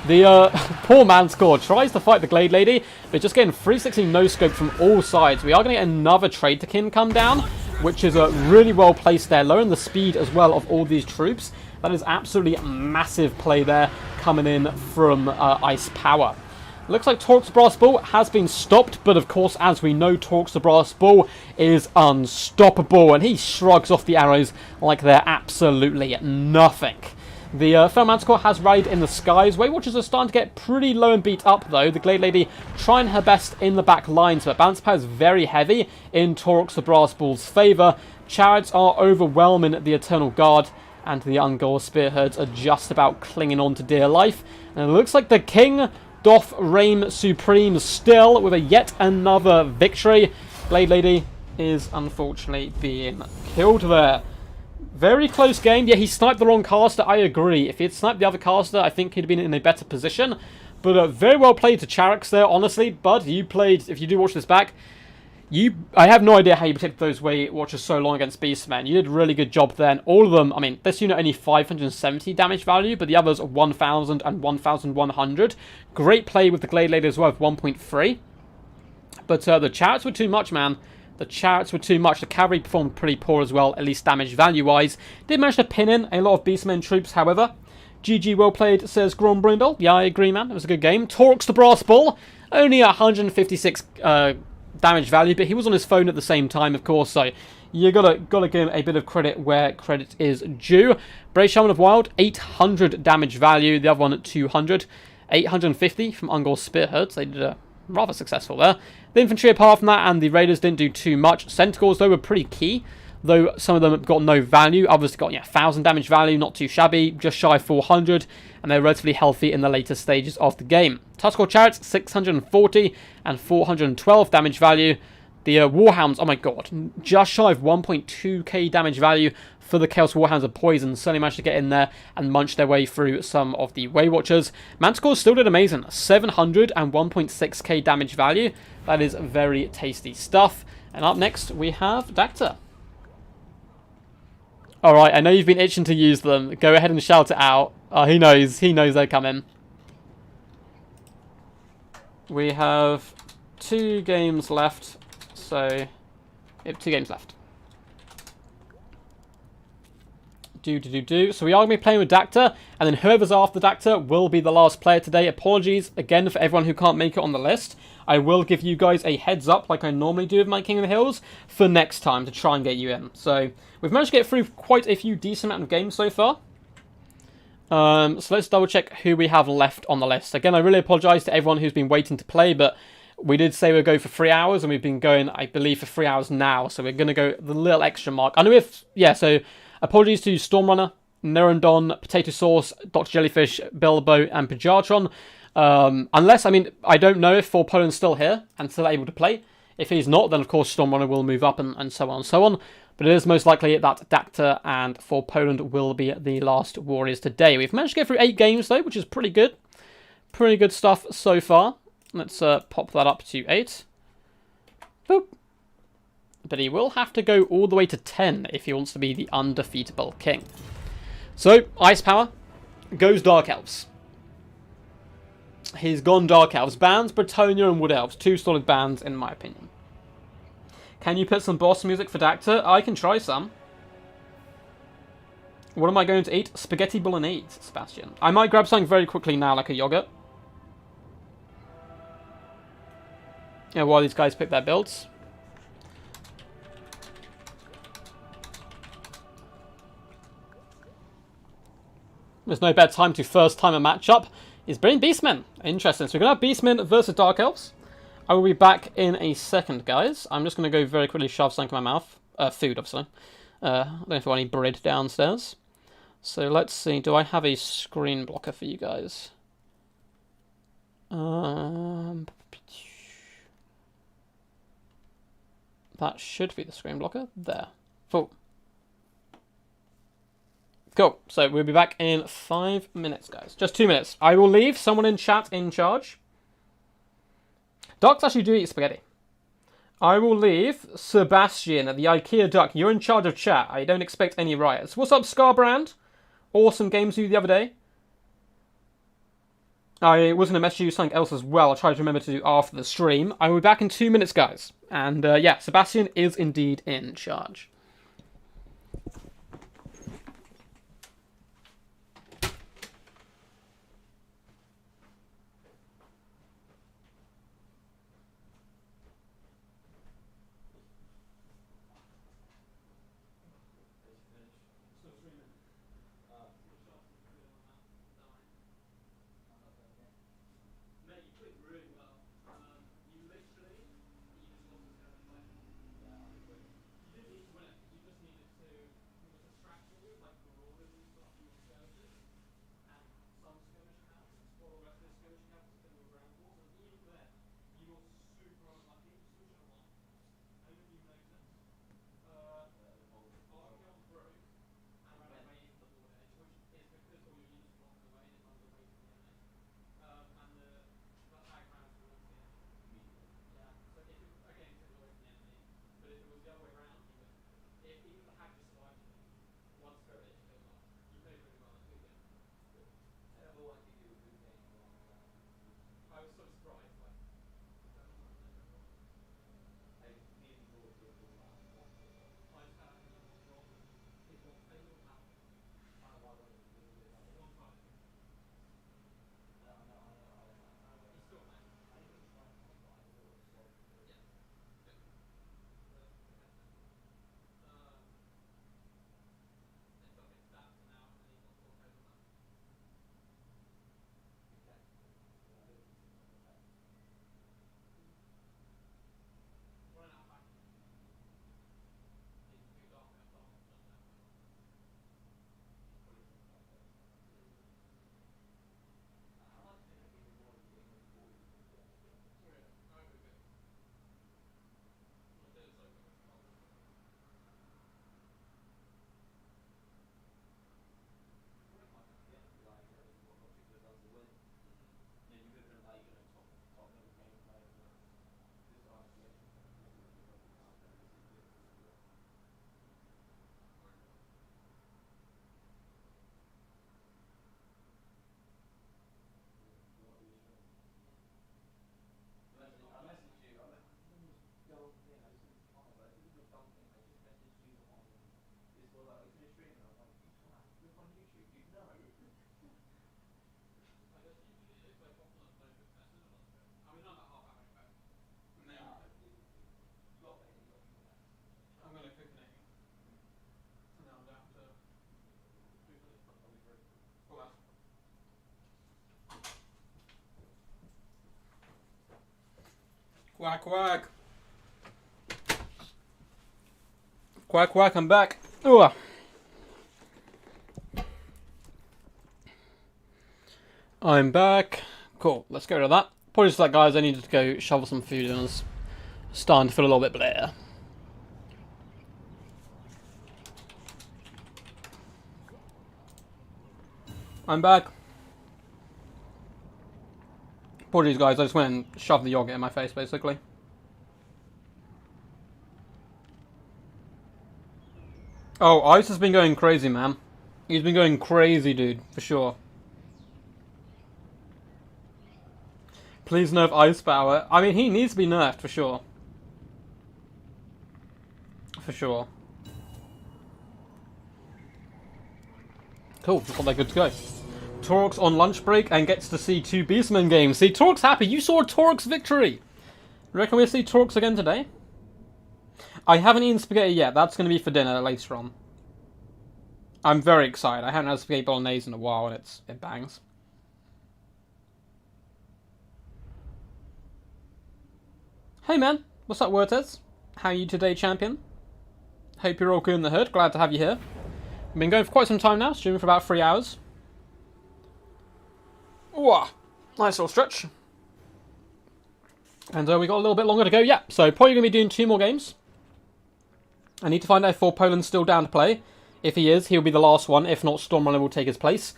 The poor man score tries to fight the Glade Lady, but just getting 360 no-scope from all sides. We are going to get another Traitorkin come down, which is really well placed there, lowering the speed as well of all these troops. That is absolutely massive play there coming in from Ice Power. Looks like Torx the Brass Bull has been stopped, but of course, as we know, Torx the Brass Bull is unstoppable, and he shrugs off the arrows like they're absolutely nothing. The Feral Manticore has rallied in the skies. Way Watchers are starting to get pretty low and beat up, though. The Glade Lady trying her best in the back lines, but Balance Power is very heavy in Torx the Brass Bull's favour. Chariots are overwhelming the Eternal Guard, and the Ungor Spearheads are just about clinging on to dear life. And it looks like the King doth reign supreme still with a yet another victory. Glade Lady is unfortunately being killed there. Very close game. Yeah, he sniped the wrong caster, I agree. If he had sniped the other caster, I think he'd have been in a better position. But very well played to Charax there, honestly. Bud, you played, if you do watch this back, I have no idea how you protected those Way Watchers so long against Beastmen. You did a really good job there. And all of them, I mean, this unit only 570 damage value, but the others 1,000 and 1,100. Great play with the Glade Lady as well with 1.3. But the Chariots were too much, man. The Chariots were too much. The Cavalry performed pretty poor as well, at least damage value-wise. Did manage to pin in a lot of Beastmen troops, however. GG, well played, says Grombrindle. Yeah, I agree, man. It was a good game. Torx the Brass Bull, only 156 damage value, but he was on his phone at the same time, of course, so you gotta give him a bit of credit where credit is due. Brave Shaman of Wild, 800 damage value. The other one at 200. 850 from Ungor Spearheads. They did rather successful there. The infantry, apart from that, and the raiders didn't do too much. Centaurs, though, were pretty key, though some of them got no value. Others got 1,000 damage value, not too shabby, just shy of 400, and they're relatively healthy in the later stages of the game. Tuskor Chariots, 640 and 412 damage value. The Warhounds, oh my god, just shy of 1.2k damage value for the Chaos Warhounds of Poison. Certainly managed to get in there and munch their way through some of the Way Watchers. Manticores still did amazing, 700 and 1.6k damage value. That is very tasty stuff. And up next we have Dacta. Alright, I know you've been itching to use them. Go ahead and shout it out. He knows they're coming. We have 2 games left. So, yep, 2 games left. So we are going to be playing with Dacta, and then whoever's after Dacta will be the last player today. Apologies again for everyone who can't make it on the list. I will give you guys a heads up, like I normally do with my King of the Hills, for next time to try and get you in. So we've managed to get through quite a few decent amount of games so far. So let's double check who we have left on the list. Again, I really apologise to everyone who's been waiting to play, but we did say we'd go for 3 hours, and we've been going, I believe, for 3 hours now. So we're going to go the little extra mark. I know if, yeah, so apologies to Stormrunner, Nerondon, Potato Sauce, Dr. Jellyfish, Bilbo, and Pajatron. Unless, I mean, I don't know if 4Poland's still here and still able to play. If he's not, then of course Stormrunner will move up and so on and so on. But it is most likely that Dacta and 4Poland will be the last warriors today. We've managed to get through 8 games though, which is pretty good. Pretty good stuff so far. Let's pop that up to 8. Boop. But he will have to go all the way to 10 if he wants to be the undefeatable king. So, Ice Power goes Dark Elves. He's gone Dark Elves. Bans Bretonia and Wood Elves. 2 solid bans, in my opinion. Can you put some boss music for Dacta? I can try some. What am I going to eat? Spaghetti bolognese, Sebastian. I might grab something very quickly now, like a yogurt. Yeah, while these guys pick their builds. There's no better time to first time a matchup. Is bringing Beastmen. Interesting. So we're going to have Beastmen versus Dark Elves. I will be back in a second, guys. I'm just going to go very quickly shove something in my mouth. Food, obviously. I don't know if I want any bread downstairs. So let's see. Do I have a screen blocker for you guys? That should be the screen blocker. There. Cool. Cool. So we'll be back in 5 minutes, guys. Just 2 minutes. I will leave someone in chat in charge. Ducks actually do eat spaghetti. I will leave Sebastian at the IKEA Duck. You're in charge of chat. I don't expect any riots. What's up, Scarbrand? Awesome games with you the other day. I was going to message you something else as well. I'll try to remember to do after the stream. I will be back in 2 minutes, guys. And yeah, Sebastian is indeed in charge. Quack, quack. Quack, quack, I'm back. Ooh. I'm back. Cool, let's get rid of that. Apologies for that, guys. I needed to go shovel some food and I was starting to feel a little bit blare. I'm back. Apologies, guys. I just went and shoved the yogurt in my face, basically. Oh, Ice has been going crazy, man. He's been going crazy, dude, for sure. Please nerf Ice Power. I mean, he needs to be nerfed, for sure. For sure. Cool, looks like they're good to go. Torx on lunch break and gets to see 2 Beastmen games. See, Torx happy. You saw a Torx victory. Reckon we'll see Torx again today? I haven't eaten spaghetti yet. That's going to be for dinner later on. I'm very excited. I haven't had spaghetti bolognese in a while and it bangs. Hey man, what's up, Wertez? How are you today, champion? Hope you're all good in the hood. Glad to have you here. I've been going for quite some time now, streaming for about 3 hours. Ooh, nice little stretch. And we got a little bit longer to go, yeah. So probably going to be doing 2 more games. I need to find out if Poland's still down to play. If he is, he'll be the last one. If not, Stormrunner will take his place.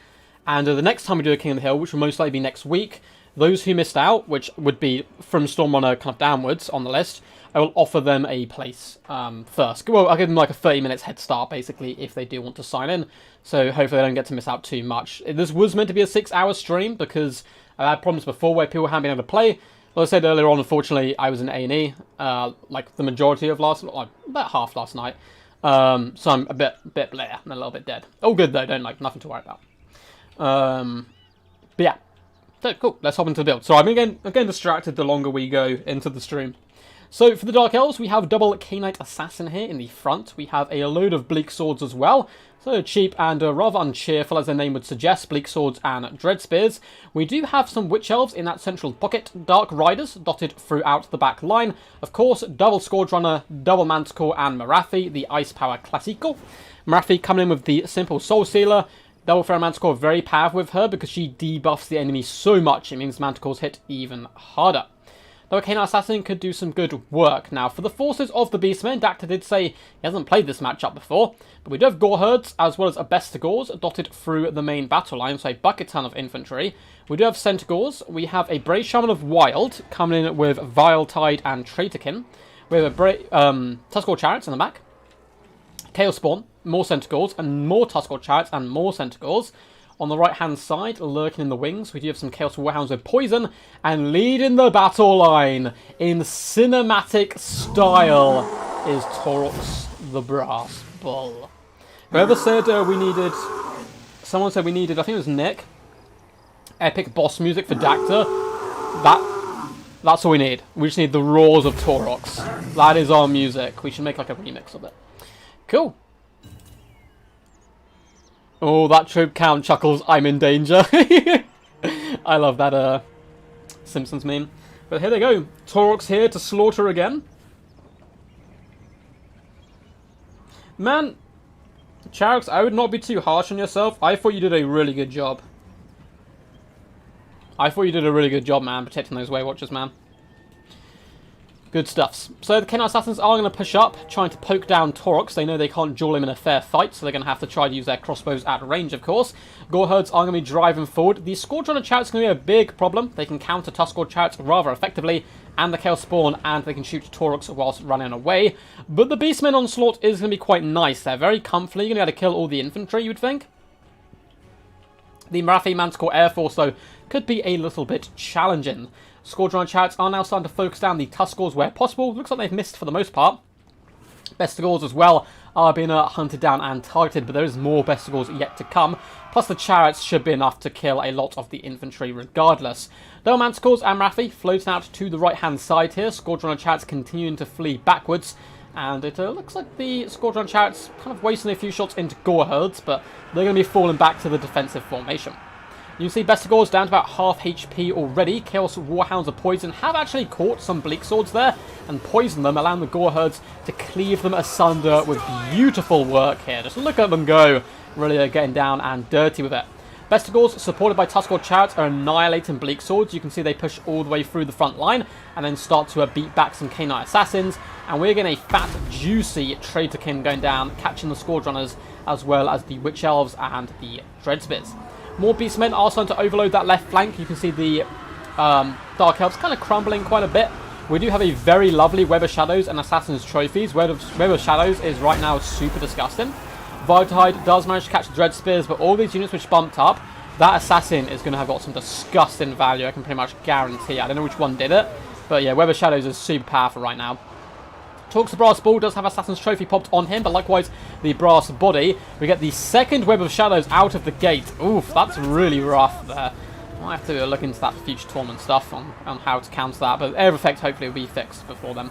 And the next time we do a King of the Hill, which will most likely be next week, Those who missed out, which would be from Stormrunner kind of downwards on the list, I will offer them a place first. Well, I'll give them like a 30 minutes head start, basically, if they do want to sign in. So hopefully they don't get to miss out too much. This was meant to be a 6-hour stream because I had problems before where people hadn't been able to play. Like I said earlier on, unfortunately, I was in A&E, like the majority of about half last night. So I'm a bit blare and a little bit dead. All good though, nothing to worry about. But yeah, so cool. Let's hop into the build. So I'm getting distracted the longer we go into the stream. So for the Dark Elves, we have double Knight Assassin here in the front. We have a load of Bleak Swords as well. So cheap and rather uncheerful, as their name would suggest, Bleak Swords and Dread Spears. We do have some Witch Elves in that central pocket, Dark Riders dotted throughout the back line. Of course, double Scourge Runner, double Manticore and Marathi, the Ice Power Classical. Marathi coming in with the simple Soul Sealer. Double Feral Manticore very powerful with her because she debuffs the enemy so much, it means Manticores hit even harder. Though a Canine Assassin could do some good work. Now, for the forces of the Beastmen, Dacta did say he hasn't played this matchup before, but we do have Gore Herds as well as Abestigors dotted through the main battle line, so a bucket ton of infantry. We do have Centaurs. We have a Brave Shaman of Wild coming in with Viletide and Traitorkin. We have a Tuskor Chariots in the back. Chaos Spawn, more Centaurs, and more Tuskor Chariots and more Centaurs. On the right-hand side, lurking in the wings, we do have some Chaos Warhounds with poison, and leading the battle line in cinematic style is Taurox the Brass Bull. Whoever said we needed... Someone said we needed, I think it was Nick, epic boss music for Dacta. That's all we need. We just need the roars of Taurox. That is our music. We should make like a remix of it. Cool. Oh, that troop count chuckles, I'm in danger. I love that Simpsons meme. But here they go. Taurox here to slaughter again. Man, Charax, I would not be too harsh on yourself. I thought you did a really good job. I thought you did a really good job, man, protecting those Way Watchers, man. Good stuffs. So the Canine Assassins are going to push up, trying to poke down Taurox. They know they can't duel him in a fair fight, so they're going to have to try to use their crossbows at range, of course. Gore Herds are going to be driving forward. The Scourge Runner Chariots are going to be a big problem. They can counter Tuskor Chariots rather effectively, and the Chaos Spawn, and they can shoot Taurox whilst running away. But the Beastmen Onslaught is going to be quite nice. They're very comfy. You're going to be able to kill all the infantry, you would think. The Marathi Manticore Air Force, though, could be a little bit challenging. Scourge Runner Chariots are now starting to focus down the Tuskors where possible. Looks like they've missed for the most part. Bestigors as well are being hunted down and targeted, but there is more Bestigors yet to come. Plus the Chariots should be enough to kill a lot of the infantry regardless. Double Manticores and Marathi floating out to the right-hand side here. Scourge Runner Chariots continuing to flee backwards. And it looks like the Scourge Runner Chariots kind of wasting a few shots into Gore Herds, but they're going to be falling back to the defensive formation. You can see Bestigors down to about half HP already. Chaos Warhounds of Poison have actually caught some Bleak Swords there and poisoned them, allowing the Gore Herds to cleave them asunder with beautiful work here. Just look at them go. Really getting down and dirty with it. Bestigors, supported by Tuskor Chariots, are annihilating Bleak Swords. You can see they push all the way through the front line and then start to beat back some Canine Assassins. And we're getting a fat, juicy Traitorkin going down, catching the Scourge Runners as well as the Witch Elves and the Dread Spears. More Beastmen are starting to overload that left flank. You can see the Dark Elves kind of crumbling quite a bit. We do have a very lovely Web of Shadows and Assassin's Trophies. Web of Shadows is right now super disgusting. Viletide does manage to catch the Dread Spears, but all these units which bumped up, that Assassin is going to have got some disgusting value, I can pretty much guarantee. I don't know which one did it, but yeah, Web of Shadows is super powerful right now. Taurox the Brass Bull does have Assassin's Trophy popped on him, but likewise the Brass Body. We get the second Web of Shadows out of the gate. Oof, that's really rough there. I'll have to look into that for future tournament stuff on how to counter that, but air effect hopefully will be fixed before then.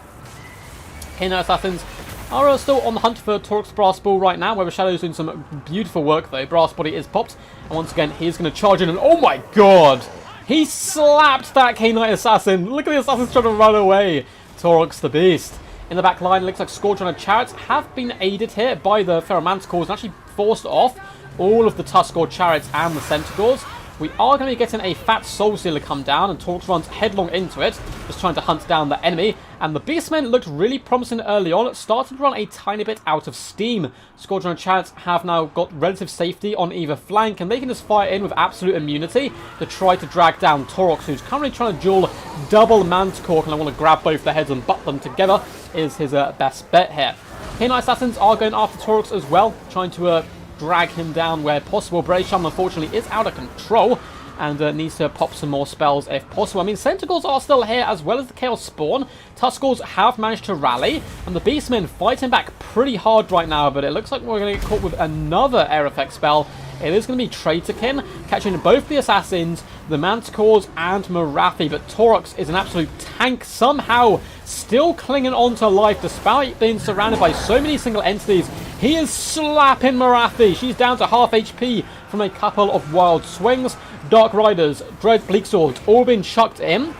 Canine Assassins are still on the hunt for Taurox Brass Bull right now. Web of Shadows doing some beautiful work though. Brass Body is popped, and once again he's going to charge in, and oh my god! He slapped that Canine Assassin! Look at the Assassins trying to run away! Taurox the Beast. In the back line, it looks like Scourge Runner Chariots have been aided here by the Feral Manticores and actually forced off all of the Tuskor Chariots and the Centaurs. We are going to be getting a fat Soul Sealer come down, and Taurox runs headlong into it. just trying to hunt down the enemy. And the Beastmen looked really promising early on. It started to run a tiny bit out of steam. Squadron of Chariots have now got relative safety on either flank, and they can just fire in with absolute immunity to try to drag down Taurox, who's currently trying to duel double Manticore, and I want to grab both their heads and butt them together is his best bet here. K9 Assassins are going after Taurox as well, trying to drag him down where possible. Brave Shaman, unfortunately, is out of control and needs to pop some more spells if possible. I mean, Centaurs are still here, as well as the Chaos Spawn. Tuskals have managed to rally, and the Beastmen fighting back pretty hard right now, but it looks like we're going to get caught with another air effect spell. It is going to be Traitorkin, catching both the Assassins, the Manticores, and Morathi, but Taurox is an absolute tank, somehow still clinging on to life despite being surrounded by so many single entities. He is slapping Morathi. She's down to half HP from a couple of wild swings. Dark Riders, Dread Bleak Swords, all been chucked in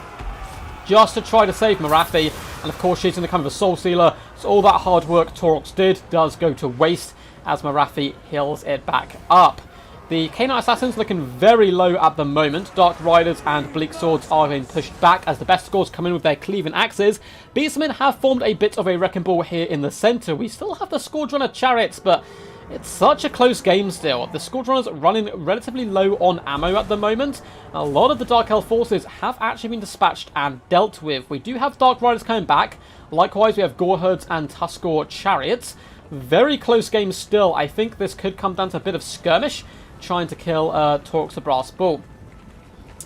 just to try to save Morathi. And of course, she's going to come with a Soul Stealer. So all that hard work Taurox did does go to waste as Morathi heals it back up. The K9 Assassins looking very low at the moment. Dark Riders and Bleak Swords are being pushed back as the best scores come in with their cleaving axes. Beastmen have formed a bit of a wrecking ball here in the centre. We still have the Squadron of Chariots, but it's such a close game still. The Squadron is running relatively low on ammo at the moment. A lot of the Dark Elf forces have actually been dispatched and dealt with. We do have Dark Riders coming back. Likewise, we have Gore Herds and Tuskor Chariots. Very close game still. I think this could come down to a bit of skirmish, trying to kill Taurox the Brass Bull.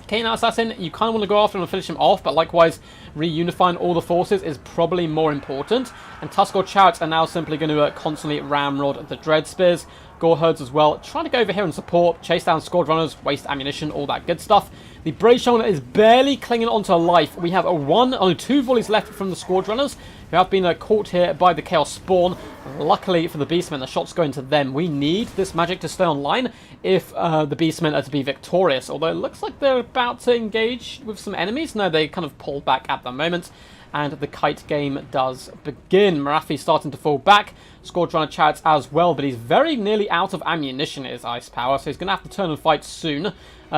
K9 Assassin, you kind of want to go after him and finish him off, but likewise, reunifying all the forces is probably more important. And Tuskor Chariots are now simply going to constantly ramrod the Dread Spears. Gore Herds as well, trying to go over here and support, chase down Squad Runners, waste ammunition, all that good stuff. The Brave Shaman is barely clinging onto life. We have only 2 volleys left from the Squad Runners, who have been caught here by the Chaos Spawn. Luckily for the Beastmen, the shots go into them. We need this magic to stay online if the Beastmen are to be victorious. Although it looks like they're about to engage with some enemies. No, they kind of pulled back at the moment. And the kite game does begin. Morathi starting to fall back. Squadron of Chariots as well, but he's very nearly out of ammunition, his ice power, so he's going to have to turn and fight soon.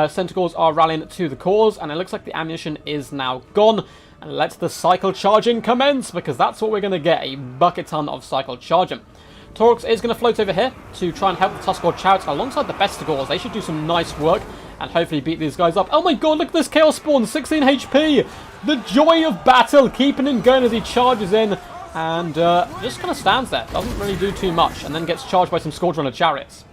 Centaurs are rallying to the cause, and it looks like the ammunition is now gone. And let the cycle charging commence, because that's what we're going to get, a bucket ton of cycle charging. Taurox is going to float over here to try and help the Tuskor Chariots alongside the Bestigors. They should do some nice work and hopefully beat these guys up. Oh my god, look at this Chaos Spawn, 16 HP! The joy of battle, keeping him going as he charges in, and just kind of stands there, doesn't really do too much, and then gets charged by some Squadron of Chariots.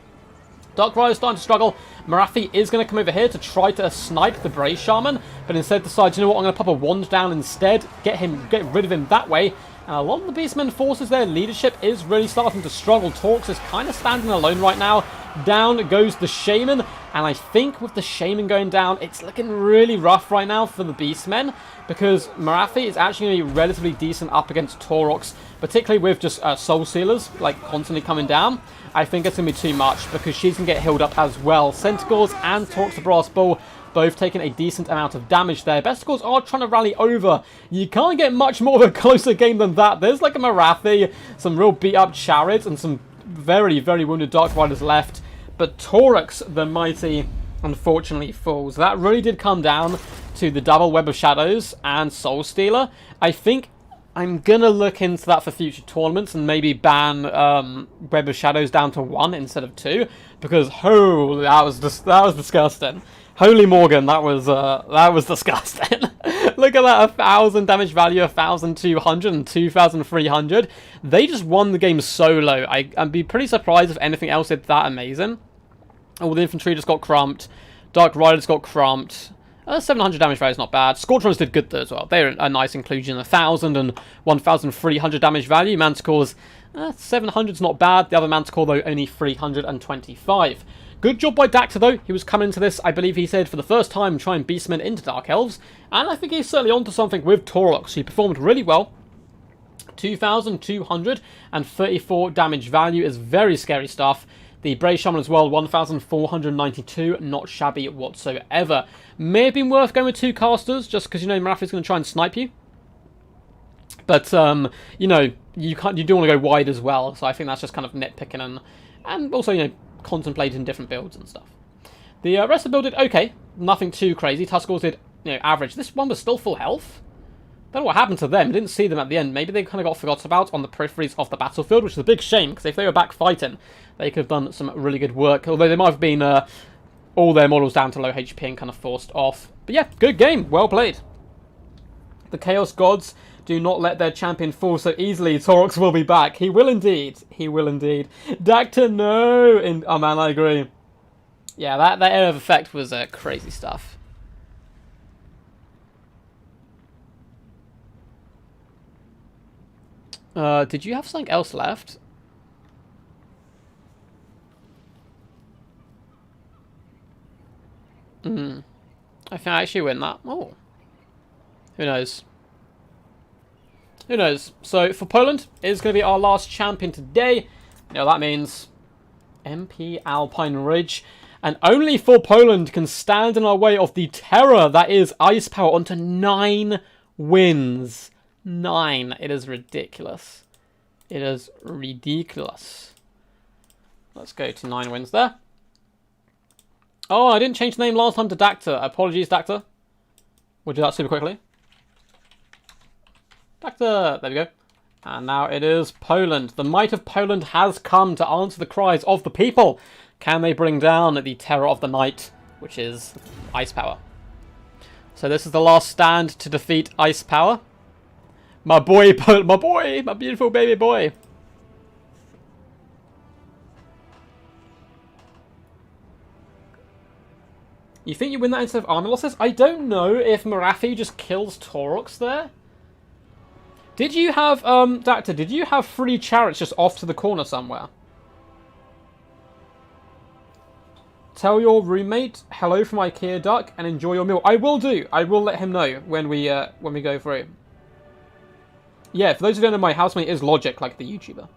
Dark Rider starting to struggle. Morathi is going to come over here to try to snipe the Brave Shaman, but instead decides, you know what, I'm going to pop a wand down instead, get rid of him that way. And a lot of the Beastmen forces, their leadership is really starting to struggle. Taurox is kind of standing alone right now. Down goes the Shaman, and I think with the Shaman going down, it's looking really rough right now for the Beastmen, because Morathi is actually going to be relatively decent up against Taurox, particularly with just Soul Sealers, like, constantly coming down. I think it's going to be too much, because she's going to get healed up as well. Centaurs and Taurox the Brass Bull both taking a decent amount of damage there. Bestigors are trying to rally over. You can't get much more of a closer game than that. There's like a Morathi, some real beat-up Chariots, and some very, very wounded Dark Riders left. But Taurox the Mighty, unfortunately, falls. That really did come down to the double Web of Shadows and Soul Stealer. I think I'm going to look into that for future tournaments and maybe ban Web of Shadows down to 1 instead of 2. Because, holy, that was disgusting. Holy Morgan, that was disgusting. Look at that, 1,000 damage value, 1,200 and 2,300. They just won the game solo. I'd be pretty surprised if anything else did that amazing. Oh, the infantry just got crumped. Dark Riders got crumped. 700 damage value is not bad. Squadrons did good though as well. They're a nice inclusion. 1,000 and 1,300 damage value. Manticores, 700 is not bad. The other Manticore though, only 325. Good job by Dacta though. He was coming into this, I believe he said, for the first time trying Beastmen into Dark Elves. And I think he's certainly onto something with Taurox. He performed really well. 2,234 damage value is very scary stuff. The Brave Shaman as well, 1,492, not shabby whatsoever. May have been worth going with 2 casters, just because, you know, Morathi's going to try and snipe you. But, you know, you do want to go wide as well, so I think that's just kind of nitpicking and also, you know, contemplating different builds and stuff. The rest of the build did okay, nothing too crazy. Tuskals did, you know, average. This one was still full health. Don't know what happened to them. I didn't see them at the end. Maybe they kind of got forgotten about on the peripheries of the battlefield, which is a big shame, because if they were back fighting, they could have done some really good work. Although they might have been all their models down to low HP and kind of forced off. But yeah, good game. Well played. The Chaos Gods do not let their champion fall so easily. Torox will be back. He will indeed. He will indeed. Dacta, no! Oh man, I agree. Yeah, that area of effect was crazy stuff. Did you have something else left? I think I actually win that. Oh. Who knows? Who knows? So, for Poland, it's going to be our last champion today. You know, that means MP Alpine Ridge. And only for Poland can stand in our way of the terror that is Ice Power onto 9 wins. 9. It is ridiculous. It is ridiculous. Let's go to 9 wins there. Oh, I didn't change the name last time to Dacta. Apologies, Dacta. We'll do that super quickly. Dacta. There we go. And now it is Poland. The might of Poland has come to answer the cries of the people. Can they bring down the terror of the night, which is Ice Power? So this is the last stand to defeat Ice Power. My boy, my beautiful baby boy. You think you win that instead of army losses? I don't know if Marathi just kills Torox there. Did you have, Dacta, did you have 3 chariots just off to the corner somewhere? Tell your roommate hello from IKEA Duck and enjoy your meal. I will do. I will let him know when we go through. Yeah, for those who don't know, my housemate is Logic, like the YouTuber.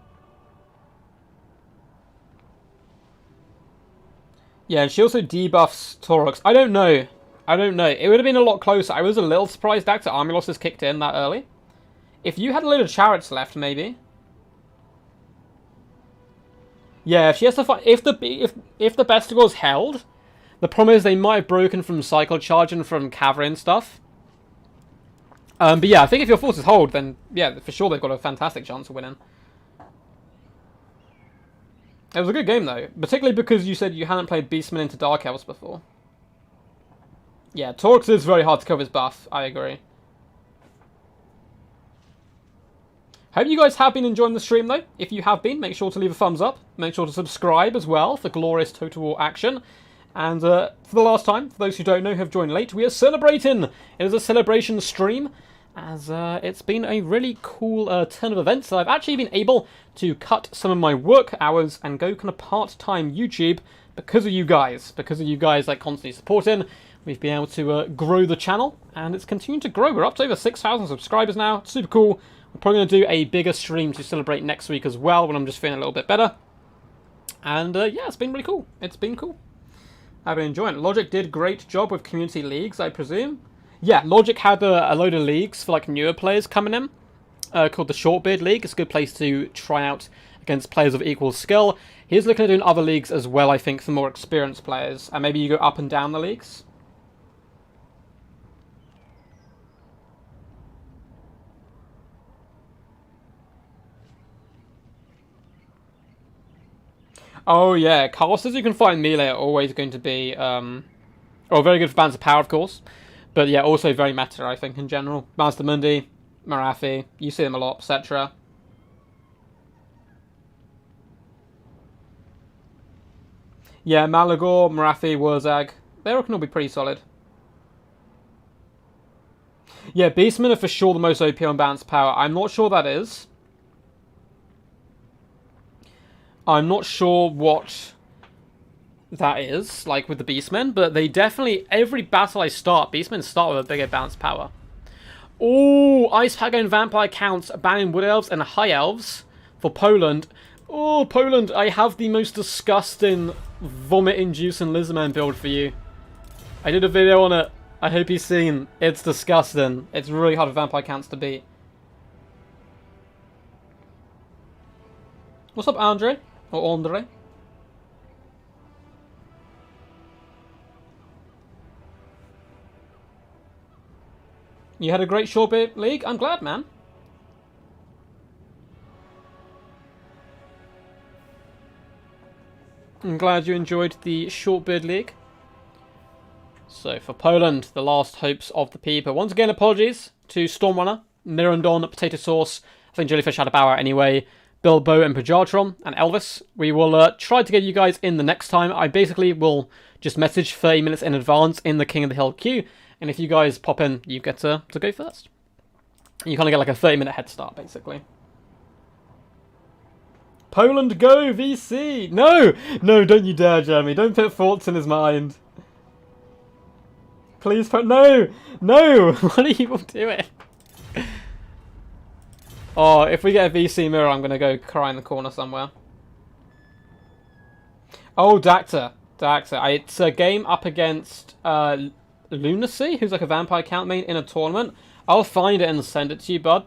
Yeah, and she also debuffs Torox. I don't know. I don't know. It would have been a lot closer. I was a little surprised Dacta army losses kicked in that early. If you had a load of chariots left, maybe. Yeah, if she has to fight, if the Bestigors held, the problem is they might have broken from cycle charge and from cavalry and stuff. But yeah, I think if your forces hold, then yeah, for sure they've got a fantastic chance of winning. It was a good game though, particularly because you said you hadn't played Beastmen into Dark Elves before. Yeah, Torox is very hard to cover his buff. I agree. Hope you guys have been enjoying the stream though. If you have been, make sure to leave a thumbs up. Make sure to subscribe as well for glorious Total War action. And for the last time, for those who don't know who have joined late, we are celebrating. It is a celebration stream, as it's been a really cool turn of events. So I've actually been able to cut some of my work hours and go kind of part-time YouTube because of you guys. Because of you guys like constantly supporting. We've been able to grow the channel, and it's continuing to grow. We're up to over 6,000 subscribers now. It's super cool. We're probably going to do a bigger stream to celebrate next week as well, when I'm just feeling a little bit better. And yeah, it's been really cool. It's been cool. I've been enjoying it. Logic did great job with community leagues, I presume. Yeah, Logic had a load of leagues for like newer players coming in, called the Shortbeard League. It's a good place to try out against players of equal skill. He's looking at doing other leagues as well, I think, for more experienced players. And maybe you go up and down the leagues. Oh yeah, casters you can find melee are always going to be, very good for Bands of Power, of course. But yeah, also very meta, I think, in general. Master Mundi, Marathi, you see them a lot, etc. Yeah, Malagor, Marathi, Wurzag, they can all be pretty solid. Yeah, Beastmen are for sure the most OP on Bands of Power. I'm not sure that is. I'm not sure what that is, like with the Beastmen, but they definitely, every battle I start, Beastmen start with a bigger bounce power. Oh, Ice Hag and Vampire counts, banning Wood Elves and High Elves for Poland. Oh, Poland, I have the most disgusting vomit-inducing Lizardman build for you. I did a video on it. I hope you've seen. It's disgusting. It's really hard for Vampire counts to beat. What's up, Andre? Or Andre? You had a great Shortbeard League? I'm glad, man. I'm glad you enjoyed the Shortbeard League. So, for Poland, the last hopes of the people. Once again, apologies to Stormrunner, Mirandon, Potato Sauce. I think Jellyfish had a bow out anyway. Bilbo and Pajatron and Elvis. We will try to get you guys in the next time. I basically will just message 30 minutes in advance in the King of the Hill queue. And if you guys pop in, you get to go first. You kind of get like a 30-minute head start, basically. Poland go, VC! No! No, don't you dare, Jeremy. Don't put thoughts in his mind. Please put... No! No! What are you all doing? Oh, if we get a VC mirror, I'm going to go cry in the corner somewhere. Oh, Dacta. Dacta. It's a game up against Lunacy, who's like a vampire count main in a tournament. I'll find it and send it to you, bud.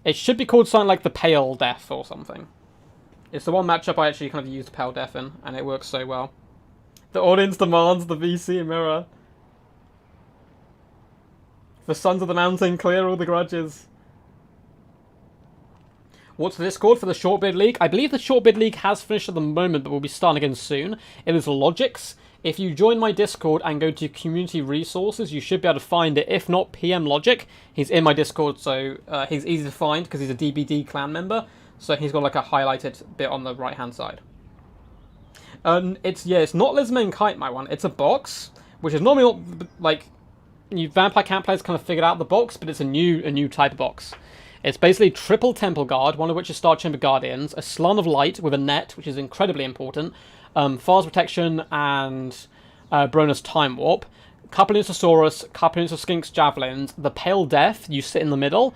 It should be called something like the Pale Death or something. It's the one matchup I actually kind of used Pale Death in, and it works so well. The audience demands the VC mirror. The Sons of the Mountain clear all the grudges. What's the Discord for the Shortbeard League? I believe the Shortbeard League has finished at the moment, but will be starting again soon. It is Logix. If you join my Discord and go to Community Resources, you should be able to find it. If not, PM Logic. He's in my Discord, so he's easy to find because he's a DBD clan member. So he's got like a highlighted bit on the right-hand side. It's not Lizman Kite, my one. It's a box, which is normally not, like, you Vampire Camp players kind of figured out the box, but it's a new type of box. It's basically triple Temple Guard, one of which is Star Chamber Guardians, a Slan of Light with a net, which is incredibly important, Fast Protection, and Bronus Time Warp, couple units of Saurus, couple units of Skinks Javelins, the Pale Death, you sit in the middle,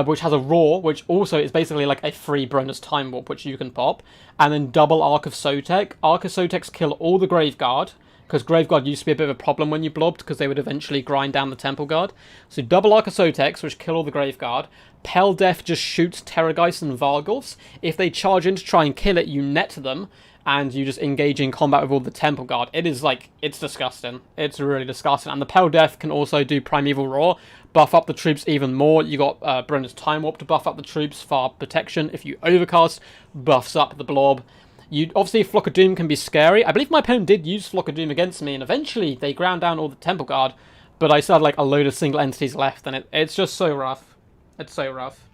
which has a Roar, which also is basically like a free Bronus Time Warp, which you can pop, and then double Arc of Sotek. Arc of Sotex kill all the Graveguard, because Graveguard used to be a bit of a problem when you blobbed, because they would eventually grind down the Temple Guard. So double Arc of Sotex, which kill all the Graveguard. Pale Death just shoots Terrorgeist and Vargulfs. If they charge in to try and kill it, you net them, and you just engage in combat with all the Temple Guard. It is like, it's disgusting. It's really disgusting. And the Pale Death can also do Primeval Roar, buff up the troops even more. You got Brenner's Time Warp to buff up the troops, Far Protection. If you Overcast, buffs up the blob. Obviously, Flock of Doom can be scary. I believe my opponent did use Flock of Doom against me, and eventually they ground down all the Temple Guard, but I still had like a load of single entities left, and it's just so rough. It's so rough.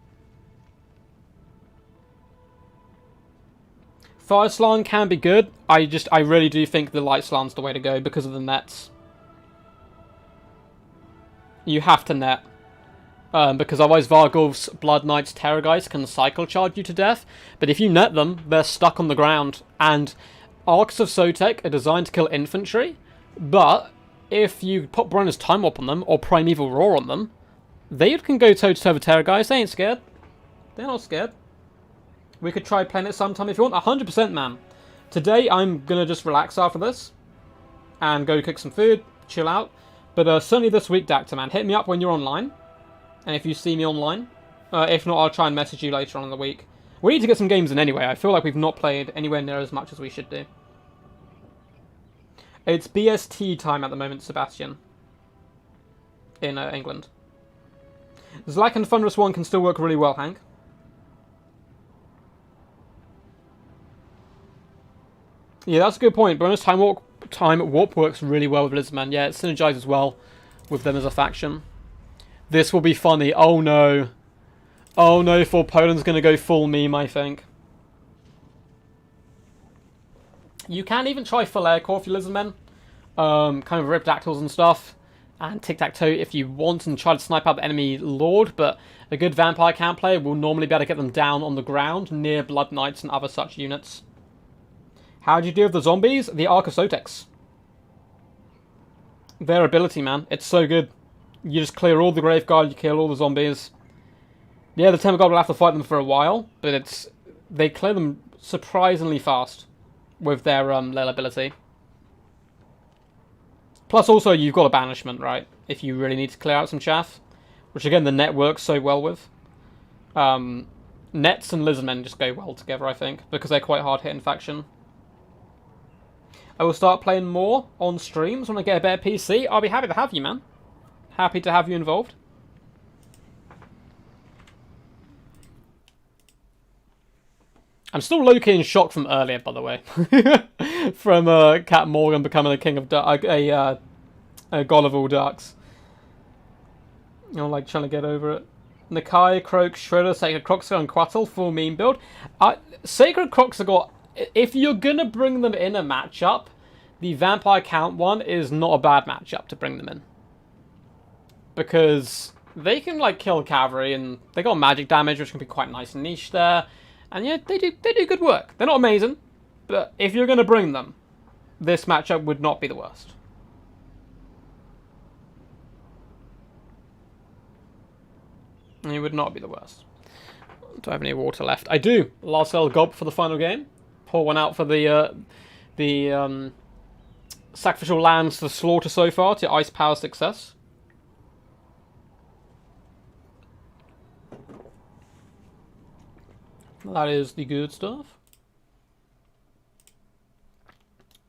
Fire Slan can be good. I really do think the Light Slan's the way to go because of the nets. You have to net. Because otherwise Vargulf's Blood Knights Terrorgeist can cycle charge you to death. But if you net them, they're stuck on the ground. And Arcs of Sotek are designed to kill infantry. But if you put Brenner's Time Warp on them, or Primeval Roar on them, they can go toe-to-toe with Terrorgeist. They ain't scared. They're not scared. We could try playing it sometime if you want. 100%, man. Today, I'm going to just relax after this. And go cook some food, chill out. But certainly this week, Dacta, man, hit me up when you're online. And if you see me online. If not, I'll try and message you later on in the week. We need to get some games in anyway. I feel like we've not played anywhere near as much as we should do. It's BST time at the moment, Sebastian. In England. Zlak and Thunderous One can still work really well, Hank. Yeah, that's a good point. Bonus Time Warp works really well with Lizman. Yeah, it synergizes well with them as a faction. This will be funny. Oh no. Oh no, for Poland's going to go full meme, I think. You can even try full aircore if you Lizardmen. Kind of Ripdactyls and stuff. And Tic-Tac-Toe if you want and try to snipe out the enemy lord. But a good Vampire Camp player will normally be able to get them down on the ground near Blood Knights and other such units. How do you deal with the zombies? The Arc of Sotex. Their ability, man. It's so good. You just clear all the Graveguard, you kill all the zombies. Yeah, the Temple Guard will have to fight them for a while, but they clear them surprisingly fast with their little ability. Plus also, you've got a banishment, right? If you really need to clear out some chaff. Which again, the net works so well with. Nets and Lizardmen just go well together, I think, because they're quite hard-hitting faction. I will start playing more on streams when I get a better PC. I'll be happy to have you, man. Happy to have you involved. I'm still low-key in shock from earlier, by the way. From Cat Morgan becoming a king of a god of all ducks. I'm like trying to get over it. Nakai, Croak, Shredder, Sacred Croxer, and Quattle, full meme build. Sacred Croxer got... If you're gonna bring them in a matchup, the Vampire Count one is not a bad matchup to bring them in. Because they can like kill cavalry, and they got magic damage, which can be quite nice and niche there. And yeah, they do good work. They're not amazing, but if you're going to bring them, this matchup would not be the worst. It would not be the worst. Do I have any water left? I do. Last little gob for the final game. Pour one out for the sacrificial lambs to slaughter so far to ice power success. That is the good stuff.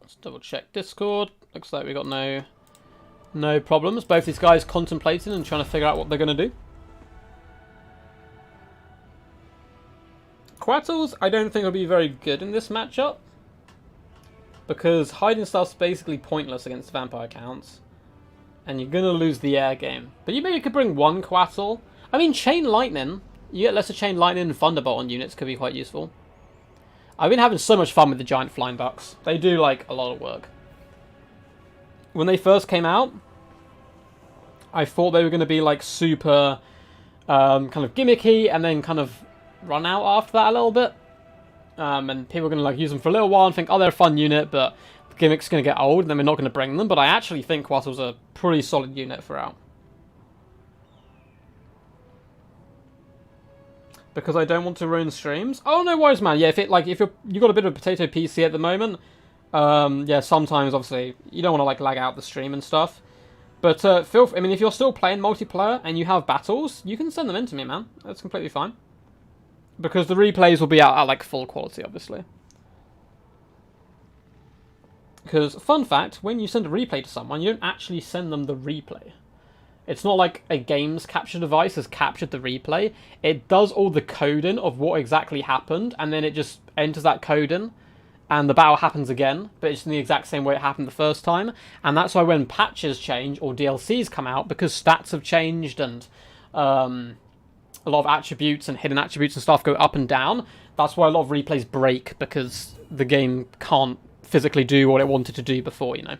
Let's double check Discord. Looks like we got no problems. Both these guys contemplating and trying to figure out what they're going to do. Quattles, I don't think will be very good in this matchup. Because hiding stuff's basically pointless against vampire counts. And you're going to lose the air game. But you maybe could bring one Quattle. I mean, Chain Lightning. You get lesser Chain Lightning and Thunderbolt on units could be quite useful. I've been having so much fun with the giant flying bucks. They do, like, a lot of work. When they first came out, I thought they were going to be, like, super kind of gimmicky and then kind of run out after that a little bit. And people are going to, like, use them for a little while and think, oh, they're a fun unit, but the gimmick's going to get old and then we're not going to bring them. But I actually think Quattle's a pretty solid unit throughout. Because I don't want to ruin streams. Oh, no worries, man. Yeah, if you got a bit of a potato PC at the moment, yeah, sometimes obviously you don't want to like lag out the stream and stuff. But I mean, if you're still playing multiplayer and you have battles, you can send them in to me, man. That's completely fine. Because the replays will be out at like full quality, obviously. Because fun fact, when you send a replay to someone, you don't actually send them the replay. It's not like a game's capture device has captured the replay. It does all the coding of what exactly happened, and then it just enters that code in, and the battle happens again, but it's in the exact same way it happened the first time. And that's why when patches change or DLCs come out, because stats have changed and a lot of attributes and hidden attributes and stuff go up and down, that's why a lot of replays break, because the game can't physically do what it wanted to do before, you know.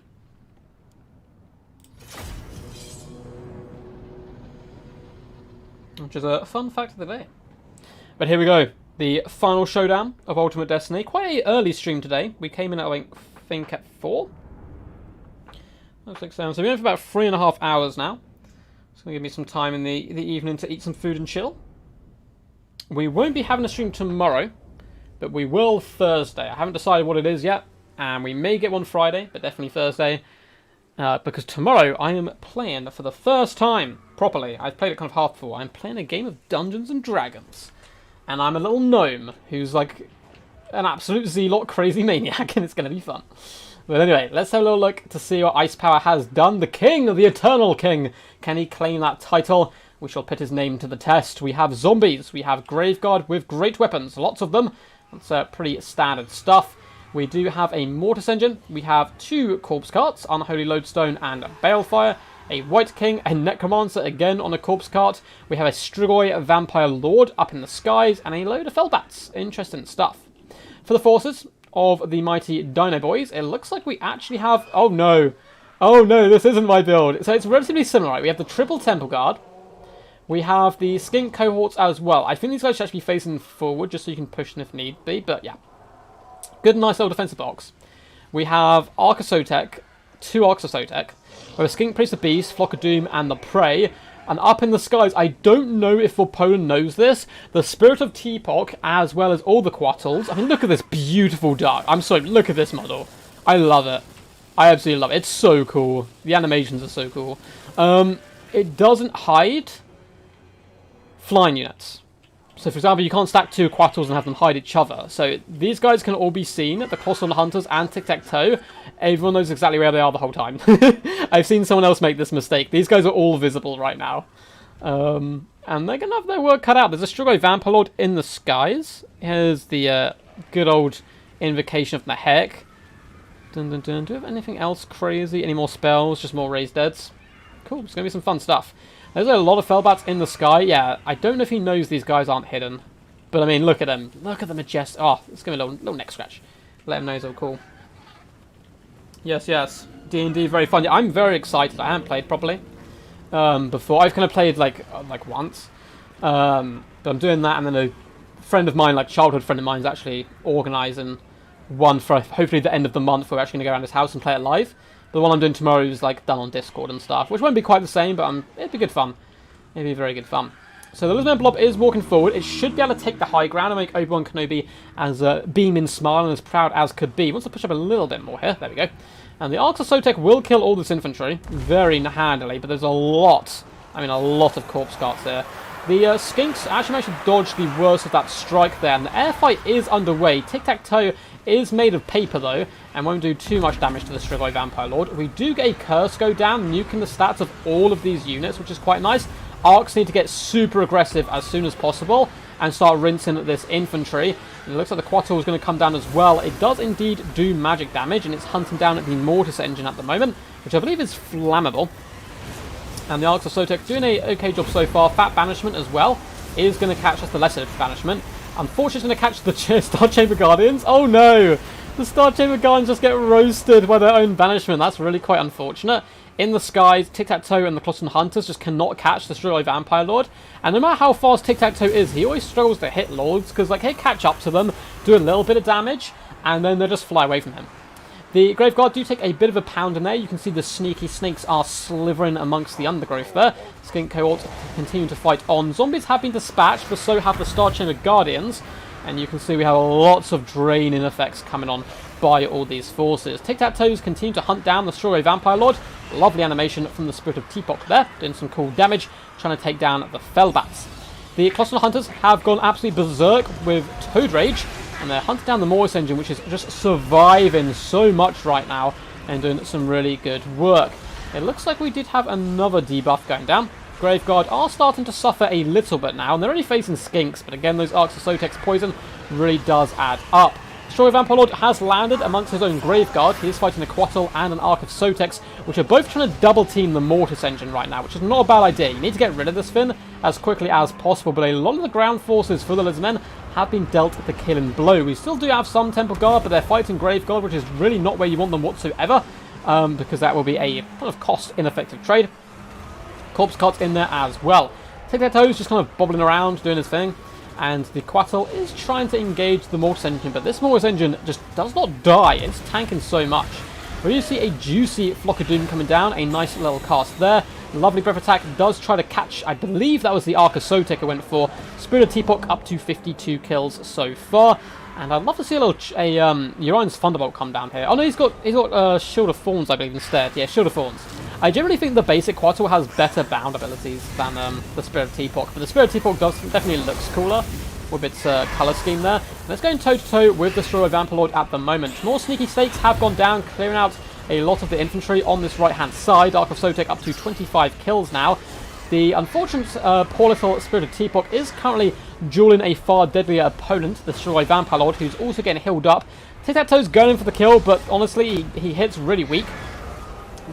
Which is a fun fact of the day. But here we go. The final showdown of Ultimate Destiny. Quite an early stream today. We came in at, I think at 4. So we've been in for about 3.5 hours now. It's going to give me some time in the evening to eat some food and chill. We won't be having a stream tomorrow, but we will Thursday. I haven't decided what it is yet, and we may get one Friday, but definitely Thursday. Because tomorrow I am playing for the first time properly. I've played it kind of half before. I'm playing a game of Dungeons and Dragons. And I'm a little gnome who's like an absolute Zealot crazy maniac, and it's going to be fun. But anyway, let's have a little look to see what Ice Power has done. The King, the Eternal King. Can he claim that title? We shall put his name to the test. We have zombies. We have Graveguard with great weapons. Lots of them. That's pretty standard stuff. We do have a Mortis Engine. We have 2 Corpse Carts, Unholy Lodestone and Balefire. A White King, a Necromancer again on a Corpse Cart. We have a Strigoi Vampire Lord up in the skies, and a load of Fellbats. Interesting stuff. For the forces of the mighty Dino Boys, it looks like we actually have... Oh no, this isn't my build. So it's relatively similar, right? We have the Triple Temple Guard. We have the Skink Cohorts as well. I think these guys should actually be facing forward, just so you can push them if need be, but yeah. Good, nice little defensive box. We have Arcosotech, 2 Arcosotech. We have a Skink Priest, the Beast, Flock of Doom, and the Prey. And up in the skies, I don't know if Poland knows this, the Spirit of Teapot, as well as all the Quattles. I mean, look at this beautiful duck. I'm sorry, look at this model. I love it. I absolutely love it. It's so cool. The animations are so cool. It doesn't hide flying units. So, for example, you can't stack 2 Quattles and have them hide each other. So, these guys can all be seen, the Colossal Hunters and Tic-Tac-Toe. Everyone knows exactly where they are the whole time. I've seen someone else make this mistake. These guys are all visible right now. And they're going to have their work cut out. There's a Strigoi Vampire Lord in the skies. Here's the good old Invocation of the Heck. Dun, dun, dun. Do we have anything else crazy? Any more spells? Just more Raised Deads? Cool, it's going to be some fun stuff. There's a lot of Fellbats in the sky. Yeah, I don't know if he knows these guys aren't hidden. But, I mean, look at them. Look at the majestic... Oh, it's going to be a little neck scratch. Let him know he's all cool. Yes, yes. D&D, very fun. Yeah, I'm very excited. I haven't played properly before. I've kind of played, like once. But I'm doing that, and then a friend of mine, like childhood friend of mine, is actually organising one for hopefully the end of the month. We're actually going to go around his house and play it live. The one I'm doing tomorrow is like done on Discord and stuff, which won't be quite the same, but it'd be good fun. It'd be very good fun. So the Lizardman Blob is walking forward. It should be able to take the high ground and make Obi-Wan Kenobi as beaming smile and as proud as could be. Wants to push up a little bit more here. There we go. And the Arcs of Sotek will kill all this infantry very handily, but there's a lot of corpse carts there. The Skinks actually managed to dodge the worst of that strike there, and the air fight is underway. Tic-Tac-Toe is made of paper, though, and won't do too much damage to the Strigoi Vampire Lord. We do get a curse go down, nuking the stats of all of these units, which is quite nice. Arcs need to get super aggressive as soon as possible and start rinsing this infantry. And it looks like the Quattro is going to come down as well. It does indeed do magic damage, and it's hunting down at the Mortis engine at the moment, which I believe is flammable. And the Arcs of Sotek doing a okay job so far. Fat Banishment as well is going to catch us the lesser Banishment. Unfortunately, it's going to catch the Star Chamber Guardians. Oh no! The Star Chamber Guardians just get roasted by their own banishment. That's really quite unfortunate. In the skies, Tic-Tac-Toe and the Colossal Hunters just cannot catch the Strigoi Vampire Lord. And no matter how fast Tic-Tac-Toe is, he always struggles to hit Lords, because like he'll catch up to them, do a little bit of damage, and then they'll just fly away from him. The Graveguard do take a bit of a pound in there. You can see the sneaky snakes are slithering amongst the undergrowth there. Skink cohort continue to fight on. Zombies have been dispatched, but so have the Star Chamber Guardians. And you can see we have lots of draining effects coming on by all these forces. Tic-Tac-Toes continue to hunt down the Strigoi Vampire Lord. Lovely animation from the Spirit of Teapot there, doing some cool damage, trying to take down the Fellbats. The Colossal Hunters have gone absolutely berserk with Toad Rage, and they're hunting down the Mortis engine, which is just surviving so much right now and doing some really good work. It looks like we did have another debuff going down. Graveguard are starting to suffer a little bit now, and they're only facing Skinks, but again, those Arcs of Sotek's poison really does add up. Strigoi Vampire Lord has landed amongst his own Graveguard. He is fighting a Quattl and an Arc of Sotex, which are both trying to double team the Mortis engine right now, which is not a bad idea. You need to get rid of this thing as quickly as possible, but a lot of the ground forces for the Lizardmen have been dealt the killing blow. We still do have some Temple Guard, but they're fighting Graveguard, which is really not where you want them whatsoever, because that will be a kind of cost-ineffective trade. Corpse Cart's in there as well. Tic-Tac-Toe's just kind of bobbling around, doing his thing. And the Quattl is trying to engage the Mortis engine, but this Mortis engine just does not die. It's tanking so much. We do see a juicy Flock of Doom coming down. A nice little cast there. Lovely Breath Attack does try to catch, I believe that was the Arc of Sotek I went for. Spirit of Teapot up to 52 kills so far. And I'd love to see a little Urion's Thunderbolt come down here. Oh no, he's got Shield of Thorns, I believe, instead. Yeah, Shield of Thorns. I generally think the basic Quattl has better bound abilities than the Spirit of Teapot, but the Spirit of Teapot definitely looks cooler with its colour scheme there. And it's going toe-to-toe with the Strigoi Vampire Lord at the moment. More sneaky stakes have gone down, clearing out a lot of the infantry on this right-hand side. Arc of Sotek up to 25 kills now. The unfortunate poor little Spirit of Teapot is currently dueling a far deadlier opponent, the Strigoi Vampire Lord, who's also getting healed up. Tic-Tac-Toe's going in for the kill, but honestly, he hits really weak.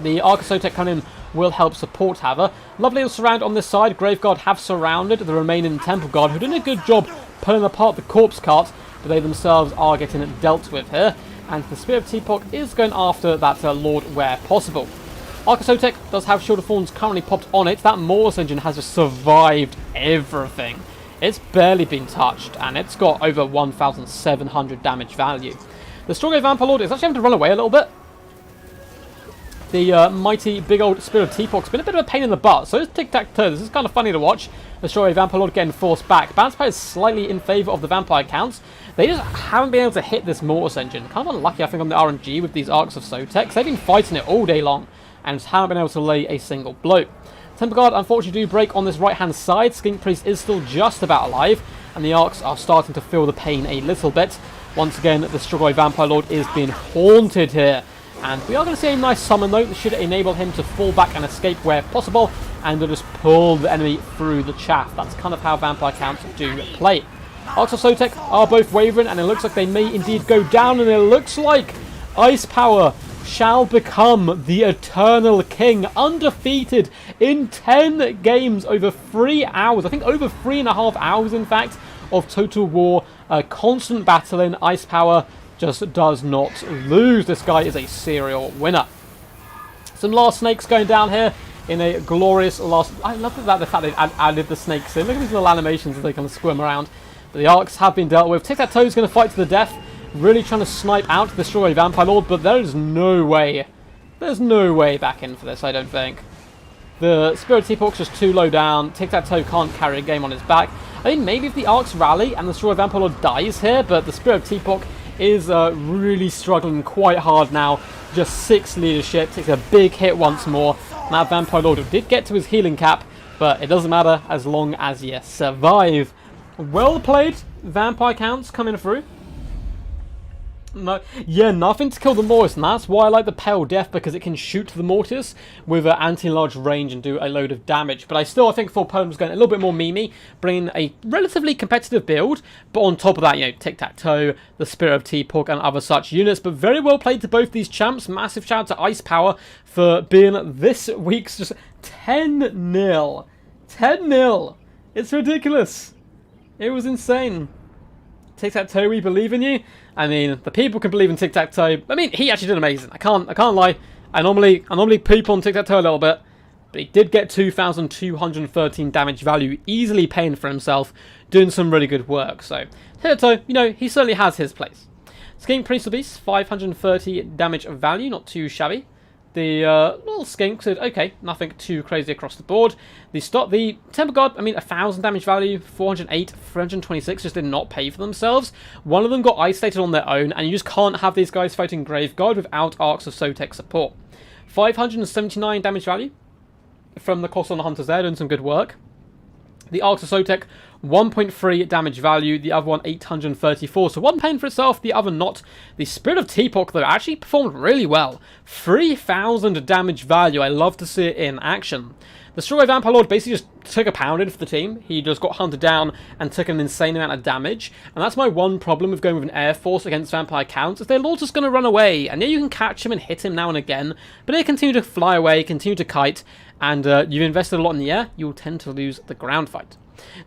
The Arc of Sotek coming in will help support Haver. Lovely little surround on this side. Graveguard have surrounded the remaining Temple Guard, who are doing a good job pulling apart the Corpse Cart, but they themselves are getting dealt with here. And the Spirit of Teapot is going after that Lord where possible. Arc of Sotek does have Shield of Thorns currently popped on it. That Mortis engine has just survived everything. It's barely been touched, and it's got over 1,700 damage value. The Strigoi Vampire Lord is actually having to run away a little bit. The mighty big old Spirit of Teapot's been a bit of a pain in the butt, so is Tic-Tac-Toe. This is kind of funny to watch. The Strigoi Vampire Lord getting forced back. Balance Power is slightly in favour of the Vampire counts. They just haven't been able to hit this Mortis engine. Kind of unlucky, I think, on the RNG with these Arcs of Sotek. They've been fighting it all day long and just haven't been able to lay a single blow. Temple Guard, unfortunately, do break on this right-hand side. Skink Priest is still just about alive. and the Arcs are starting to feel the pain a little bit. Once again, the Strigoi Vampire Lord is being haunted here. And we are going to see a nice summon though that should enable him to fall back and escape where possible, and just pull the enemy through the chaff. That's kind of how Vampire counts do play. Arcs of Sotek are both wavering, and it looks like they may indeed go down, and it looks like Ice Power shall become the Eternal King, undefeated in 10 games over 3 hours. I think over 3.5 hours, in fact, of Total War. Constant battling. Ice Power just does not lose. This guy is a serial winner. Some last snakes going down here in a glorious last... I love the fact they've added the snakes in. Look at these little animations as they kind of squirm around. But the Arcs have been dealt with. Tic-Tac-Toe is going to fight to the death. Really trying to snipe out the Strigoi Vampire Lord, but there is no way. There's no way back in for this, I don't think. The Spirit Teapot's just too low down. Tic-Tac-Toe can't carry a game on his back. I mean, maybe if the Arcs rally and the Strigoi Vampire Lord dies here, but the Spirit Teapot is really struggling quite hard now. Just 6 leadership, takes a big hit once more. Now Vampire Lord did get to his healing cap, but it doesn't matter as long as you survive. Well played, Vampire counts coming through. No, yeah, nothing to kill the Mortis, and that's why I like the Pale Death, because it can shoot the Mortis with an anti-large range and do a load of damage. But I think Full Poem's going a little bit more memey, bringing a relatively competitive build. But on top of that, you know, Tic-Tac-Toe, the Spirit of Teapot, and other such units. But very well played to both these champs. Massive shout out to Ice Power for being this week's just 10-0. 10-0. It's ridiculous. It was insane. Tic-Tac-Toe, we believe in you. I mean, the people can believe in Tic-Tac-Toe. I mean, he actually did amazing. I can't lie. I normally poop on Tic-Tac-Toe a little bit, but he did get 2,213 damage value, easily paying for himself, doing some really good work. So, Tic-Tac-Toe, you know, he certainly has his place. Skink Priest Beast, 530 damage value, not too shabby. The little skink said, okay, nothing too crazy across the board. The Temple God, I mean, 1,000 damage value, 408, 326 just did not pay for themselves. One of them got isolated on their own, and you just can't have these guys fighting Grave God without Arcs of Sotek support. 579 damage value from the Cosson Hunters there, doing some good work. The Arcs of Sotek, 1.3 damage value, the other one 834, so one paying for itself, the other not. The Spirit of Teapot, though, actually performed really well. 3,000 damage value, I love to see it in action. The Strigoi Vampire Lord basically just took a pounding for the team. He just got hunted down and took an insane amount of damage. And that's my one problem with going with an Air Force against Vampire counts, is their Lord's just going to run away. And yeah, you can catch him and hit him now and again, but they continue to fly away, continue to kite, and you've invested a lot in the air, you'll tend to lose the ground fight.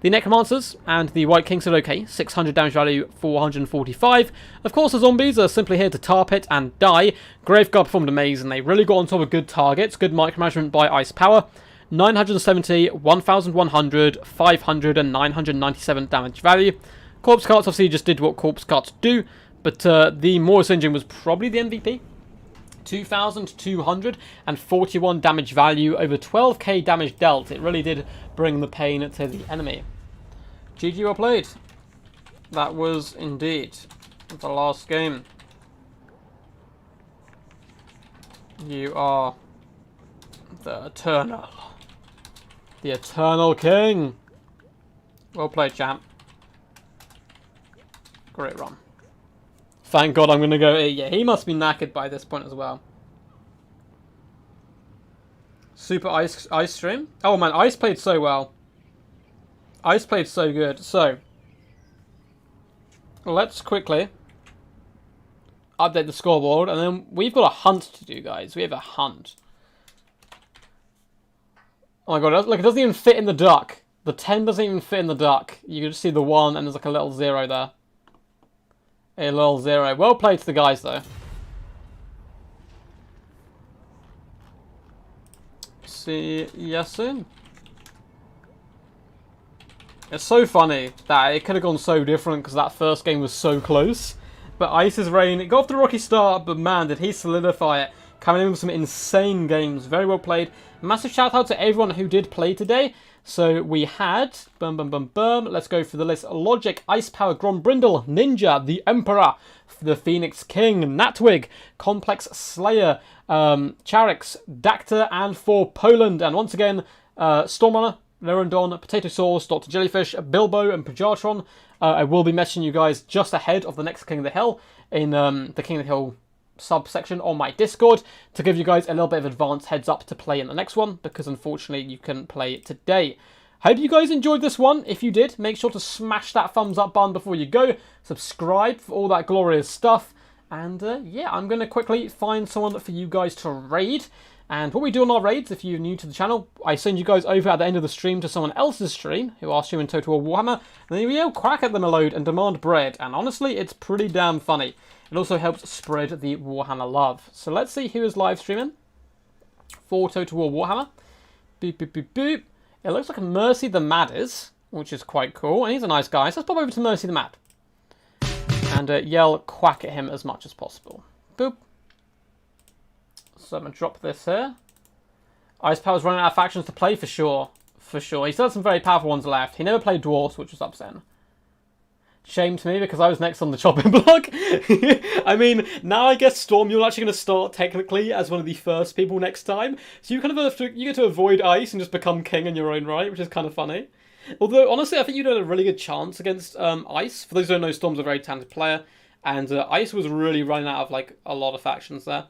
The Necromancers and the White King said okay, 600 damage value, 445. Of course, the zombies are simply here to tar pit and die. Graveguard performed amazing. They really got on top of good targets, good micromanagement by Ice Power. 970, 1,100, 500, and 997 damage value. Corpse Carts obviously just did what Corpse Carts do, but the Mortis engine was probably the MVP. 2,241 damage value, over 12k damage dealt. It really did bring the pain to the enemy. GG, well played. That was indeed the last game. You are the Eternal. The Eternal King. Well played, champ. Great run. Thank God I'm going to go... Yeah, he must be knackered by this point as well. Super Ice Stream. Oh man, Ice played so well. Ice played so good. So, let's quickly update the scoreboard. And then we've got a hunt to do, guys. We have a hunt. Oh my God, look, it doesn't even fit in the duck. The 10 doesn't even fit in the duck. You can just see the 1 and there's like a little 0 there. A little 0. Well played to the guys, though. See you soon. It's so funny that it could have gone so different because that first game was so close. But Ice's reign, it got off the rocky start, but man, did he solidify it. Coming in with some insane games. Very well played. Massive shout out to everyone who did play today. So we had, let's go through the list. Logic, Ice Power, Grombrindle, Ninja, the Emperor, the Phoenix King, Natwig, Complex Slayer, Charix, Dacta, and for Poland. And once again, Stormrunner, Lerondon, Potato Sauce, Dr. Jellyfish, Bilbo, and Pajatron. I will be messaging you guys just ahead of the next King of the Hill in the King of the Hill subsection on my Discord to give you guys a little bit of advance heads up to play in the next one, because unfortunately you couldn't play it today. Hope you guys enjoyed this one. If you did, make sure to smash that thumbs up button before you go. Subscribe for all that glorious stuff. And yeah, I'm going to quickly find someone for you guys to raid. And what we do on our raids, if you're new to the channel, I send you guys over at the end of the stream to someone else's stream who asks you in Total War Warhammer. And then you crack at them a load and demand bread. And honestly, it's pretty damn funny. It also helps spread the Warhammer love. So let's see who is live streaming for Total War Warhammer. Boop, boop, boop, boop. It looks like Mercy the Mad is, which is quite cool. And he's a nice guy. So let's pop over to Mercy the Mad. And yell quack at him as much as possible. Boop. So I'm going to drop this here. Ice Power's running out of factions to play for sure. For sure. He still has some very powerful ones left. He never played Dwarfs, which was upsetting. Shame to me because I was next on the chopping block. I mean, now I guess Storm, you're actually going to start technically as one of the first people next time. So you kind of have to, you get to avoid Ice and just become king in your own right, which is kind of funny. Although, honestly, I think you had a really good chance against Ice. For those who don't know, Storm's a very talented player. And Ice was really running out of, like, a lot of factions there.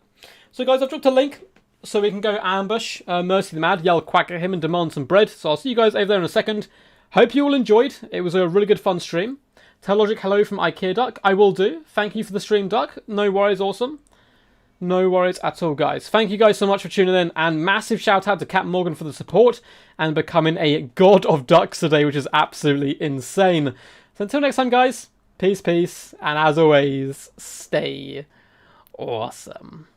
So, guys, I've dropped a link so we can go ambush Mercy the Mad, yell quack at him and demand some bread. So I'll see you guys over there in a second. Hope you all enjoyed. It was a really good fun stream. Tell Logic hello from IKEA Duck. I will do. Thank you for the stream, Duck. No worries, awesome. No worries at all, guys. Thank you guys so much for tuning in, and massive shout out to Captain Morgan for the support and becoming a god of ducks today, which is absolutely insane. So until next time, guys, peace, peace, and as always, stay awesome.